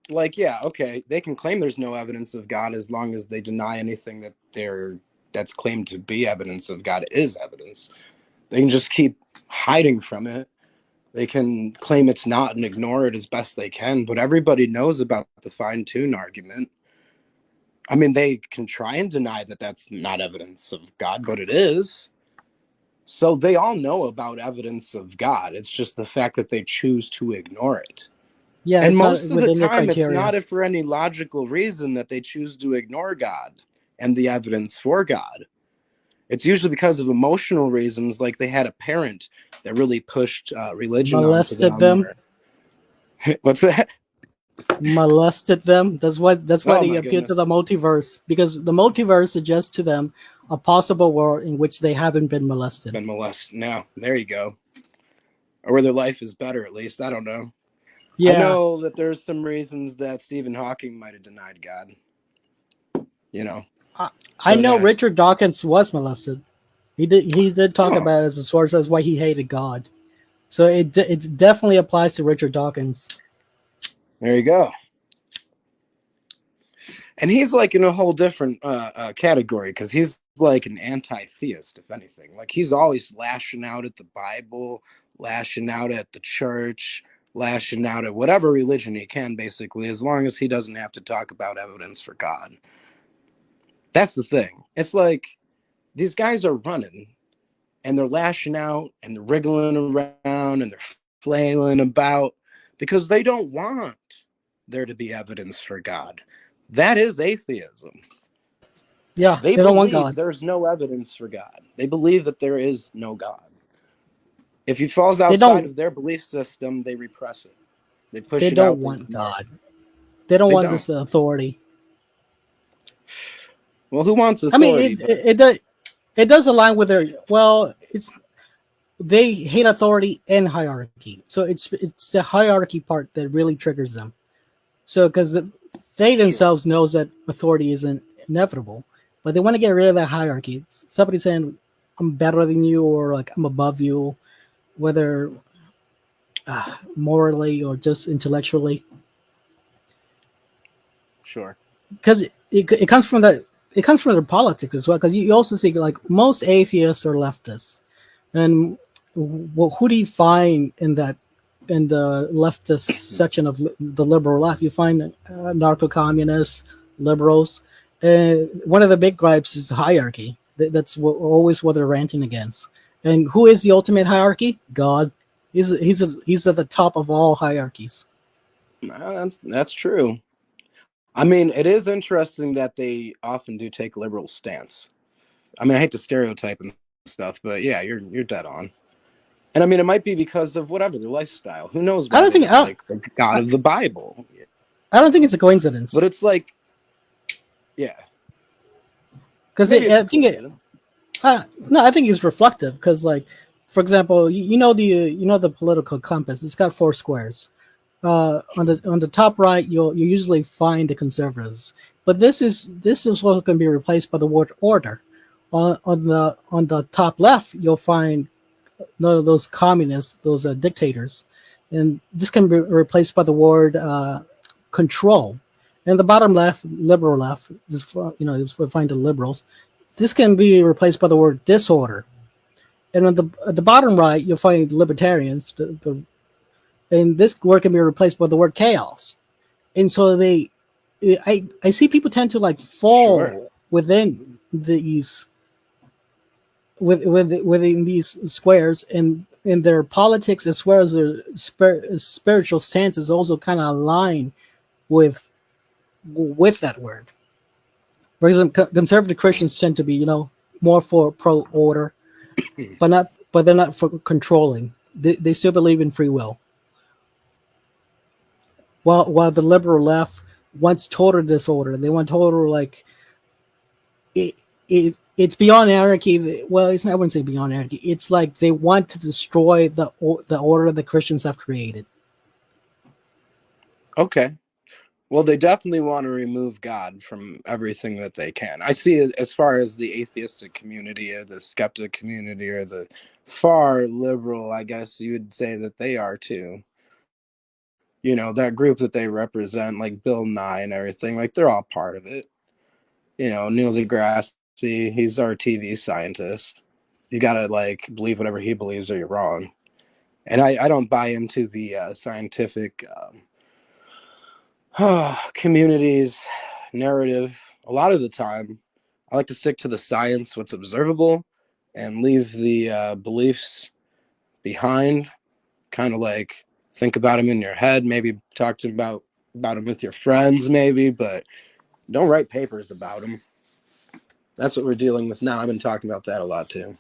like, yeah, okay, they can claim there's no evidence of God as long as they deny anything that's claimed to be evidence of God is evidence. They can just keep hiding from it. They can claim it's not and ignore it as best they can, but everybody knows about the fine-tune argument. I mean, they can try and deny that that's not evidence of God, but it is. So they all know about evidence of God. It's just the fact that they choose to ignore it. Yeah, And it's not most of the within their time, it's criteria. not for any logical reason that they choose to ignore God and the evidence for God. It's usually because of emotional reasons, like they had a parent that really pushed religion Molested onto them. What's that? Molested them. That's why Oh, they my appeal to the goodness. multiverse, because the multiverse suggests to them a possible world in which they haven't been molested. Been molested. No, there you go. Or where their life is better, at least. I don't know. Yeah, I know that there's some reasons that Stephen Hawking might have denied God. You know. I know But, Richard Dawkins was molested. He did talk Oh. about it as a source as why he hated God. So it definitely applies to Richard Dawkins. There you go. And he's like in a whole different category because he's like an anti-theist, if anything. Like he's always lashing out at the Bible, lashing out at the church, lashing out at whatever religion he can, basically, as long as he doesn't have to talk about evidence for God. That's the thing. It's like these guys are running and they're lashing out and they're wriggling around and they're flailing about because they don't want there to be evidence for God. That is atheism. Yeah, They don't want believe God. there's no evidence for God. They believe that there is no God. If he falls They outside don't. of their belief system, they repress it. They push They it don't out. want God. They don't want this authority. Well, who wants I authority? mean, it does align with their. Well, they hate authority and hierarchy. So it's the hierarchy part that really triggers them. So because they themselves knows that authority isn't inevitable, but they want to get rid of that hierarchy. It's somebody saying I'm better than you or like I'm above you, whether morally or just intellectually. Sure. Because it comes from that. It comes from their politics as well. Because you also see like most atheists are leftists, and who do you find in the leftist section of the liberal left? You find narco-communists, liberals. One of the big gripes is hierarchy. That's always what they're ranting against. And who is the ultimate hierarchy? God. He's at the top of all hierarchies. That's true. I mean, it is interesting that they often do take liberal stance. I mean, I hate to stereotype and stuff, but yeah, you're dead on. And I mean, it might be because of whatever their lifestyle. Who knows? I don't think like the God of the Bible. I don't think it's a coincidence. But it's like, yeah, because I think I think it's reflective. Because, like, for example, you know the political compass. It's got 4 squares. On the top right, you usually find the conservatives, but this is what can be replaced by the word order. On the top left, you'll find those communists, those dictators, and this can be replaced by the word control. And the bottom left, liberal left, just you'll find the liberals. This can be replaced by the word disorder. And at the bottom right, you'll find libertarians. And this word can be replaced by the word chaos. And so I see people tend to like fall within these within these squares, and in their politics as well as their spiritual stances also kind of align with that word. For example, conservative Christians tend to be more for pro order, but they're not for controlling. They still believe in free will. While the liberal left wants total disorder, they want total it's beyond anarchy. Well, I wouldn't say beyond anarchy. It's like they want to destroy the order the Christians have created. Okay, Well, they definitely want to remove God from everything that they can. I see it as far as the atheistic community or the skeptic community or the far liberal, I guess you would say that they are too. You know, that group that they represent, like Bill Nye and everything, like they're all part of it. You know, Neil deGrasse, he's our TV scientist. You gotta like believe whatever he believes or you're wrong. And I don't buy into the scientific community's narrative. A lot of the time, I like to stick to the science, what's observable, and leave the beliefs behind. Kind of like think about them in your head, maybe talk to about them with your friends, maybe, but don't write papers about them. That's what we're dealing with now. I've been talking about that a lot too.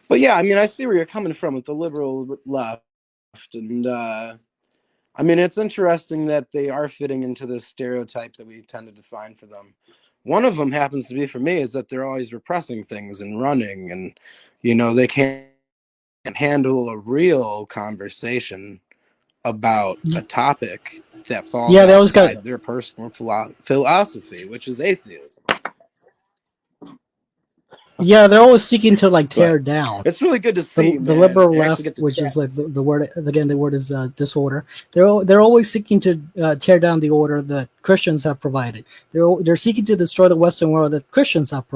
But yeah, I mean, I see where you're coming from with the liberal left, and I mean, it's interesting that they are fitting into this stereotype that we tend to define for them. One of them happens to be for me is that they're always repressing things and running, and you know, they can't handle a real conversation about a topic that falls Yeah, they always got. outside their personal philosophy, which is atheism. Yeah, they're always seeking to like tear But down it's really good to see, the man. liberal I actually left, get to which chat. is like the word again. The word is disorder. They're always seeking to tear down the order that Christians have provided. They're seeking to destroy the Western world that Christians have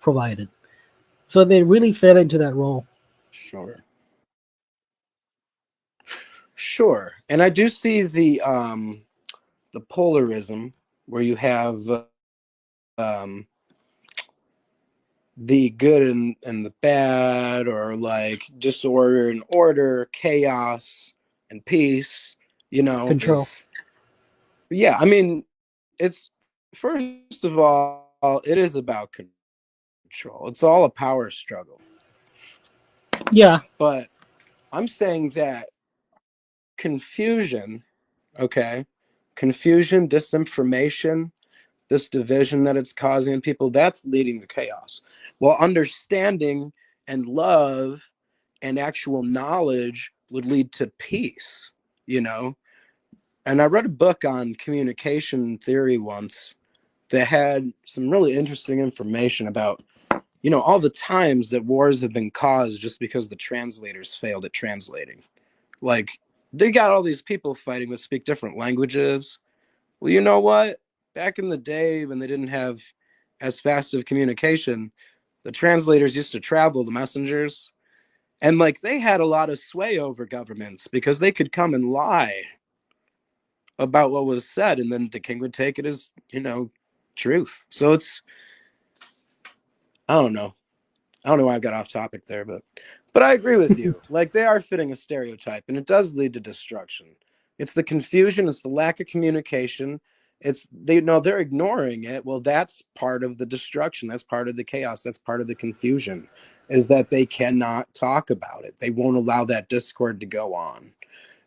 provided. So they really fit into that role. Sure. And I do see the polarism where you have the good and the bad, or like disorder and order, chaos and peace, you know. Control. Yeah, I mean, it's first of all, it is about control. It's all a power struggle. Yeah. But I'm saying that confusion, okay, confusion, disinformation, this division that it's causing in people, that's leading to chaos. While understanding and love and actual knowledge would lead to peace, you know. And I read a book on communication theory once that had some really interesting information about, you know, all the times that wars have been caused just because the translators failed at translating. Like, they got all these people fighting that speak different languages. Well, you know what? Back in the day when they didn't have as fast of communication, the translators used to travel the messengers. And like they had a lot of sway over governments because they could come and lie about what was said, and then the king would take it as, you know, truth. So it's, I don't know. I don't know why I got off topic there, but I agree with you. Like, they are fitting a stereotype, and it does lead to destruction. It's the confusion, it's the lack of communication. It's they know they're ignoring it. Well, that's part of the destruction. That's part of the chaos. That's part of the confusion, is that they cannot talk about it. They won't allow that discord to go on.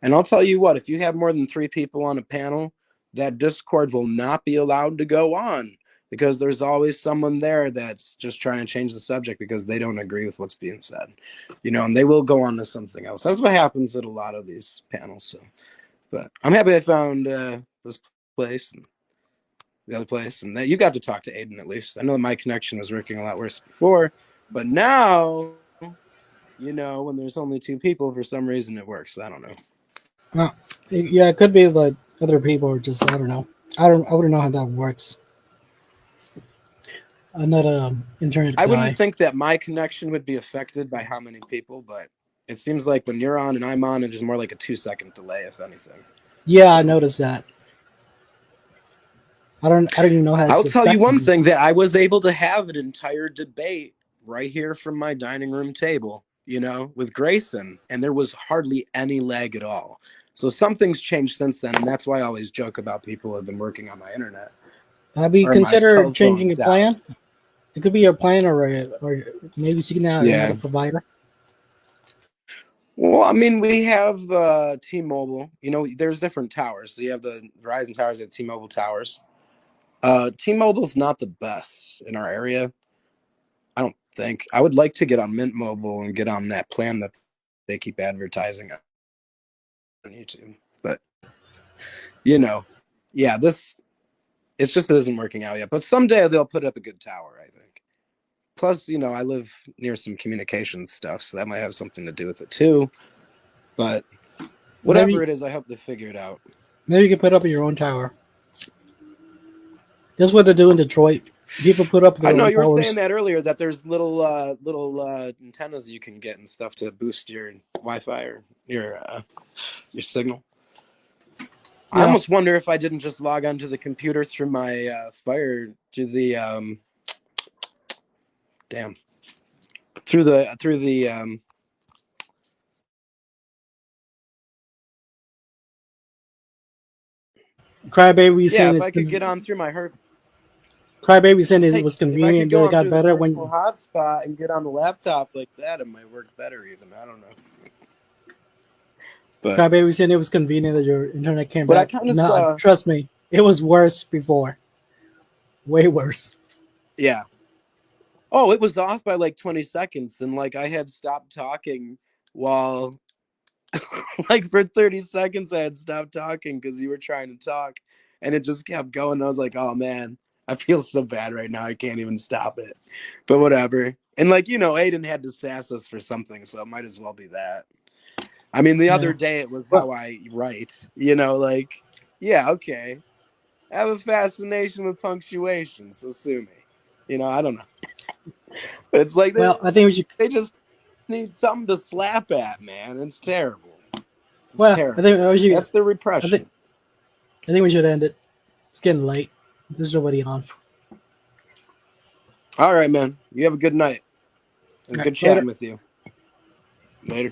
And I'll tell you what, if you have more than 3 people on a panel, that discord will not be allowed to go on, because there's always someone there that's just trying to change the subject because they don't agree with what's being said, you know, and they will go on to something else. That's what happens at a lot of these panels. So, but I'm happy I found this place and the other place, and that you got to talk to Ayden at least. I know my connection was working a lot worse before, but now, you know, when there's only 2 people, for some reason it works. I don't know. Yeah, it could be like other people are just, I don't know. I wouldn't know how that works. I'm not a internet guy. I wouldn't think that my connection would be affected by how many people, but it seems like when you're on and I'm on, it's just more like a 2-second delay, if anything. Yeah, so, I noticed that. I don't even know how it's I'll tell you one me. thing, that I was able to have an entire debate right here from my dining room table, you know, with Grayson, and there was hardly any lag at all. So something's changed since then, and that's why I always joke about people who have been working on my internet. Have you considered changing your plan? It could be your plan, or maybe seeking out another provider. Well, I mean, we have T-Mobile. You know, there's different towers. So you have the Verizon towers, you have T-Mobile towers. T-Mobile's not the best in our area, I don't think. I would like to get on Mint Mobile and get on that plan that they keep advertising on YouTube. But, you know, yeah, it's just it isn't working out yet. But someday they'll put up a good tower, I think. Plus, I live near some communications stuff, so that might have something to do with it too. But whatever it is, I hope they figure it out. Maybe you can put up your own tower. That's what they do in Detroit. People put up their I know own you were towers. saying that earlier, that there's little antennas you can get and stuff to boost your Wi-Fi or your signal. Yeah. I almost wonder if I didn't just log onto the computer through my Fire through the Crybaby yeah. saying If it's I could get on through my Herp. Crybaby saying it was If I could convenient, go but it on got through the better when personal hotspot and get on the laptop like that, it might work better even. I don't know. But Crybaby saying it was convenient that your internet came But I back. kind of No, saw. trust me, it was worse before. Way worse. Yeah. Oh, it was off by like 20 seconds, and like I had stopped talking while, like for 30 seconds, I had stopped talking because you were trying to talk, and it just kept going. I was like, oh man, I feel so bad right now. I can't even stop it. But whatever. And like, Ayden had to sass us for something, so it might as well be that. I mean, the other day it was how I write, like, yeah, okay. I have a fascination with punctuation, so sue me. I don't know. But it's like I think we should. they just need something to slap at, man. It's terrible. It's terrible. I think we should. That's the repression. I think we should end it. It's getting late. There's nobody on. All right, man. You have a good night. It was good chatting with you. Later.